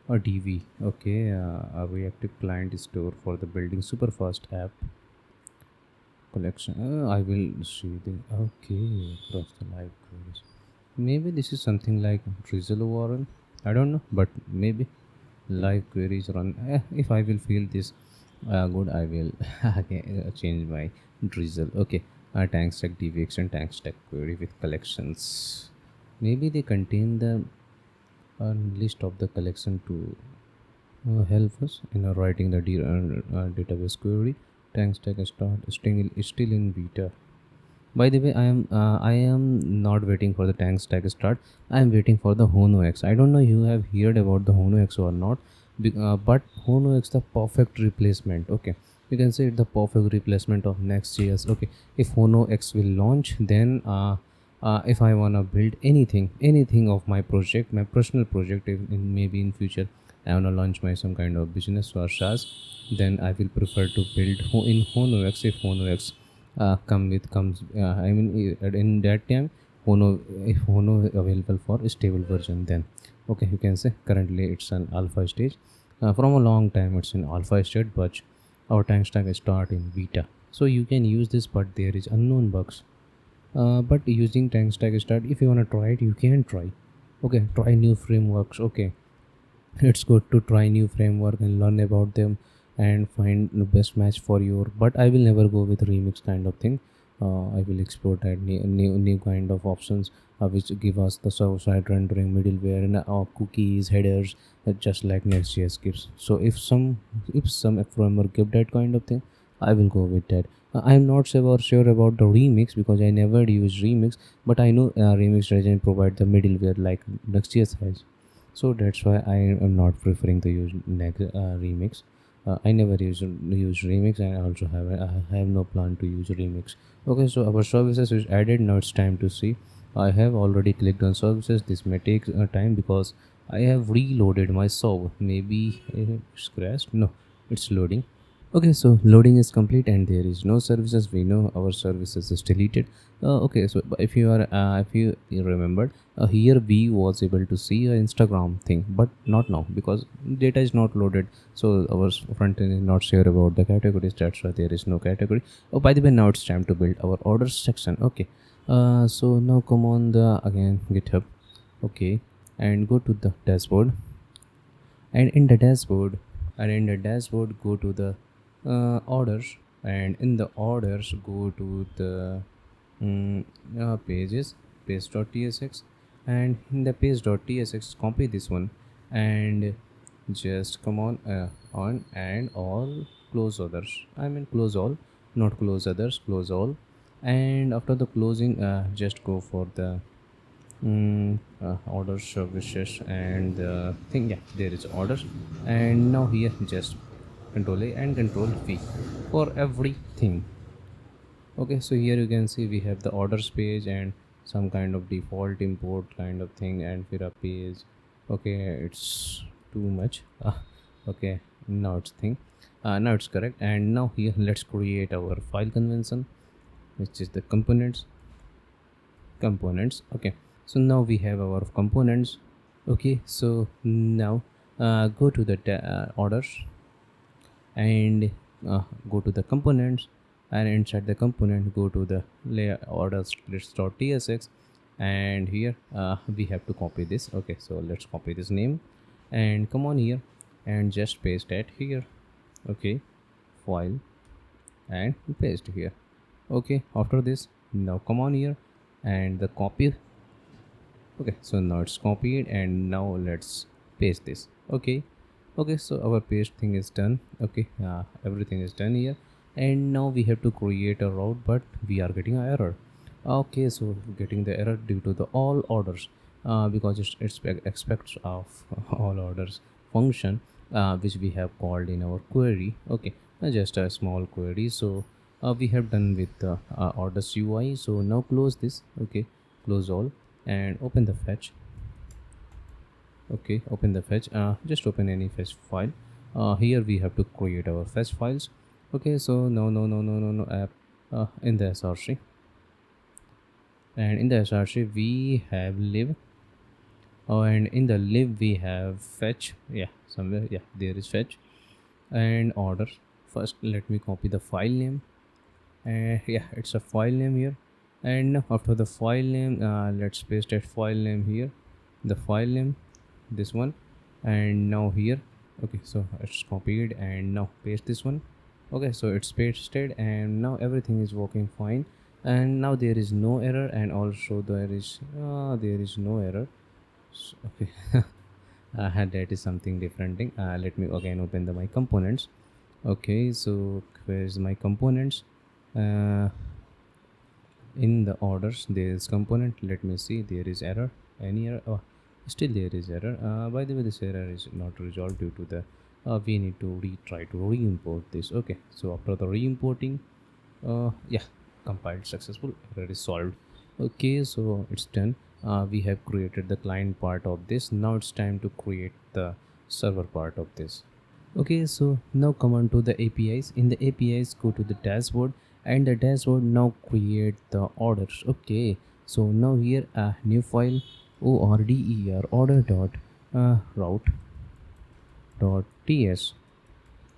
a DV. Okay, a reactive client store for the building super fast app collection. I will see the okay across the libraries. Maybe this is something like Drizzle ORM. I don't know, but maybe live queries run. If I will feel this good, I will okay, change my Drizzle. Okay, tank stack DV extend tank stack query with collections. Maybe they contain the list of the collection to help us in writing the database query. Tank stack is still in beta. By the way, I am not waiting for the tank stack start. I am waiting for the Hono X. I don't know you have heard about the Hono X or not, but Hono X the perfect replacement. Okay, you can say it the perfect replacement of Next.js. Okay, if Hono X will launch, then if I wanna build anything of my project, my personal project, maybe in future, I want to launch my some kind of business or SaaS, then I will prefer to build in Hono.x. If Hono.x comes, I mean, in that time, Hono, if Hono available for a stable version, then okay, you can say currently it's an alpha stage. From a long time it's in alpha state, but our time stack start in beta, so you can use this, but there is unknown bugs. But using tank stack start, if you want to try it, you can try. Okay, try new frameworks. Okay, it's good to try new framework and learn about them and find the best match for your, but I will never go with remix kind of thing. I will explore that new kind of options, which give us the server-side rendering, middleware, and cookies, headers, just like Next.js gives. So if some framework give that kind of thing, I will go with that. I'm not sure about the remix because I never use remix, but I know remix doesn't provide the middleware like Next.js has. So that's why I am not preferring to use remix. I never use remix, and I also I have no plan to use remix. Okay, so our services is added. Now it's time to see. I have already clicked on services. This may take time because I have reloaded my server. Maybe it's crashed. No, it's loading. Okay, so loading is complete and there is no services. We know our services is deleted. Okay, so if you remembered, here we was able to see a Instagram thing, but not now because data is not loaded. So our front end is not sure about the categories. That's why there is no category. Oh, by the way, now it's time to build our orders section. Okay, so now come on the again GitHub. Okay, and go to the dashboard, and in the dashboard go to the orders, and in the orders go to the pages, page.tsx, and in the page.tsx copy this one and just come on and all, close others, I mean close all, not close others, close all. And after the closing, just go for the order services and the thing. Yeah, there is orders, and now here just control A and control V for everything. Okay, so here you can see we have the orders page and some kind of default import kind of thing and fira page. Okay, it's too much. Okay, now it's thing, now it's correct. And now here let's create our file convention, which is the components. Okay, so now we have our components. Okay, so now go to the orders and go to the components, and inside the component go to the layer orders list.tsx, and here we have to copy this. Okay, so let's copy this name and come on here and just paste that here. Okay, file and paste here. Okay, after this, now come on here and the copy. Okay, so now it's copied, and now let's paste this. Okay, okay, so our paste thing is done. Okay, everything is done here, and now we have to create a route, but we are getting an error. Okay, so getting the error due to the all orders, because it's expects of all orders function, which we have called in our query. Okay, just a small query. So we have done with the orders UI. So now close this. Okay, close all and open the fetch. Okay, open the fetch. Just open any fetch file. Here we have to create our fetch files. Okay, so no app in the src, and in the src we have live. Oh, and in the lib we have fetch. Yeah, somewhere, yeah, there is fetch and order. First let me copy the file name. Yeah, it's a file name here, and after the file name, let's paste that file name here, the file name, this one. And now here, okay, so it's copied, and now paste this one. Okay, so it's pasted, and now everything is working fine, and now there is no error, and also there is no error. So, okay. That is something different thing. Let me again open my components. Okay, so where's my components? uh, in the orders there is component. Let me see, there is error, any error? Oh, still there is error. By the way, this error is not resolved due to the we need to try to re-import this. Okay, so after the re-importing, yeah, compiled successful, error is solved. Okay, so it's done. We have created the client part of this. Now it's time to create the server part of this. Okay, so now come on to the APIs. In the APIs, go to the dashboard, and the dashboard now create the orders. Okay, so now here a new file order dot route dot ts.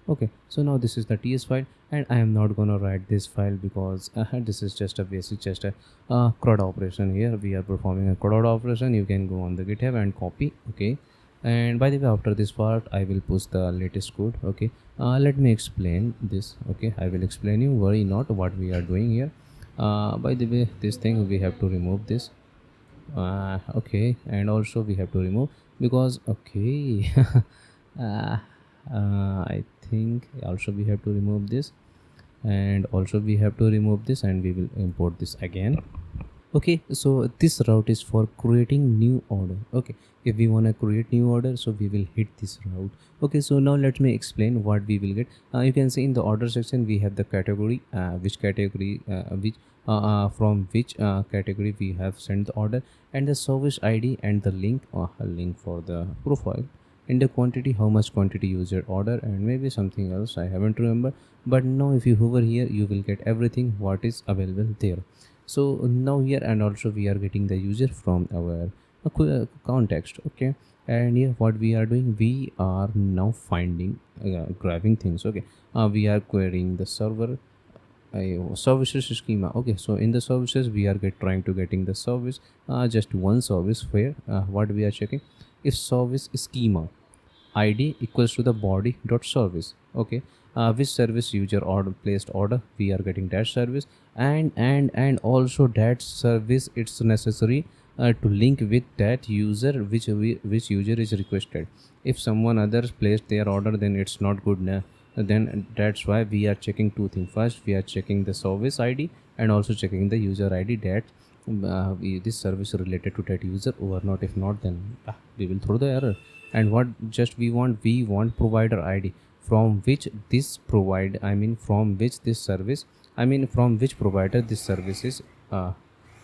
Okay, so now this is the ts file, and I am not gonna write this file because this is just a basic, just a CRUD operation. Here we are performing a CRUD operation. You can go on the GitHub and copy. Okay, and by the way, after this part I will push the latest code. Okay, let me explain this. Okay, I will explain you, worry not, what we are doing here. By the way, this thing we have to remove this. Okay, and also we have to remove because okay uh, I think also we have to remove this, and also we have to remove this, and we will import this again. Okay, so this route is for creating new order. Okay, if we want to create new order, so we will hit this route. Okay, so now let me explain what we will get. You can see in the order section we have the category, which category which from which category we have sent the order, and the service ID, and the link, a link for the profile, and the quantity, how much quantity user order, and maybe something else I haven't remember. But now if you hover here, you will get everything what is available there. So now here, and also we are getting the user from our context. Okay, and here what we are doing, we are now finding grabbing things. Okay, we are querying the server services schema. Okay, so in the services we are trying to getting the service, just one service where what we are checking, if service schema id equals to the body dot service. Okay, which service user order placed order, we are getting that service, and also that service it's necessary to link with that user which user is requested. If someone others placed their order, then it's not good now. Then that's why we are checking two things. First we are checking the service id, and also checking the user id, that this service related to that user or not. If not, then we will throw the error. And what just we want provider id, from which this provide I mean from which this service, I mean from which provider this service is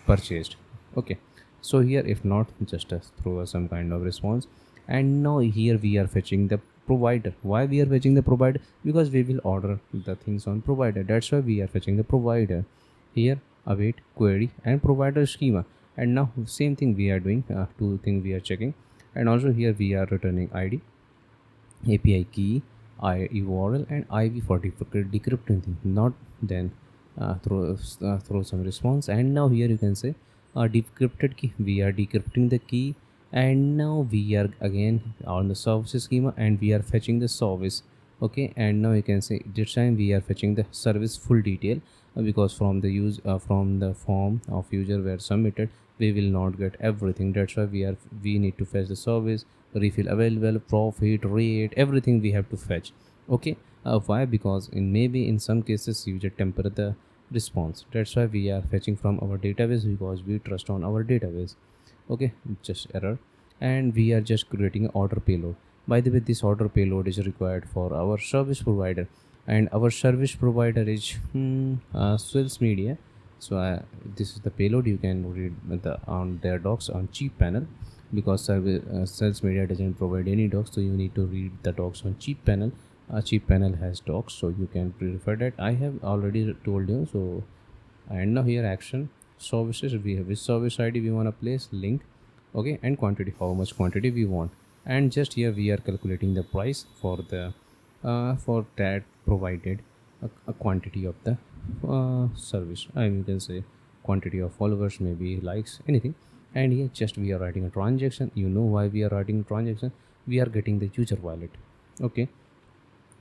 purchased. Okay, so here if not, just throw us some kind of response. And now here we are fetching the provider. Why we are fetching the provider? Because we will order the things on provider, that's why we are fetching the provider. Here await query and provider schema, and now same thing we are doing, two things we are checking. And also here we are returning id, api key, url, and iv for decrypting thing. Not then throw some response. And now here you can say decrypted key, we are decrypting the key. And now we are again on the services schema, and we are fetching the service. Okay, and now you can say this time we are fetching the service full detail, because from the from the form of user were submitted, we will not get everything. That's why we need to fetch the service, refill available, profit, rate, everything we have to fetch. Okay, why? Because in maybe in some cases user temper the response. That's why we are fetching from our database, because we trust on our database. Okay, just error. And we are just creating an order payload. By the way, this order payload is required for our service provider, and our service provider is Swells Media. So this is the payload. You can read on their docs on cheap panel, because Sales Media doesn't provide any docs, so you need to read the docs on cheap panel. Cheap panel has docs, so you can refer that. I have already told you. So, and now here action services, we have which service id we want to place, link. Okay, and quantity, how much quantity we want. And just here we are calculating the price for the for that provided a quantity of the service. I mean, you can say quantity of followers, maybe likes, anything. And here just we are writing a transaction. You know why we are writing transaction? We are getting the user wallet. Okay,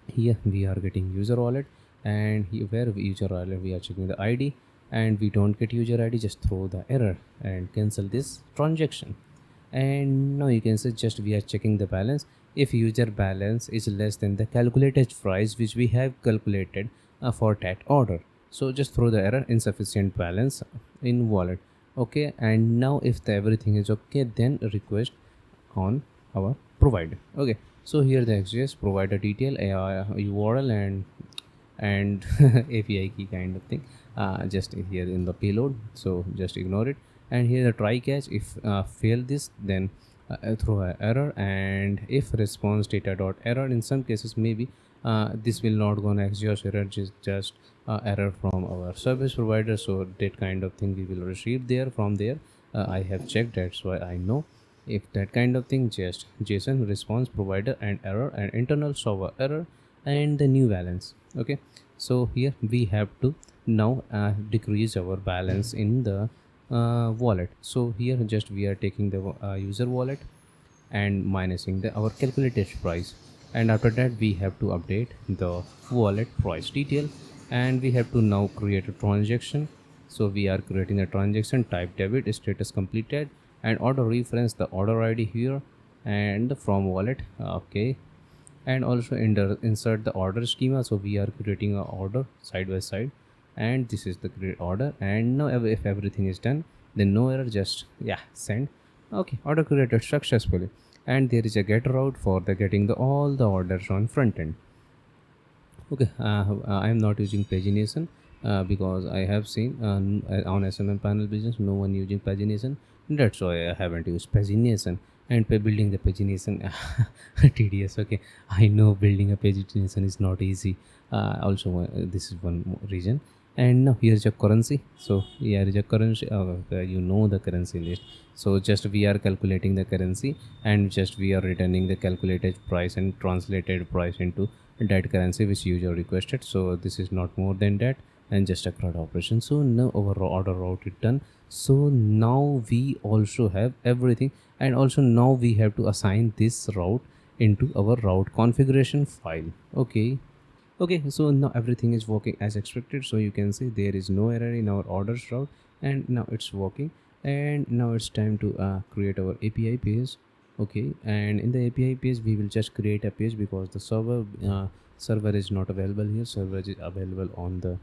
here we are getting user wallet, and here where user wallet we are checking the id, and we don't get user id, just throw the error and cancel this transaction. And now you can say just we are checking the balance. If user balance is less than the calculated price which we have calculated for that order, so just throw the error, insufficient balance in wallet. Okay, and now if the everything is okay, then request on our provider. Okay, so here the XJS provider detail, url, and api key kind of thing, just here in the payload, so just ignore it. And here the try catch, if fail this, then throw a error, and if response data dot error, in some cases maybe this will not go on Axios error, just error from our service provider. So that kind of thing we will receive there from there. I have checked, that's why I know. If that kind of thing, just JSON response provider and error and internal server error and the new balance. Okay, so here we have to now decrease our balance in the wallet. So here just we are taking the user wallet and minusing the our calculated price, and after that we have to update the wallet price detail, and we have to now create a transaction. So we are creating a transaction type debit, status completed, and order reference the order ID here, and from wallet. Okay, and also insert the order schema. So we are creating a order side by side, and this is the create order. And now if everything is done, then no error, just yeah, send. Okay, order created successfully, and there is a get route for the getting the all the orders on front end. Okay, I am not using pagination because I have seen on SMM panel business no one using pagination. That's why I haven't used pagination. And building the pagination tedious. Okay, I know building a pagination is not easy. Also, this is one reason. And now here's your currency. So here is a currency. You know the currency list. So just we are calculating the currency, and just we are returning the calculated price and translated price into that currency which user requested. So this is not more than that, and just a CRUD operation. So now our order route is done. So now we also have everything, and also now we have to assign this route into our route configuration file. Okay, so now everything is working as expected. So you can see there is no error in our orders route, and now it's working. And now it's time to create our API page. Okay, and in the API page we will just create a page because the server is not available here. Server is available on the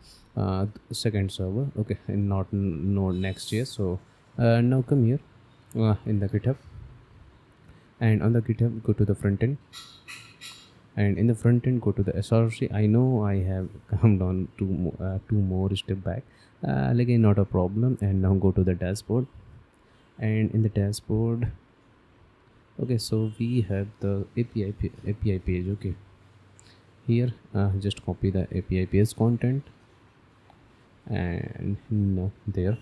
second server. Okay, and not no Next.js. So now come here in the GitHub, and on the GitHub go to the front end, and in the front end go to the SRC. I know I have come down two more step back, again not a problem. And now go to the dashboard, and in the dashboard, okay, so we have the API page. Okay, here just copy the API page content, and no there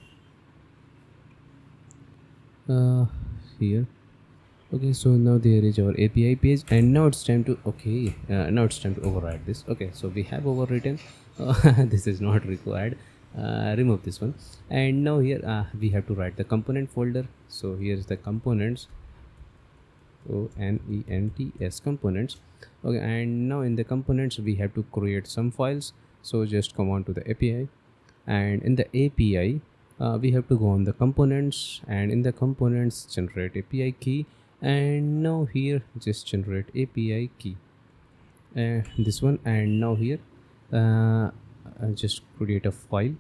here. Okay, so now there is our API page, and now it's time to now it's time to override this. Okay, so we have overwritten. This is not required. Remove this one, and now here we have to write the component folder. So here is the components, ONENTS components. Okay, and now in the components we have to create some files. So just come on to the API, and in the API we have to go on the components, and in the components generate API key, and now here just generate API key, this one. And now here I'll just create a file,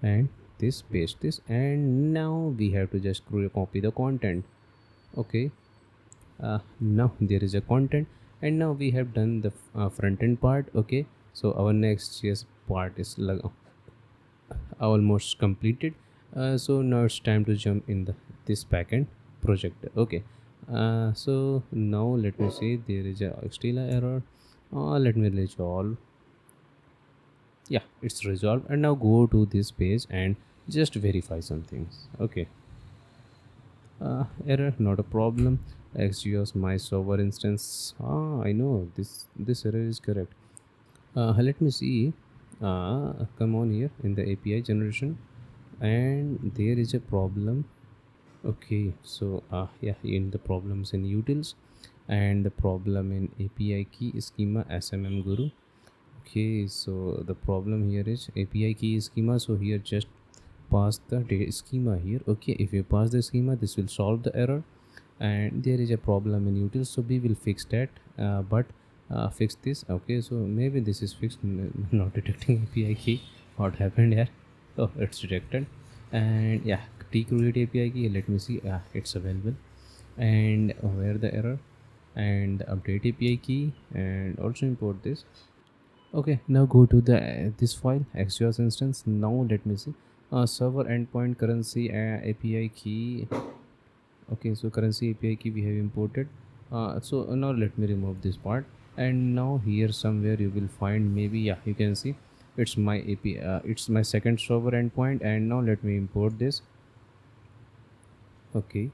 and this paste this, and now we have to just copy the content. Okay, now there is a content, and now we have done the front end part. Okay, so our Next.js part is almost completed. So now it's time to jump in this backend project. Okay, so now let me see, there is a still a error. Let me resolve. Yeah, it's resolved. And now go to this page and just verify some things. Okay, error, not a problem. Axios my server instance. I know this error is correct. Let me see. Come on here in the API generation, and there is a problem. Okay, so yeah, in the problems in utils, and the problem in API key schema SMM guru. Okay, so the problem here is API key schema. So here just pass the data schema here. Okay, if you pass the schema, this will solve the error. And there is a problem in utils, so we will fix that. But fix this. Okay, so maybe this is fixed. Not detecting API key. What happened here? Oh, it's detected. And yeah, create API key. Let me see. It's available. And where the error, and update API key, and also import this. Okay, now go to the this file Axios instance. Now let me see server endpoint currency API key. Okay, so currency API key we have imported. So now let me remove this part, and now here somewhere you will find, maybe, yeah, you can see it's my API, it's my second server endpoint. And now let me import this. Okay,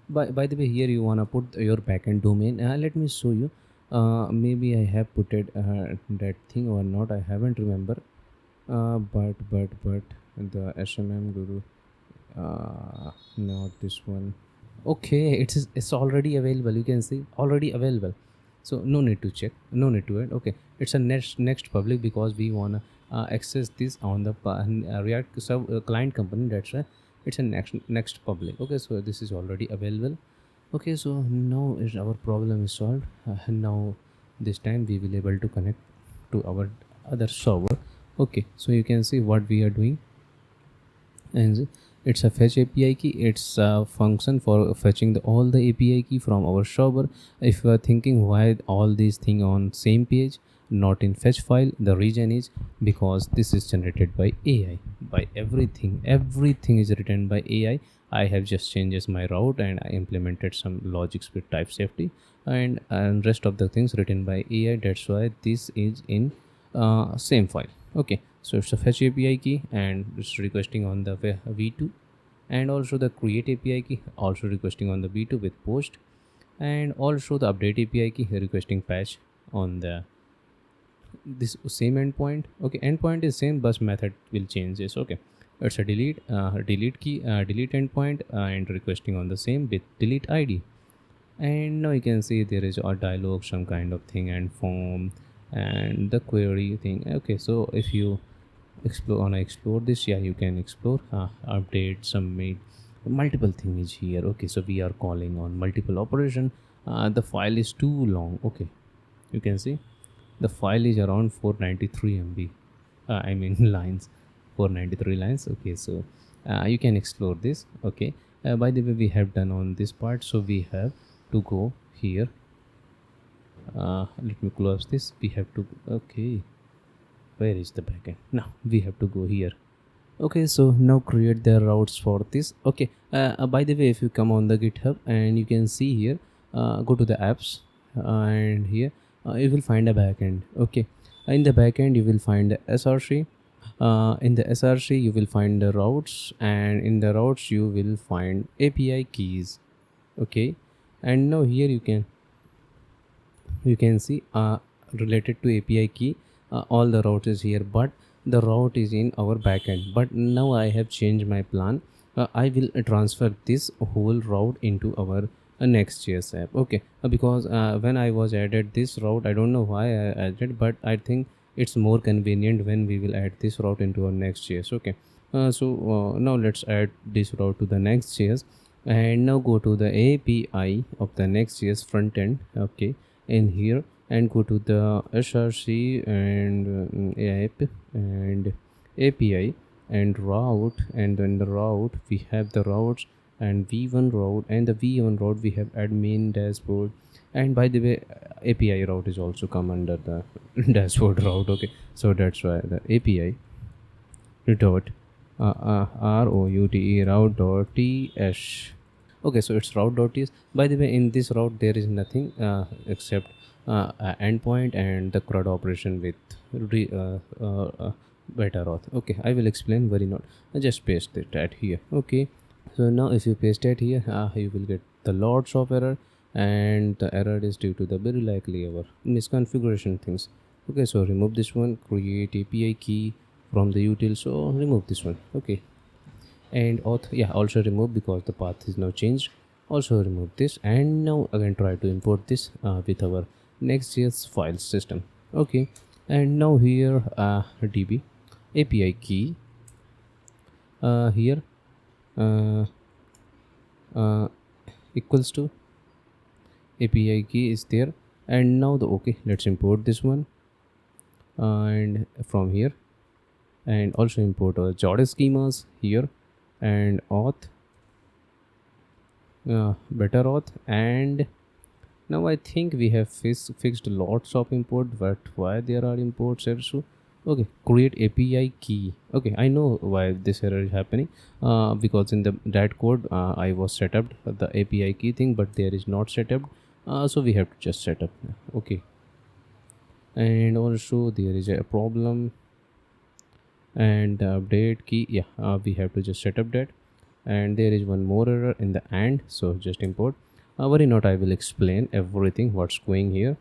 by the way, here you wanna put your backend domain. Let me show you. Maybe I have put it that thing or not, I haven't remember. But the SMM guru, not this one. Okay, it's already available, you can see, already available. So no need to check, no need to add. Okay, it's a next public because we wanna access this on the React client company. That's right, it's a next public. Okay, so this is already available. Okay, so now is our problem is solved. Now this time we will able to connect to our other server. Okay, so you can see what we are doing. And it's a fetch API key. It's a function for fetching all the API key from our server. If you are thinking why all these things on same page, not in fetch file, the reason is because this is generated by AI. By everything is written by AI. I have just changes my route and I implemented some logics with type safety, and rest of the things written by AI. That's why this is in same file. Okay, so it's a fetch API key and it's requesting on the v2, and also the create API key also requesting on the v2 with post, and also the update API key requesting patch on the this same endpoint. Okay, endpoint is same but method will change this. Okay, it's a delete key, delete endpoint, and requesting on the same with delete ID. And now you can see there is a dialog, some kind of thing, and form, and the query thing. Okay, so if you explore this, yeah, you can explore, update, submit, multiple thing is here. Okay, so we are calling on multiple operation. The file is too long. Okay, you can see the file is around 493 MB, I mean lines, 493 lines. Okay, so you can explore this. Okay, by the way, we have done on this part, so we have to go here. Let me close this. We have to, okay, where is the backend? Now we have to go here. Okay, so now create the routes for this. Okay, by the way, if you come on the GitHub and you can see here, go to the apps, and here you will find a backend. Okay, in the backend you will find the src. In the src you will find the routes, and in the routes you will find API keys. Okay, and now here you can see related to API key, all the route is here, but the route is in our backend. But now I have changed my plan. I will transfer this whole route into our Next.js app. Okay, because when I was added this route, I don't know why I added, but I think it's more convenient when we will add this route into our Next.js. Okay, so now let's add this route to the Next.js, and now go to the API of the Next.js front end. Okay, in here, and go to the src and app and API and route, and then the route we have the routes and v1 route, and the v1 route we have admin dashboard. And by the way, API route is also come under the dashboard route. Okay, so that's why the API dot route dot ts. Okay, so it's route.ts. By the way, in this route there is nothing except endpoint and the CRUD operation with better auth. Okay, I will explain very not. I just paste it at here. Okay, so now if you paste it here, you will get the lots of error, and the error is due to the very likely our misconfiguration things. Okay, so remove this one, create API key from the util, so remove this one. Okay, and auth, yeah, also remove because the path is now changed. Also remove this, and now again try to import this with our Next.js file system. Okay, and now here db API key, here uh, uh, equals to API key is there. And now the, okay, let's import this one, and from here, and also import JOD schemas here, and auth, better auth. And now I think we have fixed lots of import, but why there are imports also? Okay, create API key. Okay, I know why this error is happening. Because in the that code I was set up the API key thing, but there is not set up. So we have to just set up. Okay, and also there is a problem and the update key. Yeah, we have to just set up that. And there is one more error in the end. So just import. Worry not, I will explain everything what's going here.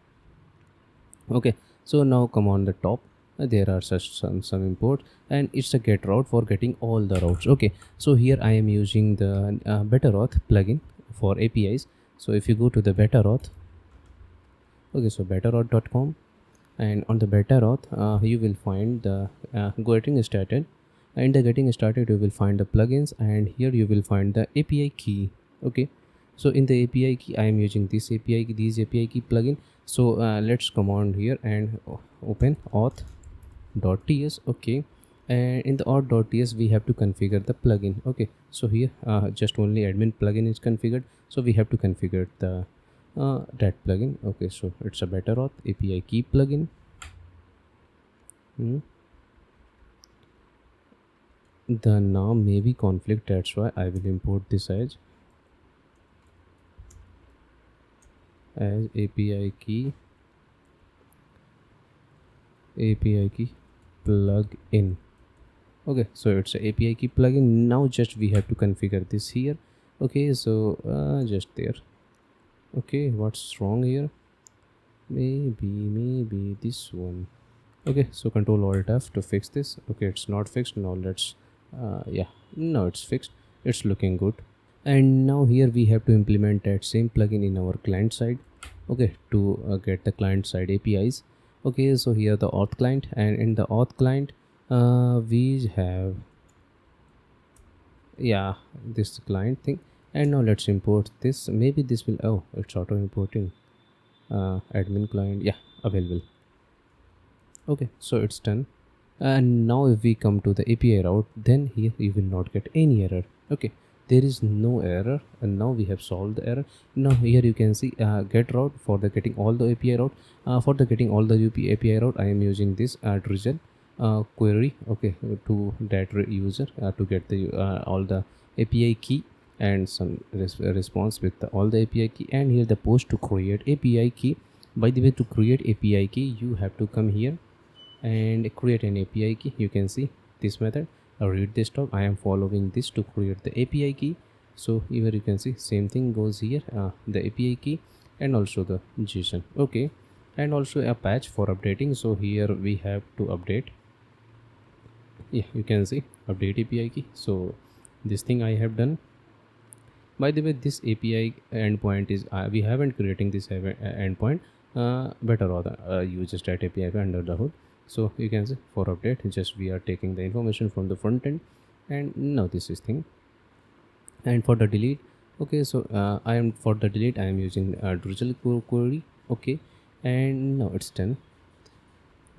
Okay, so now come on the top. There are such some import, and it's a get route for getting all the routes. Okay, so here I am using the BetterAuth plugin for APIs. So if you go to the BetterAuth, okay, so betterauth.com, and on the BetterAuth you will find the getting started. In the getting started you will find the plugins, and here you will find the API key. Okay, so in the API key I am using this API key, these API key plugin. So let's come on here and open auth.ts. Okay, and in the auth.ts we have to configure the plugin. Okay, so here just only admin plugin is configured, so we have to configure the that plugin. Okay, so it's a BetterAuth API key plugin. The name may be conflict, that's why I will import this as API key plugin. Okay, so it's a API key plugin. Now just we have to configure this here. Okay, so just there. Okay, what's wrong here? Maybe this one. Okay, so control alt F to fix this. Okay, it's not fixed. Now let's yeah, now it's fixed. It's looking good. And now here we have to implement that same plugin in our client side. Okay, to get the client side APIs. Okay, so here the auth client, and in the auth client we have, yeah, this client thing. And now let's import this. Maybe this will, oh, it's auto importing admin client, yeah, available. Okay, so it's done. And now if we come to the API route, then here you will not get any error. Okay, there is no error, and now we have solved the error. Now here you can see get route for the getting all the API route. For the getting all the API route, I am using this Drizzle query. Okay, to that user to get the all the API key and some response with all the API key, and here the post to create API key. By the way, to create API key you have to come here and create an API key. You can see this method, read this talk. I am following this to create the API key. So here you can see same thing goes here, the API key and also the JSON. Okay, and also a patch for updating. So here we have to update. Yeah, you can see update API key. So this thing I have done. By the way, this API endpoint is we haven't creating this endpoint. Better rather use just that API under the hood. So you can see for update, just we are taking the information from the front end, and now this is thing. And for the delete, okay, so I am for the delete I am using Drizzle query. Okay, and now it's done.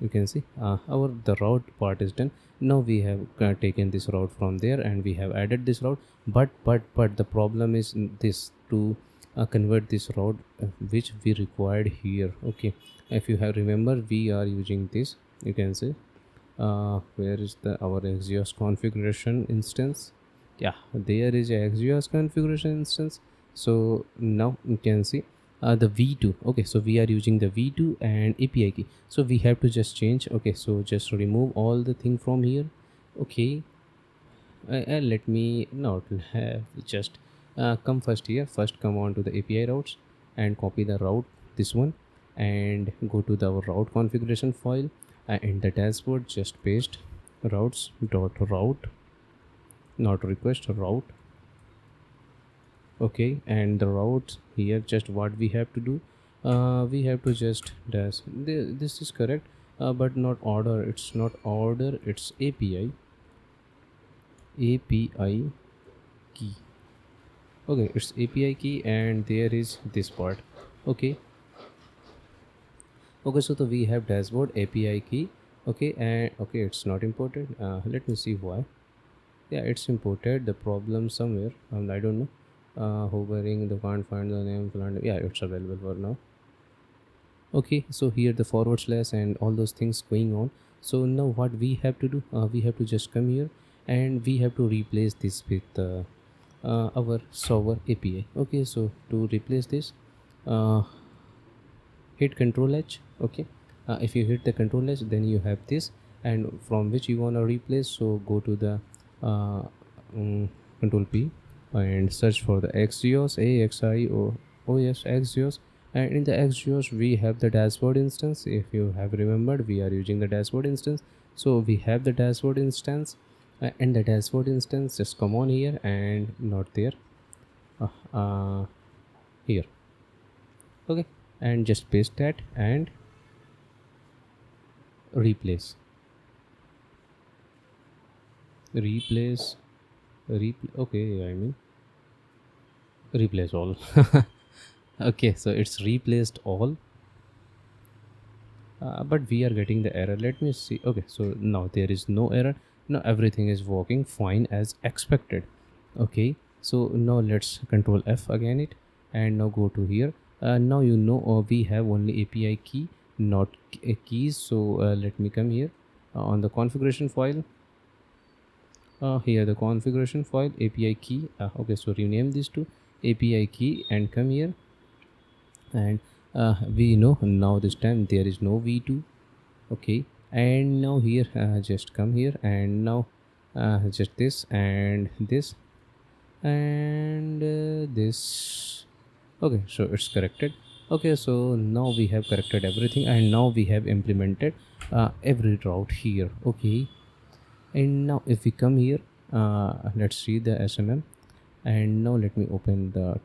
You can see our the route part is done. Now we have taken this route from there and we have added this route, but the problem is this to convert this route which we required here. Okay, if you have remember, we are using this. You can see where is the our Axios configuration instance. Yeah, there is a Axios configuration instance. So now you can see the v2. Okay, so we are using the v2 and API key, so we have to just change. Okay, so just remove all the thing from here. Okay, let me not have just come first here. First come on to the API routes and copy the route, this one, and go to the route configuration file. In the dashboard just paste routes dot route, not request, route. Okay, and the routes here, just what we have to do, we have to just dash this is correct, but not order. It's not order, it's API key. Okay, it's API key, and there is this part. Okay, okay, so we have dashboard API key. Okay, and okay, it's not imported. Let me see why. Yeah, it's imported. The problem somewhere, I don't know. Hovering the can't find the name. Yeah, it's available for now. Okay, so here the forward slash and all those things going on. So now what we have to do, we have to just come here and we have to replace this with our server API. Okay, so to replace this, uh, hit Control H. Okay, if you hit the Control H, then you have this, and from which you want to replace, so go to the uh, Control P and search for the XGEOS, AXI, or oh yes, XGEOS. And in the XGEOS we have the dashboard instance. If you have remembered, we are using the dashboard instance, so we have the dashboard instance. And the dashboard instance, just come on here and not there, uh, uh, here. Okay, and just paste that and replace replace okay, I mean replace all. Okay, so it's replaced all, but we are getting the error. Let me see. Okay, so now there is no error. Now everything is working fine as expected. Okay, so now let's Control F again it, and now go to here. Now you know we have only API key, not keys. So let me come here on the configuration file. Here the configuration file, API key. Okay, so rename this to API key and come here. And we know now this time there is no v2. Okay, and now here just come here, and now just this and this and this. Okay, so it's corrected. Okay, so now we have corrected everything, and now we have implemented every route here. Okay, and now if we come here, let's see the SMM. And now let me open the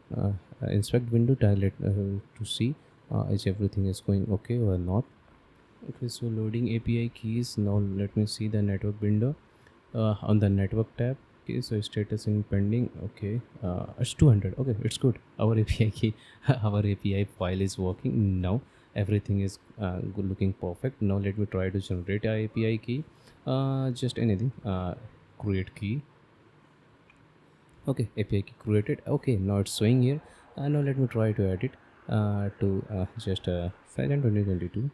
inspect window to see is everything is going okay or not. Okay, so loading API keys. Now let me see the network window on the network tab. Okay, so status in pending. Okay, it's 200. Okay, it's good. Our API key, our API file is working now. Everything is looking perfect. Now let me try to generate a API key. Just anything. Create key. Okay, API key created. Okay, now it's showing here. Now let me try to add it to just 2022.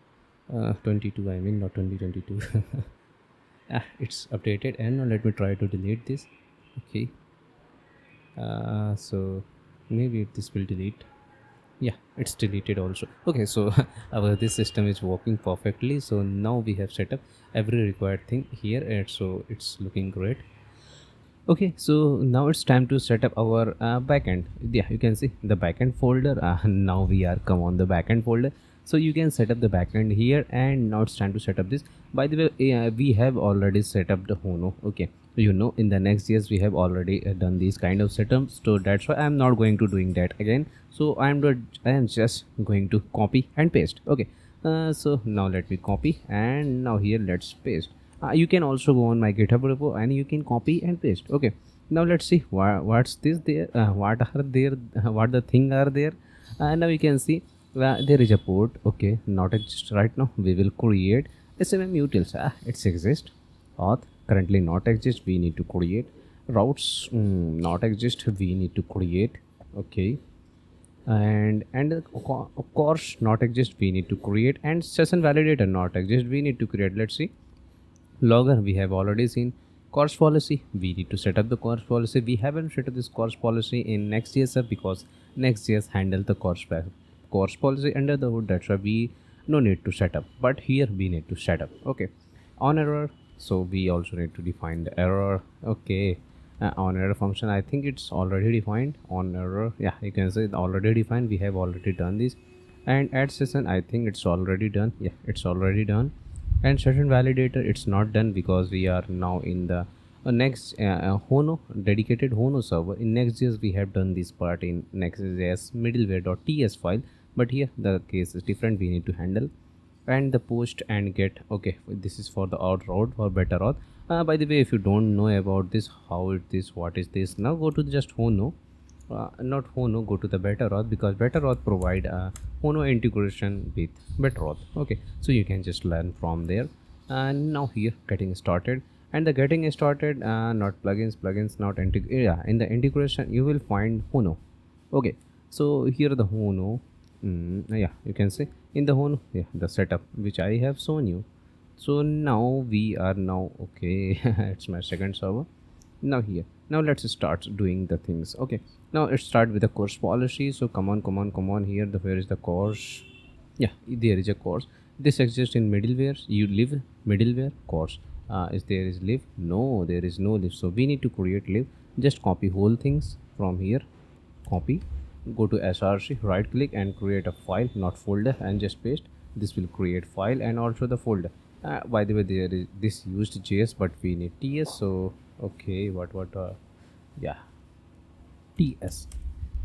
22, I mean, not 2022. It's updated, and now let me try to delete this. Okay, so maybe this will delete. Yeah, it's deleted also. Okay, so our this system is working perfectly. So now we have set up every required thing here, and so it's looking great. Okay, so now it's time to set up our backend. Yeah, you can see the backend folder. Now we are come on the backend folder, so you can set up the backend here. And now it's time to set up this. By the way, we have already set up the Hono. Okay, you know, in the Next.js we have already done these kind of setups, so that's why I'm not going to doing that again. So I am just going to copy and paste. Okay, so now let me copy, and now here let's paste. You can also go on my GitHub repo and you can copy and paste. Okay, now let's see what's this there, what are there, what the thing are there. Now you can see there is a port. Okay, not exist right now. We will create SMM utils. It's exist. Auth currently not exist. We need to create routes. Not exist. We need to create. Okay, and of course not exist. We need to create, and session validator not exist. We need to create. Let's see. Logger we have already seen. Course policy, we need to set up the course policy. We haven't set up this course policy in Next.js because Next.js handle the course policy under the hood. That's why we no need to set up, but here we need to set up. Okay, on error, so we also need to define the error. Okay, on error function, I think it's already defined. On error, yeah, you can say already defined. We have already done this. And add session, I think it's already done. Yeah, it's already done. And session validator, it's not done because we are now in the next Hono dedicated Hono server. In Next.js we have done this part in Next.js middleware.ts file, but here the case is different. We need to handle and the post and get. Okay, this is for the out route for better auth. By the way, if you don't know about this, how it is, what is this, now go to just Hono. Not Hono, go to the better auth, because better auth provide Hono integration with better auth. Okay, so you can just learn from there. And now here getting started, and the getting started, not plugins not yeah, in the integration you will find Hono. Okay, so here the Hono. Yeah, you can see in the Hono, yeah, the setup which I have shown you. So now we are now okay. It's my second server. Now here, now let's start doing the things. Okay, now let's start with the course policy. So come on, come on, come on here. The where is the course? Yeah, there is a course. This exists in middleware. You live middleware course. Is there is live? No, there is no live. So we need to create live. Just copy whole things from here. Copy. Go to src. Right click and create a file, not folder, and just paste. This will create file and also the folder. By the way, there is this used JS, but we need TS. So okay, what? Yeah, TS.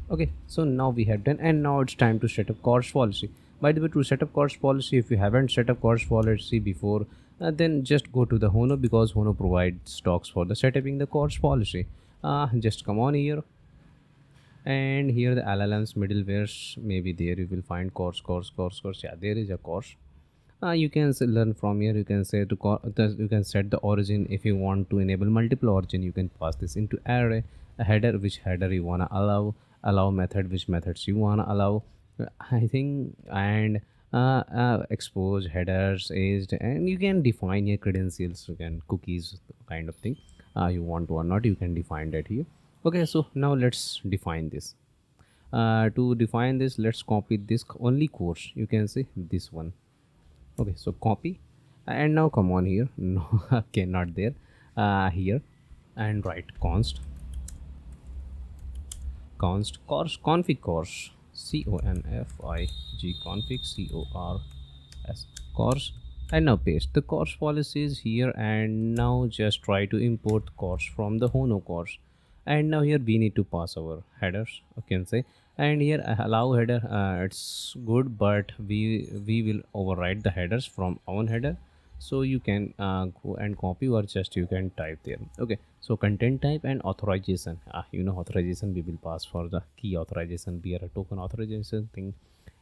Okay, so now we have done, and now it's time to set up course policy. By the way, to set up course policy, if you haven't set up course policy before, then just go to the Hono, because Hono provides stocks for the setting the course policy. Just come on here, and here the LLMs middlewares, maybe there you will find course. Yeah, there is a course. You can learn from here. You can say to you can set the origin. If you want to enable multiple origin, you can pass this into array. A header, which header you wanna allow method, which methods you wanna allow. I think, and expose headers aged, and you can define your credentials. You can cookies kind of thing. You want to or not, you can define that here. Okay, so now let's define this. To define this, let's copy this only course. You can see this one. Okay, so copy, and now come on here. No, okay, not there. Here, and write const course config course, config course, and now paste the course policies here. And now just try to import course from the Hono course. And now here we need to pass our headers, I can say. And here allow header, it's good, but we will override the headers from our header. So you can go and copy, or just you can type there. Okay, so content type and authorization, authorization we will pass for the key authorization, bear a token authorization thing.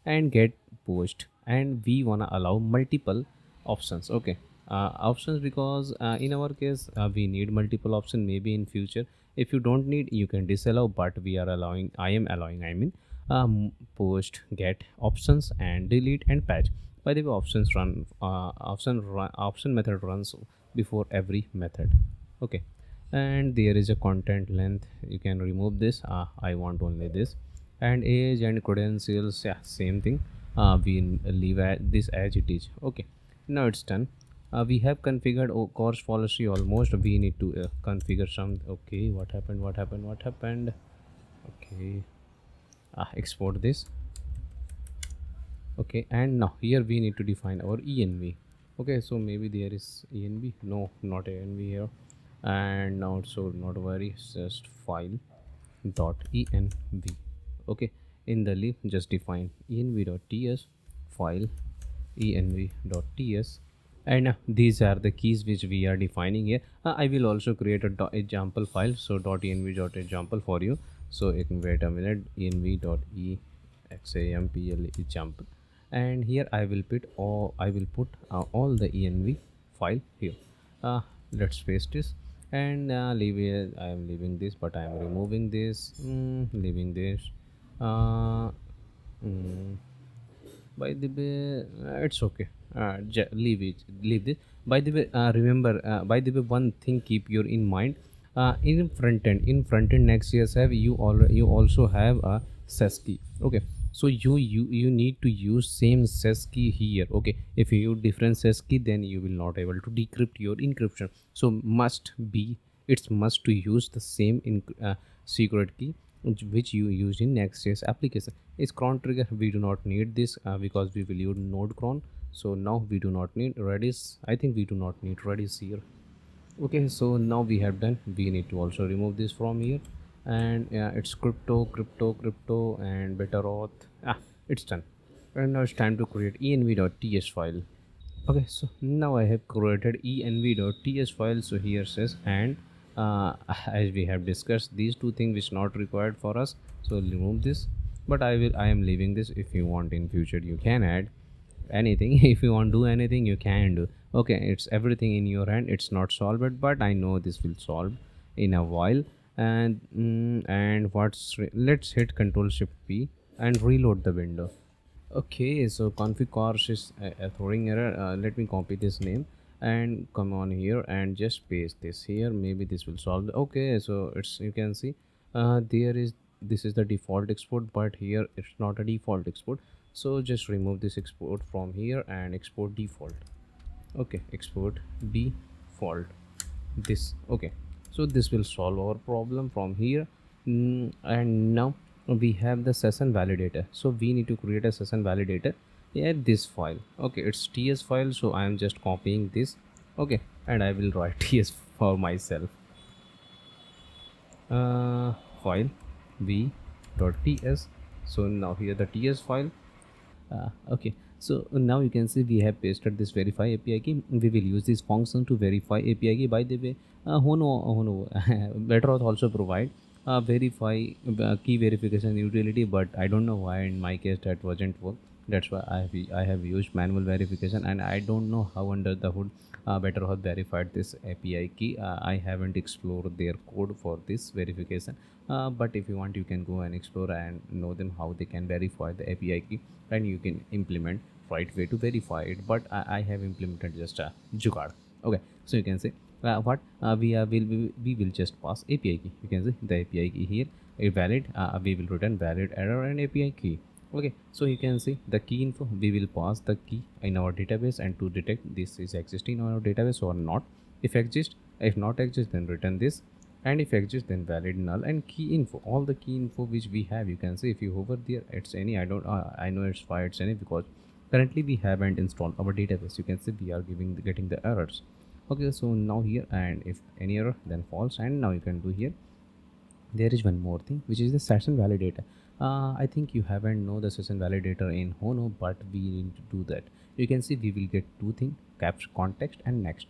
And get post, and we wanna allow multiple options. Okay, options, because in our case we need multiple option. Maybe in future, if you don't need, you can disallow, but we are allowing. I am allowing, I mean, post, get, options, and delete and patch. By the way, options run, option method runs before every method. Okay, and there is a content length. You can remove this. I want only this. And age and credentials, yeah, same thing. We leave this as it is. Okay, now it's done. We have configured course policy almost. We need to configure some. Okay, what happened? Okay, export this. Okay, and now here we need to define our env. Okay, so maybe there is env. No, not env here. And now, so not worry, just file dot env. Okay, in the lib just define env.ts, file env.ts. And these are the keys which we are defining here. I will also create a example file, so .env.example for you. So you can wait a minute, env.example example. And here I will put all the env file here. Let's paste this, and leave it. I am leaving this, but I am removing this, leaving this. By the way, it's okay. Leave this. By the way, remember, by the way, one thing keep your in mind. In front end Next.js have you also have a SES key. Okay, so you need to use same SES key here. Okay, if you use different SES key, then you will not able to decrypt your encryption. So it's must to use the same secret key which you use in Next.js application. Is cron trigger, we do not need this because we will use node cron. So now we do not need redis. I think we do not need redis here. Okay, so now we have done. We need to also remove this from here. And it's crypto and better auth. It's done. And now it's time to create env.ts file. Okay, so now I have created env.ts file. So here says, and as we have discussed, these two things which not required for us, so remove this. But I am leaving this. If you want in future, you can add anything. If you want to do anything, you can do. Okay, it's everything in your hand. It's not solved, but I know this will solve in a while. And let's hit Control Shift P and reload the window. Okay, so config course is throwing error. Let me copy this name. and come on here and just paste this here. Maybe this will solve. Okay, so it's, you can see there is, this is the default export, but here it's not a default export. So just remove this export from here and export default. Okay, export default this. Okay, so this will solve our problem from here. And now we have the session validator, so we need to create a session validator. Yeah, this file, okay, it's ts file, so I am just copying this. Okay, and I will write ts for myself. uh, File v.ts. So now here the ts file. Okay, so now you can see we have pasted this verify API key. We will use this function to verify API key. By the way, Hono BetterAuth also provide verify key verification utility, but I don't know why in my case that wasn't work. That's why I have used manual verification, and I don't know how under the hood BetterAuth verified this API key. I haven't explored their code for this verification, but if you want, you can go and explore and know them how they can verify the API key, and you can implement right way to verify it. But I have implemented just a jugaad. Okay, so you can say what we will just pass API key. You can see the API key here a valid. We will return valid error and API key. Okay, so you can see the key info. We will pass the key in our database and to detect this is existing in our database or not. If exist, if not exist, then return this, and if exist, then valid null and key info. All the key info which we have, you can see if you hover there, it's any. I don't I know it's why it's any, because currently we haven't installed our database. You can see we are getting the errors. Okay, so now here, and if any error, then false. And now you can do here, there is one more thing, which is the session validator. I think you haven't know the session validator in Hono, but we need to do that. You can see we will get two things: caps context and next.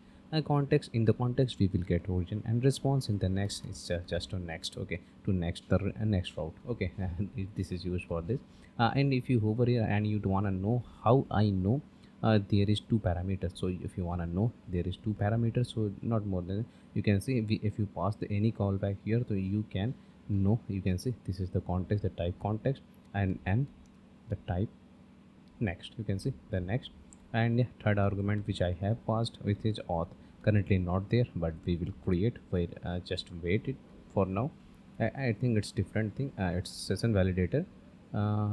Context, in the context we will get origin, and response in the next is just to next. Okay, to next the next route. Okay, this is used for this. And if you hover here and you want to know how I know, there is two parameters. So if you want to know, there is two parameters, so not more than. You can see if you pass any callback here, so you can know. You can see this is the context, the type context, and the type next. You can see the next, and yeah, third argument which I have passed, which is auth, currently not there, but we will create. Wait, just wait it for now. I think it's different thing. It's session validator.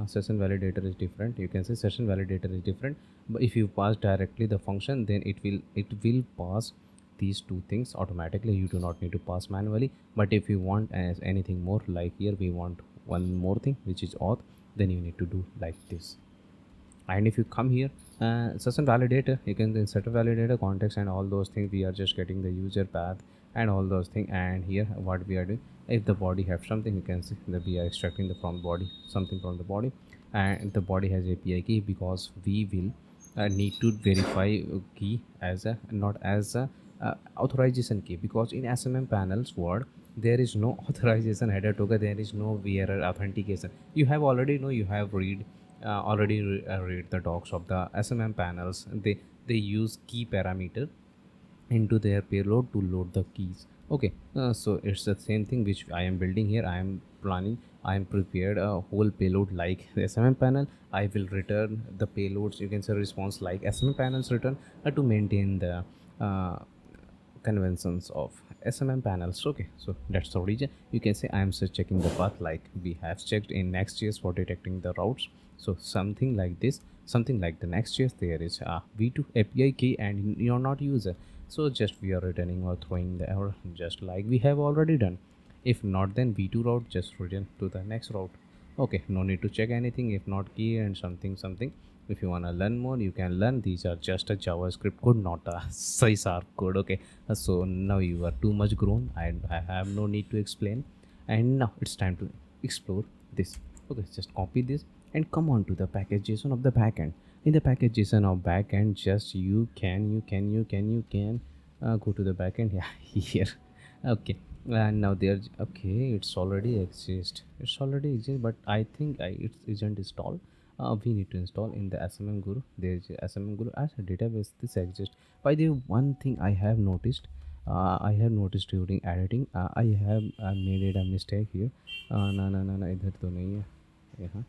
Session validator is different. You can say session validator is different, but if you pass directly the function, then it will pass these two things automatically. You do not need to pass manually. But if you want as anything more, like here we want one more thing, which is auth, then you need to do like this. And if you come here, session validator, you can then set a validator context and all those things. We are just getting the user path and all those things. And here what we are doing, if the body have something, you can see that we are extracting the from body something from the body, and the body has API key, because we will need to verify key as a, not as a authorization key, because in SMM panels word there is no authorization header token, there is no wearer authentication. You have already know, you have read the docs of the SMM panels. They use key parameter into their payload to load the keys. Okay, so it's the same thing which I am building here. I am planning, I am prepared a whole payload like the SMM panel. I will return the payloads, you can say response like SMM panels return, to maintain the uh, conventions of SMM panels. Okay, so that's the origin. You can say I am just checking the path like we have checked in Next.js for detecting the routes. So something like this, something like the Next.js, there is a v2 API key and you're not user. So just we are returning or throwing the error, just like we have already done. If not, then v2 route, just return to the next route. Okay, no need to check anything. If not key and something. If you want to learn more, you can learn. These are just a JavaScript code, not a C# code. Okay, so now you are too much grown. I have no need to explain. And now it's time to explore this. Okay, just copy this and come on to the package JSON of the backend. In the package JSON of backend, just you can go to the backend. Yeah, here. Okay, and now there. Okay, it's already exist. It's already exist, but I think it isn't installed. We need to install in the SMM Guru. There is a SMM Guru as a database. This exists. By the way, one thing I have noticed during editing, I have made it a mistake here. No, no, no, no, इधर तो नहीं है यहाँ.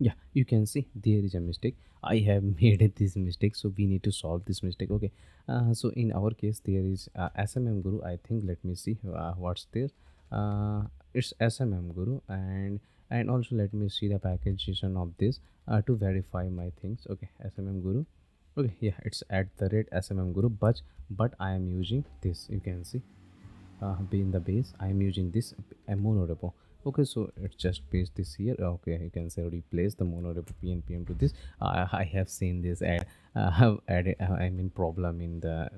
Yeah, you can see there is a mistake. I have made this mistake, so we need to solve this mistake. Okay, so in our case there is SMM Guru. I think, let me see what's there. It's SMM Guru, and also let me see the packaging of this to verify my things. Okay, SMM Guru. Okay, yeah, it's at the rate SMM Guru, but I am using this. You can see be in the base I am using this monorepo. Okay, so it's just paste this here. Okay, you can say replace the monorepo pnpm to this. I have seen this ad have added I mean problem in the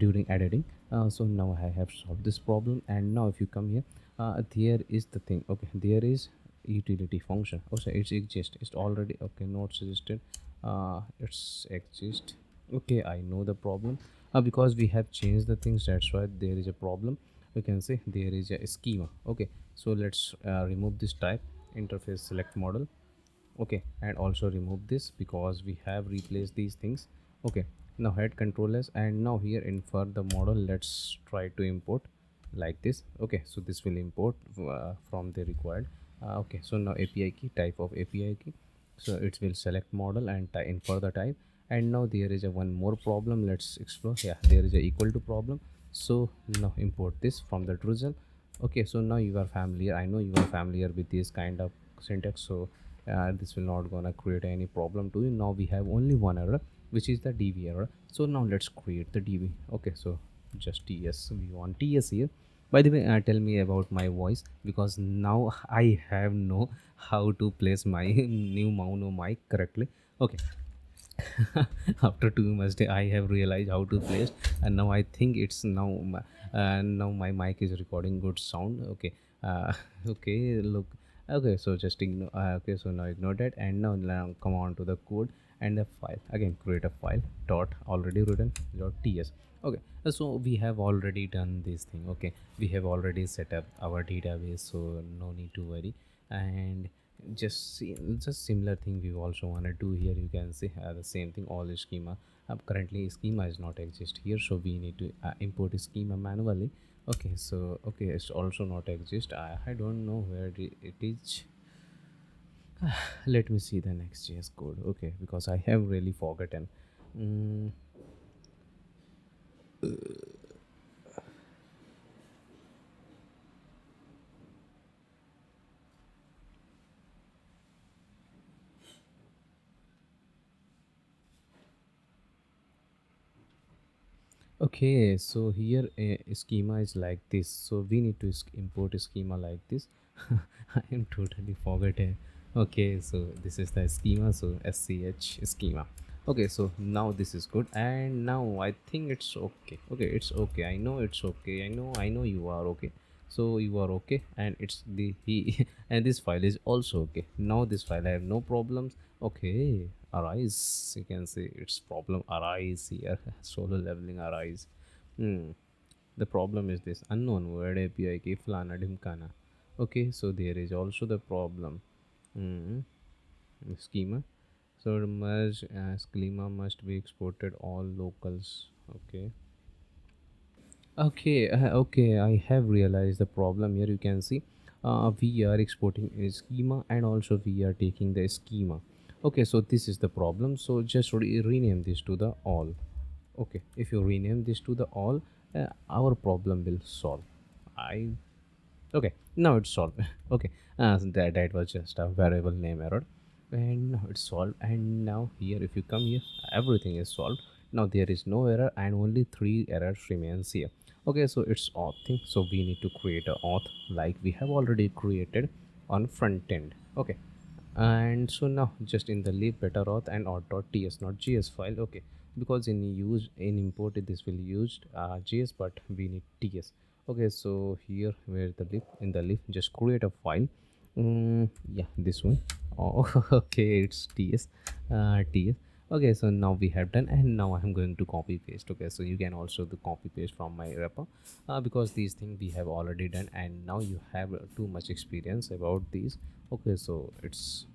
during editing. So now I have solved this problem, and now if you come here, there is the thing. Okay, there is utility function. Oh, so it's exist, it's already okay, not suggested. It's exist. Okay, I know the problem. Because we have changed the things, that's why there is a problem. You can say there is a schema. Okay, so let's remove this type interface select model. Okay, and also remove this because we have replaced these things. Okay, now head control s, and now here in for the model let's try to import like this. Okay, so this will import from the required. Okay, so now api key, type of api key, so it will select model and in for the type. And now there is a one more problem, let's explore. Yeah, there is a equal to problem. So now import this from the drizzle. Okay, so now you are familiar, I know you are familiar with this kind of syntax, so this will not gonna create any problem to you. Now we have only one error, which is the dv error. So now let's create the dv. Okay, so just ts, we want ts here. By the way, tell me about my voice, because now I have know how to place my new mono mic correctly. Okay, after 2 months I have realized how to place, and now I think it's now now my mic is recording good sound. Okay, okay, look. Okay, so just ignore. Okay, so now ignore that, and now come on to the code and the file again. Create a file dot already written dot ts. Okay, so we have already done this thing. Okay, we have already set up our database, so no need to worry. And just similar thing we also want to do here. You can see the same thing, all schema. Currently schema is not exist here, so we need to import schema manually. Okay, so okay, it's also not exist. I don't know where it is. Let me see the Next.js code. Okay, because I have really forgotten. mm, Okay, so here a schema is like this. So we need to import a schema like this. I am totally forgotten. Okay, so this is the schema. So sch schema. Okay, so now this is good, and now I think it's okay. Okay, it's okay. I know it's okay. I know you are okay. So you are okay, and it's the he and this file is also okay. Now this file I have no problems. Okay, arise, you can say it's problem arise here. Solo leveling arise. hmm. The problem is this unknown word api key flana dimkana. Okay, so there is also the problem. hmm. Schema, so merge schema must be exported all locals. Okay. Okay, okay, I have realized the problem here. You can see we are exporting a schema, and also we are taking the schema. Okay, so this is the problem. So just rename this to the all. Okay, if you rename this to the all, our problem will solve. I Okay, now it's solved. Okay, so that was just a variable name error, and now it's solved. And now here, if you come here, everything is solved. Now there is no error, and only three errors remains here. Okay, so it's auth thing. So we need to create a auth like we have already created on front end. Okay, and so now just in the leave better auth and auth.ts, not gs file. Okay, because in imported this will used gs, but we need ts. Okay, so here where the leaf, in the leaf just create a file. Yeah, this one. Oh, okay, it's ts. Okay, so now we have done, and now I'm going to copy paste. Okay, so you can also do copy paste from my repo, because these things we have already done, and now you have too much experience about these. Okay, so it's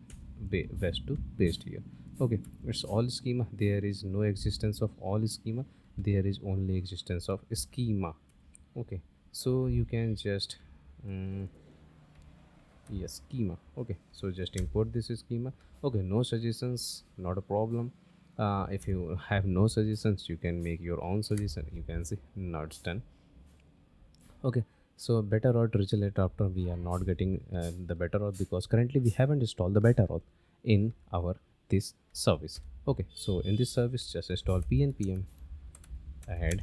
best to paste here. Okay, it's all schema. There is no existence of all schema, there is only existence of schema. Okay, so you can just mm, yes, schema. Okay, so just import this schema. Okay, no suggestions, not a problem. If you have no suggestions, you can make your own suggestion. You can see now it's done. Okay, so better auth result after we are not getting the better auth because currently we haven't installed the better auth in our this service. Okay, so in this service just install pnpm add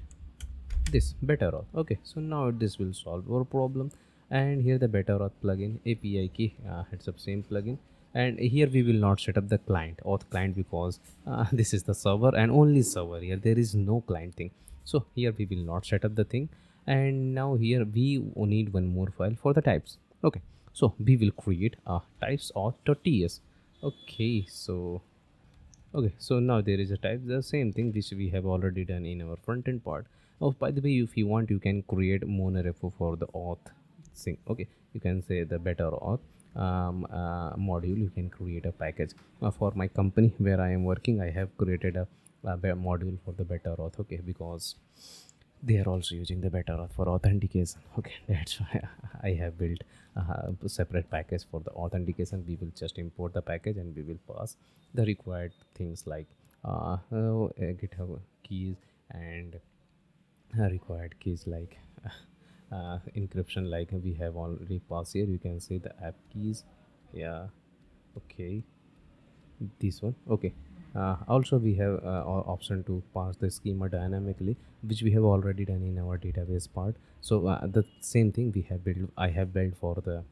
this better auth. Okay, so now this will solve our problem. And here the better auth plugin api key heads up same plugin. And here we will not set up the client auth client because this is the server and only server. Here there is no client thing, so here we will not set up the thing. And now here we need one more file for the types. Okay, so we will create a types auth.ts. Okay, so now there is a type the same thing which we have already done in our front end part. Oh, by the way, if you want, you can create monorepo for the auth thing. Okay, you can say the better auth module. You can create a package for my company where I am working. I have created a module for the better auth. Okay, because they are also using the better auth for authentication. Okay, that's why I have built a separate package for the authentication. We will just import the package and we will pass the required things like github keys and required keys like encryption, like we have already passed here. You can see the app keys. Yeah, okay, this one. Okay, also we have option to pass the schema dynamically, which we have already done in our database part. So the same thing we have built, I have built for the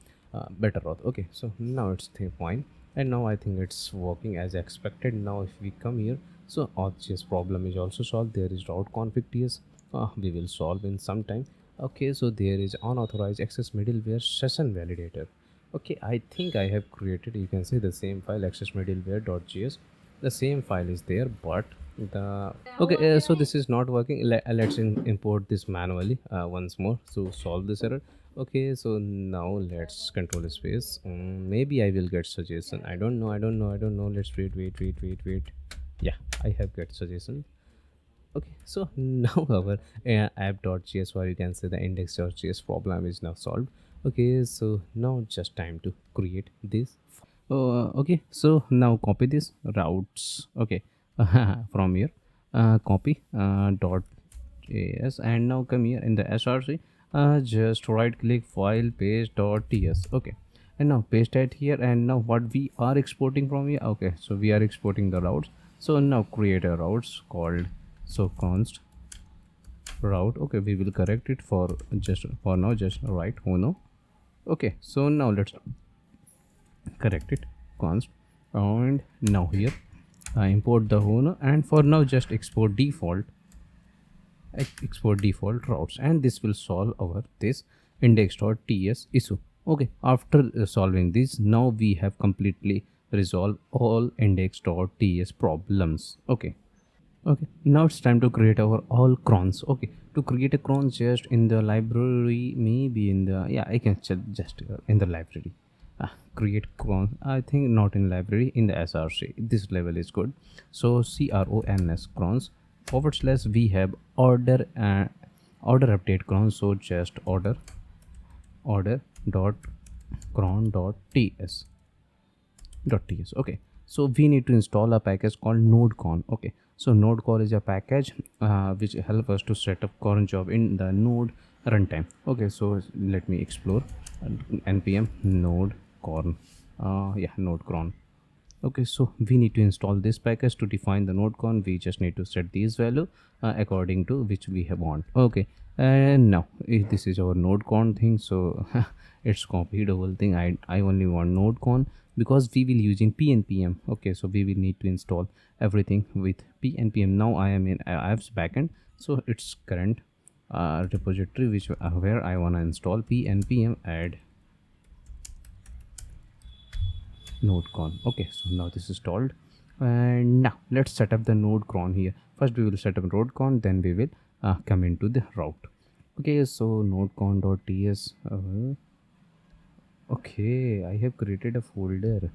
better auth. Okay, so now it's fine, and now I think it's working as expected. Now if we come here, so auth.js problem is also solved. There is route config ts, we will solve in some time. Okay, so there is unauthorized access middleware session validator. Okay, I think I have created, you can see the same file access middleware.js. The same file is there, but the okay, so this is not working. Let's import this manually once more to solve this error. Okay, so now let's control space. Maybe I will get suggestion. I don't know. Let's wait. Yeah, I have get suggestion. Okay, so now our app.js, or you can say the index.js problem is now solved. Okay, so now just time to create this. Okay, so now copy this routes. Okay, from here, copy dot js, and now come here in the src. Just right click file paste dot ts. Okay, and now paste it here. And now what we are exporting from here? Okay, so we are exporting the routes. So now create a routes called so const route. Okay, we will correct it for just for now, just write Hono. Okay, so now let's correct it const, and now here import the Hono, and for now just export default routes, and this will solve our this index.ts issue. Okay, after solving this, now we have completely resolved all index.ts problems. Okay, now it's time to create our all crons. Okay, to create a cron, just in the library, maybe in the, yeah, I can just in the library. Create cron. I think not in library, in the src. This level is good. So crons crons / we have order update cron. So just order dot cron dot ts. Okay, so we need to install a package called nodecon. Okay, so nodecon is a package which help us to set up cron job in the node runtime. Okay, so let me explore npm nodecon. Yeah, nodecron. Okay, so we need to install this package. To define the nodecon, we just need to set these value according to which we have want. Okay, and now if this is our nodecon thing, so it's copied the whole thing. I only want nodecon because we will using pnpm. Okay, so we will need to install everything with pnpm. Now I am in app's backend, so it's current repository which where I want to install pnpm add nodecon. Okay, so now this is installed, and now let's set up the nodecon here. First we will set up nodecon, then we will come into the route. Okay, so nodecon.ts. Okay, I have created a folder.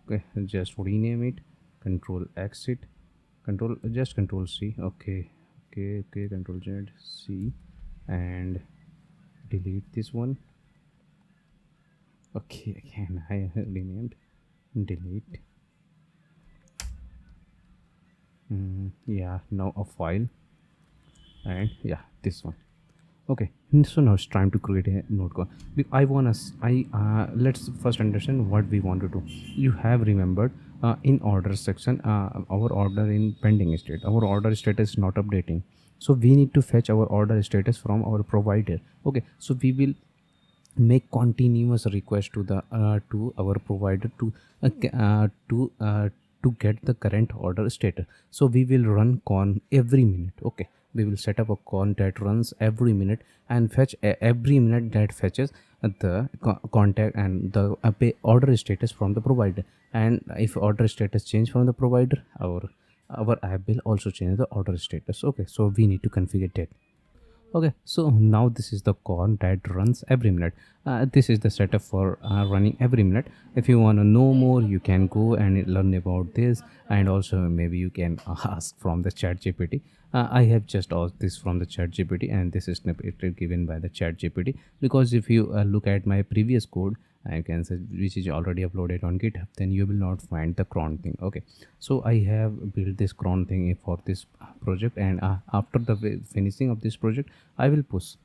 Okay, just rename it, control exit, control c. Okay, control z c, and delete this one. Okay, again I have renamed. Delete. Yeah, now a file, and yeah, this one. Okay, so now it's time to create a node call. I want us. Let's first understand what we want to do. You have remembered in order section, our order in pending state. Our order status is not updating, so we need to fetch our order status from our provider. Okay, so we will make continuous request to our provider to get the current order status. So we will run con every minute. Okay, we will set up a con that runs every minute and fetch every minute that fetches the contact and the pay order status from the provider. And if order status change from the provider, our app will also change the order status. Okay, so we need to configure that. Okay, so now this is the call that runs every minute. This is the setup for running every minute. If you want to know more, you can go and learn about this, and also maybe you can ask from the chat gpt. I have just asked this from the chat gpt, and this is snippet given by the chat gpt. Because if you look at my previous code, I can say, which is already uploaded on github, then you will not find the cron thing. Okay, so I have built this cron thing for this project, and after the finishing of this project, I will push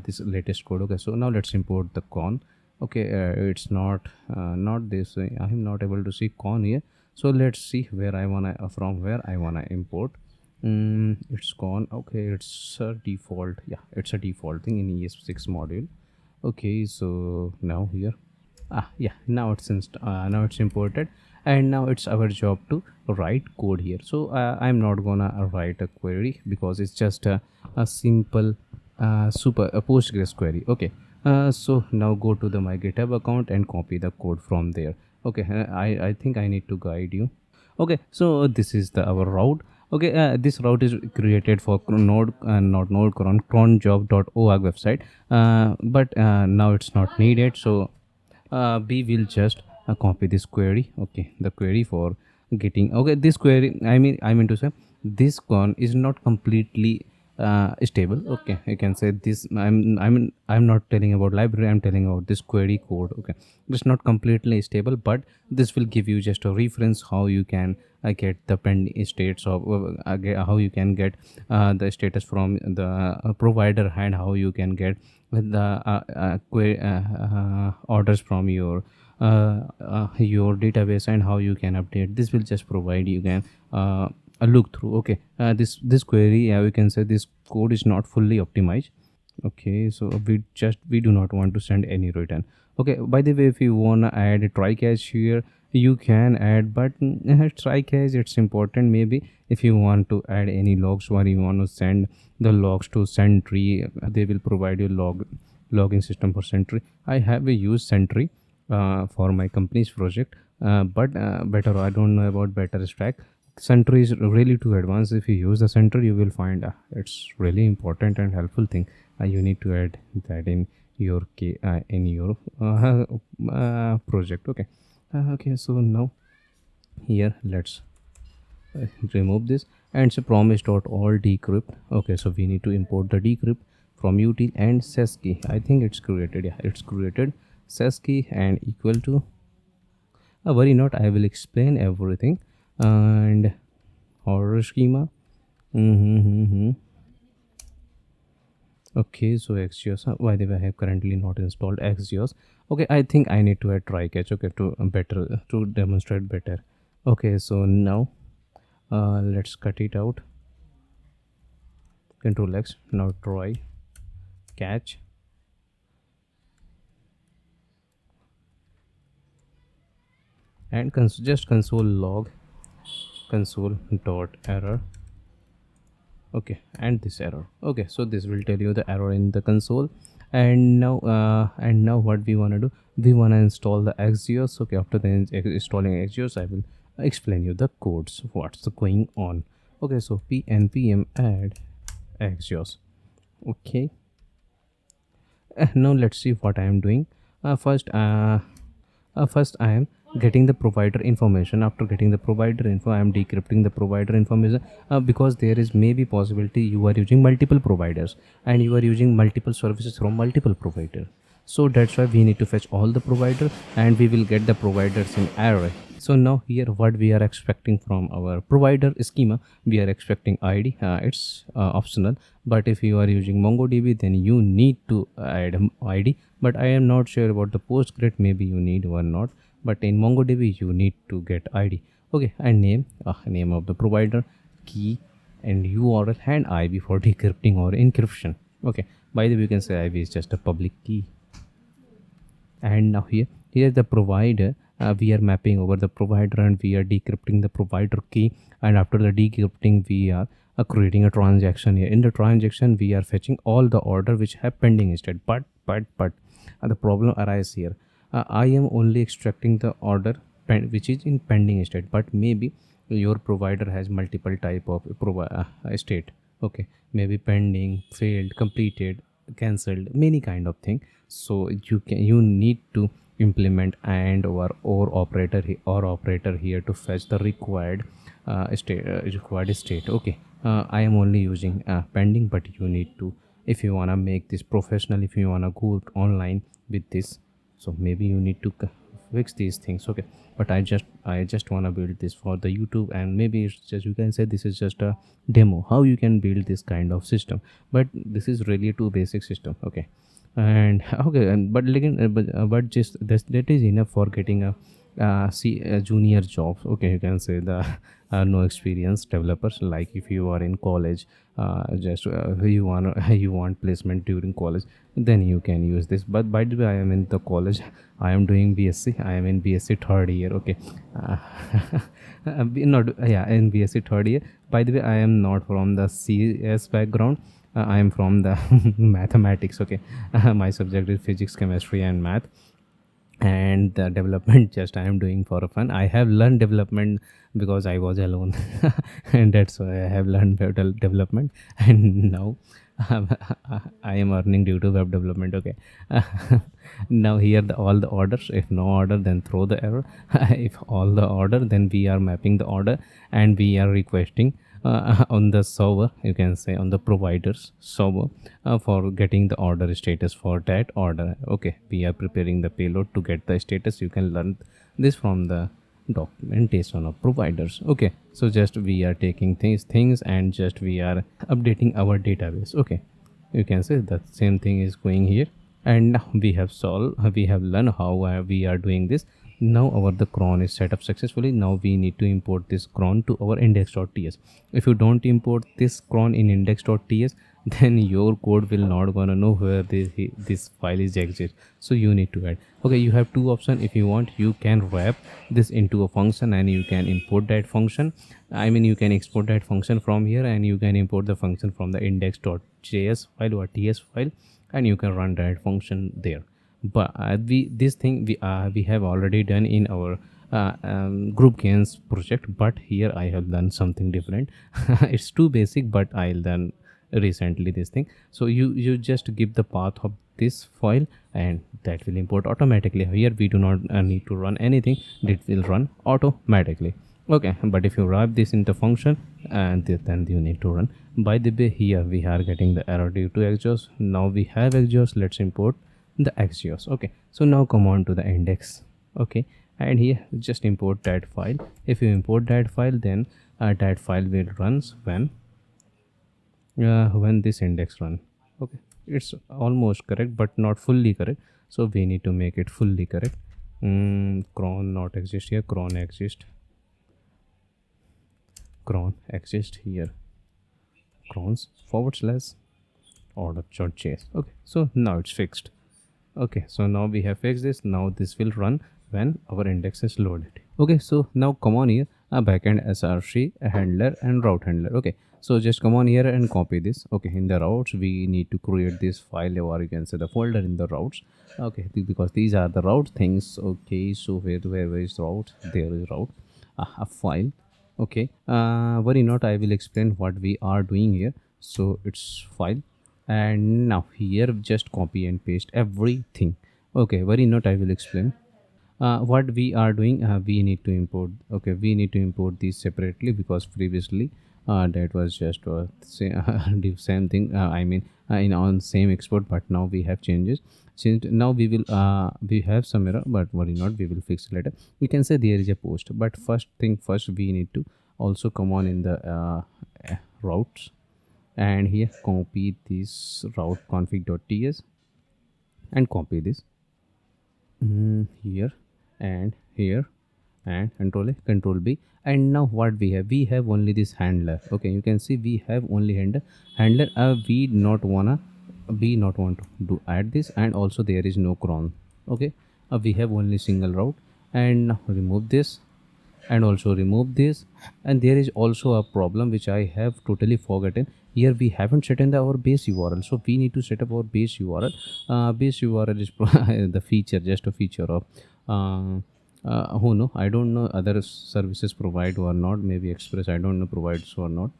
this latest code. Okay, so now let's import the con. Okay, it's not this. I'm not able to see con here. So let's see where I wanna from where I wanna import. It's con. Okay, it's a default. Yeah, it's a default thing in ES6 module. Okay, so now here, yeah, now now it's imported, and now it's our job to write code here. So I'm not gonna write a query because it's just a simple postgres query. Okay, so now go to the my github account and copy the code from there. Okay, I think I need to guide you. Okay, so this is the our route. Okay, this route is created for node, not node, cronjob.org website, but now it's not needed. So we will just copy this query. Okay, the query for getting, okay, this query, I mean to say, this con is not completely stable. Okay, you can say this. I'm not telling about library, I'm telling about this query code. Okay, it's not completely stable, but this will give you just a reference how you can get the pending states of how you can get the status from the provider, and how you can get the orders from your database, and how you can update. This will just provide you can a look through. Okay, this query, we can say this code is not fully optimized. Okay, so we do not want to send any return. Okay, by the way, if you want to add a try catch here, you can add, but try catch, it's important. Maybe if you want to add any logs, or you want to send the logs to Sentry, they will provide you logging system for Sentry. I have used Sentry for my company's project, but better, I don't know about better stack. Sentry is really too advanced. If you use the Sentry, you will find it's really important and helpful thing. You need to add that in your project. Okay, okay, so now here let's remove this, and so promise.all decrypt. Okay, so we need to import the decrypt from util and ses key. I think it's created. Yeah, it's created. Ses key and equal to, worry not, I will explain everything. And order schema. Okay, so XGS, by the way, I have currently not installed XGS. Okay, I think I need to add try catch. Okay, to demonstrate better. Okay, so now let's cut it out. Control X. Now try catch, and just console log console dot error. Okay, and this error. Okay, so this will tell you the error in the console. And now what we want to do, we want to install the XGS. Okay, after the installing XGS, I will explain you the codes, what's going on. Okay, so npm add XGS. Okay, now let's see what I am doing. First I am getting the provider information. After getting the provider info, I am decrypting the provider information, because there is maybe possibility you are using multiple providers and you are using multiple services from multiple providers. So that's why we need to fetch all the provider, and we will get the providers in array. So now here what we are expecting from our provider schema, we are expecting id. It's optional, but if you are using mongodb, then you need to add id. But I am not sure about the postgres, maybe you need or not, but in mongodb you need to get id. Okay, and name of the provider, key, and url, and ib for decrypting or encryption. Okay, by the way, you can say ib is just a public key. And now here the provider, we are mapping over the provider, and we are decrypting the provider key. And after the decrypting, we are creating a transaction here. In the transaction, we are fetching all the order which have pending state. But the problem arises here. I am only extracting the order which is in pending state, but maybe your provider has multiple type of state. Okay, maybe pending, failed, completed, cancelled, many kind of thing. So you need to implement and or operator or operator here to fetch the required state. Okay, I am only using pending, but you need to, if you want to make this professional, if you want to go online with this, so maybe you need to fix these things. Okay, but I just want to build this for the YouTube, and maybe it's just, you can say this is just a demo how you can build this kind of system, but this is really too basic system. Okay, and okay, and but just that is enough for getting a junior job. Okay, you can say the no experience developers, like if you are in college, just you want placement during college, then you can use this. But by the way, I am in the college, I am doing bsc, I am in bsc third year. Okay, uh, not yeah, in bsc third year. By the way, I am not from the cs background, I am from the mathematics. Okay, my subject is physics, chemistry, and math. And the development just I am doing for fun. I have learned development because I was alone, and that's why I have learned development. And now I am earning due to web development. Okay, now here all the orders. If no order, then throw the error. If all the order, then we are mapping the order, and we are requesting on the server, you can say on the providers server, for getting the order status for that order. Okay, we are preparing the payload to get the status. You can learn this from the documentation of providers. Okay, so just we are taking things and just we are updating our database. Okay, you can say the same thing is going here. And now we have learned how we are doing this. Now our the cron is set up successfully. Now we need to import this cron to our index.ts. If you don't import this cron in index.ts, then your code will not gonna know where this file is exist. So you need to add. Okay, you have two options. If you want, you can wrap this into a function and you can import that function. I mean, you can export that function from here, and you can import the function from the index.js file or ts file, and you can run that function there. But we have already done in our group gains project, but here I have done something different. It's too basic, but I'll done recently this thing. So you just give the path of this file, and that will import automatically. Here we do not need to run anything, it will run automatically. Okay, but if you wrap this into function, and then you need to run. By the way, here we are getting the error due to exhaust. Now we have exhaust, let's import the exhaust. Okay, so now come on to the index. Okay, and here just import that file. If you import that file, then that file will runs when this index run. Okay, it's almost correct but not fully correct, so we need to make it fully correct. Cron not exist here, cron exist here, crons / order.js. Okay, so now it's fixed. Okay, so now we have fixed this. Now this will run when our index is loaded. Okay, so now come on here, a backend src, a handler, and route handler. Okay, so just come on here and copy this. Okay, in the routes we need to create this file, or you can say the folder in the routes. Okay, because these are the route things. Okay, so where is route? There is route, a file. Okay, worry not, I will explain what we are doing here. So it's file, and now here just copy and paste everything. Okay, worry not, I will explain. what we are doing, we need to import, okay, we need to import these separately, because previously that was just the same thing, I mean in on same export, but now we have changes. Since now we will we have some error, but worry not, we will fix later. We can say there is a post, but first thing first, we need to also come on in the routes, and here copy this route config.ts and copy this here and here, and control A, control B. And now what we have only this handler, okay, you can see we have only handler. We not want to do add this, and also there is no cron, okay. We have only single route, and now remove this, and also remove this. And there is also a problem which I have totally forgotten. Here we haven't set in our base URL, so we need to set up our base URL. Base URL is the feature, just a feature of Hono. I don't know other services provide or not, maybe Express, I don't know provides or not.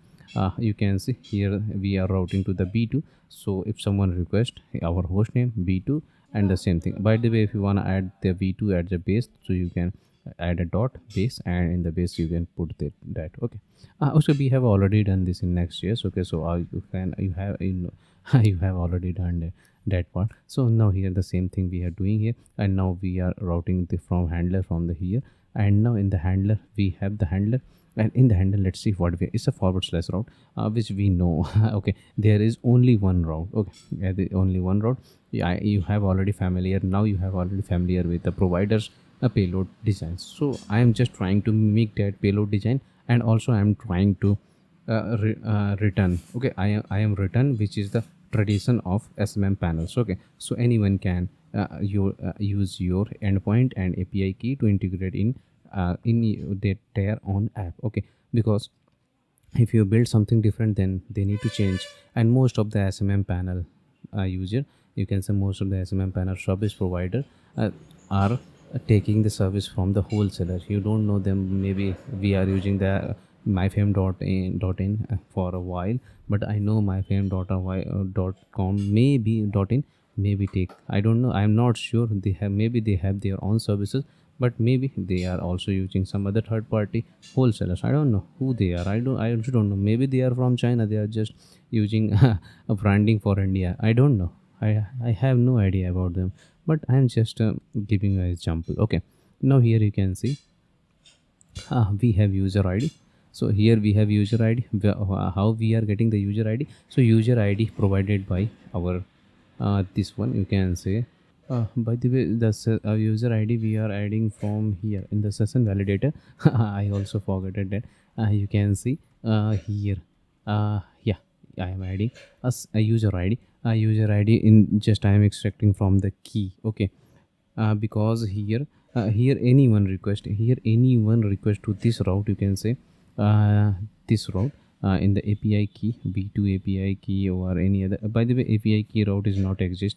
You can see here we are routing to the B2. So if someone request our host name B2, and the same thing, by the way, if you want to add the V2 at the base, so you can add a dot base, and in the base you can put that, okay. Also we have already done this in Next.js, okay. So you have you have already done that part. So now here the same thing we are doing here, and now we are routing the from handler from the here. And now in the handler we have the handler, and in the handler, let's see what we, it's a forward slash route, which we know okay, there is only one route, okay. Yeah, the only one route. Yeah, you have already familiar, now you have already familiar with the providers payload design. So I am just trying to make that payload design, and also I am trying to return, okay. I am return, which is the tradition of SMM panels, okay. So anyone can use your endpoint and API key to integrate their own app, okay. Because if you build something different, then they need to change. And most of the SMM panel user, you can say most of the SMM panel service provider are taking the service from the wholesaler. You don't know them, maybe we are using the myfame.in for a while, but I know myfame.com, maybe .in, maybe take, I don't know, I'm not sure, they have, maybe they have their own services, but maybe they are also using some other third party wholesalers. I don't know who they are, I also don't know, maybe they are from China, they are just using a branding for India, I don't know. I have no idea about them, but I am just giving you an example, okay. Now here you can see we have user ID. So here we have user ID. How we are getting the user ID? So user ID provided by our this one, you can say. By the way, the user ID we are adding from here in the session validator. I also forgot that. You can see here. Yeah, I am adding a user ID. A user ID in just I am extracting from the key. Okay, because here anyone request to this route, you can say this route in the API key, B2 API key or any other. By the way, API key route is not exist.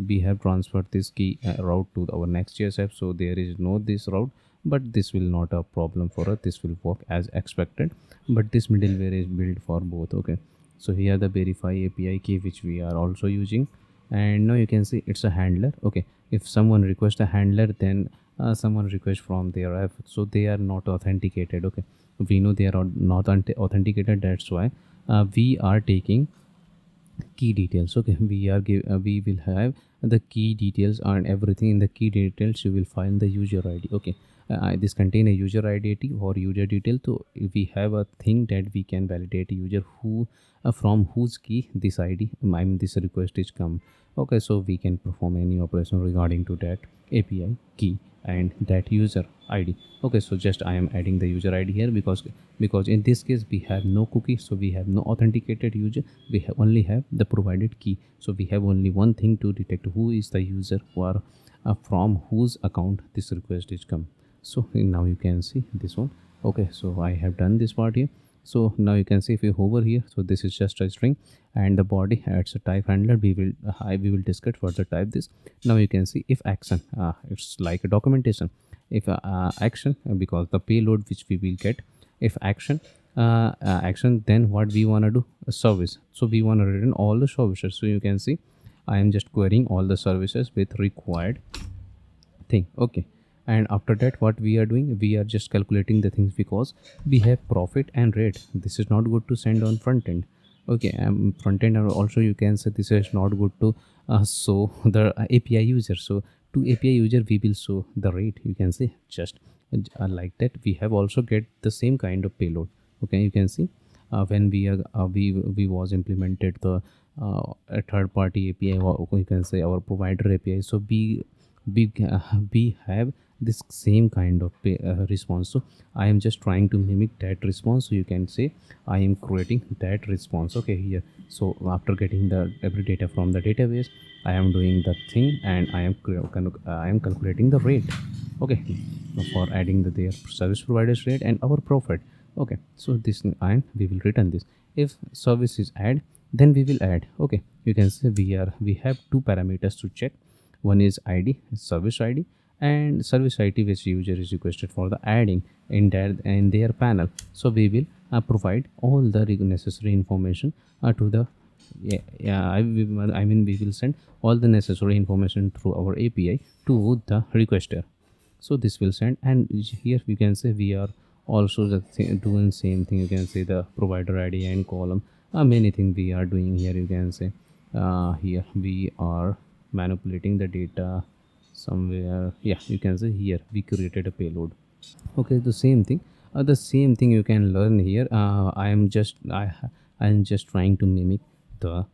We have transferred this key route to our Next.js app, so there is no this route, but this will not a problem for us, this will work as expected. But this middleware is built for both, okay. So here the verify API key which we are also using. And now you can see it's a handler, okay. If someone requests a handler, then someone requests from their app, so they are not authenticated, okay. We know they are not authenticated, that's why we are taking key details, okay. We will have the key details, and everything in the key details you will find the user ID, okay. This contain a user identity or user detail, so we have a thing that we can validate a user who from whose key this ID, I mean this request is come, okay. So we can perform any operation regarding to that API key and that user ID, okay. So just I am adding the user ID here, because in this case we have no cookie, so we have no authenticated user, we only have the provided key. So we have only one thing to detect who is the user, who are from whose account this request is come. So now you can see this one, okay. So I have done this part here. So now you can see if you hover here, so this is just a string, and the body adds a type handler. We will discuss further type this. Now you can see if action, it's like a documentation. If action, because the payload which we will get, if action action, then what we want to do, a service. So we want to return all the services. So you can see I am just querying all the services with required thing, okay. And after that, what we are doing, we are just calculating the things because we have profit and rate. This is not good to send on front end. Okay, front end, or also you can say this is not good to show the API user. So to API user we will show the rate, you can say, just like that. We have also get the same kind of payload. Okay, you can see when we was implemented the a third party API, or you can say our provider API. So we have this same kind of response. So I am just trying to mimic that response. So you can say I am creating that response. Okay, here. So after getting the every data from the database, I am doing the thing, and I am calculating the rate. Okay, for adding their service providers rate and our profit. Okay, so this, and we will return this. If service is add, then we will add. Okay, you can say we have two parameters to check. One is id, service id, and service id which user is requested for the adding in their panel. So we will provide all the necessary information to the I mean we will send all the necessary information through our API to the requester. So this will send, and here we can say we are also doing same thing. You can say the provider id and column, many things we are doing here. You can say here we are manipulating the data somewhere. Yeah, you can say here we created a payload. Okay, the same thing you can learn here. I am just trying to mimic the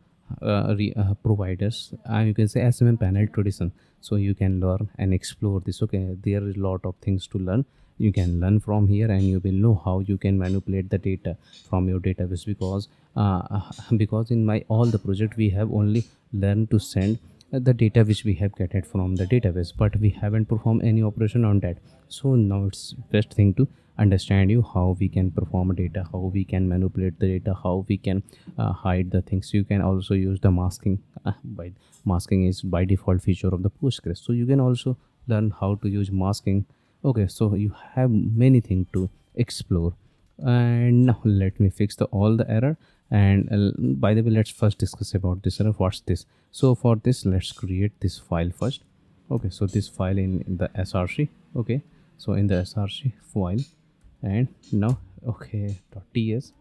providers, you can say SMM panel tradition. So you can learn and explore this. Okay, there is a lot of things to learn. You can learn from here, and you will know how you can manipulate the data from your database. Because in my all the project we have only learned to send the data which we have gathered from the database, but we haven't performed any operation on that. So now it's best thing to understand you how we can perform data, how we can manipulate the data, how we can hide the things. You can also use the masking. By masking is by default feature of the Postgres, so you can also learn how to use masking. Okay, so you have many things to explore. And now let me fix all the error. And by the way, let's first discuss about this error. What's this? So for this, let's create this file first. Okay, so this file in the src. Okay, so in the src file, and now, okay, .ts.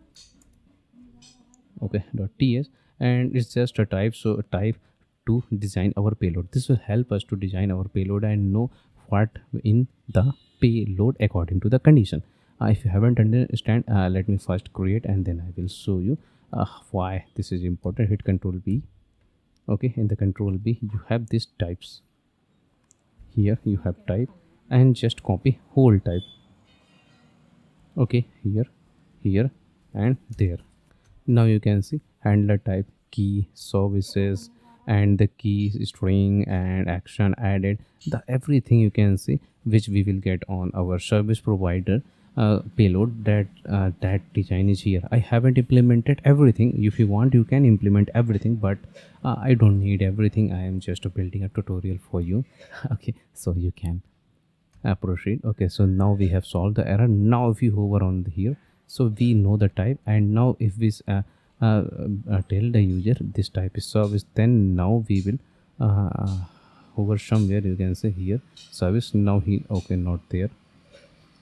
Okay, .ts, and it's just a type. So type to design our payload. This will help us to design our payload and know what in the payload according to the condition. If you haven't understand, let me first create, and then I will show you why this is important. Hit Control B. Okay, in the Control B you have these types. Here you have type, and just copy whole type. Okay, here and there. Now you can see handler type, key, services, and the key string and action added, the everything you can see which we will get on our service provider payload. That design is here. I haven't implemented everything. If you want, you can implement everything, but I don't need everything. I am just building a tutorial for you. Okay, so you can proceed. Okay, so now we have solved the error. Now if you hover on here, so we know the type, and now if we tell the user this type is service, then now we will hover somewhere. You can say here service. Now he, okay, not there.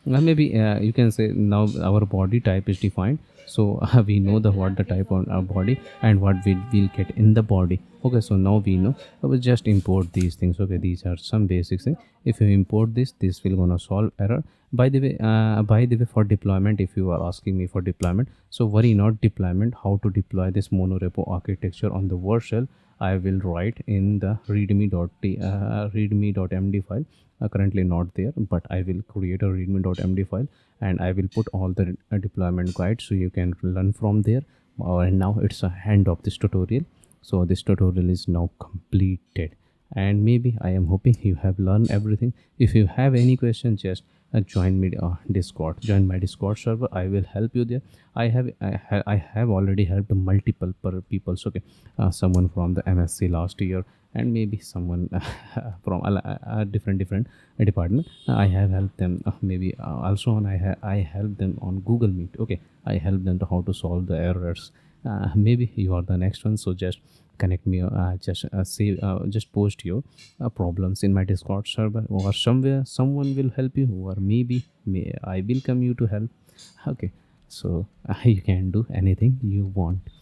Maybe you can say now our body type is defined. So we know the what the type on our body and what we will get in the body. Okay, so now we know. I will just import these things. Okay, these are some basic things. If you import this will gonna solve error. By the way, for deployment, if you are asking me for deployment, so worry not deployment. How to deploy this monorepo architecture on the virtual, I will write in the readme.md file. Currently not there, but I will create a readme.md file, and I will put all the deployment guides so you can learn from there. And now it's a end of this tutorial. So this tutorial is now completed, and maybe I am hoping you have learned everything. If you have any question, just join me join my Discord server. I will help you there. I have already helped multiple people. Okay, someone from the MSc last year, and maybe someone from a different department. I have helped them. Maybe also on I helped them on Google Meet. Okay, I helped them to how to solve the errors. Maybe you are the next one, so just connect me, just post your problems in my Discord server, or somewhere someone will help you, or maybe I will come you to help. Okay, so you can do anything you want.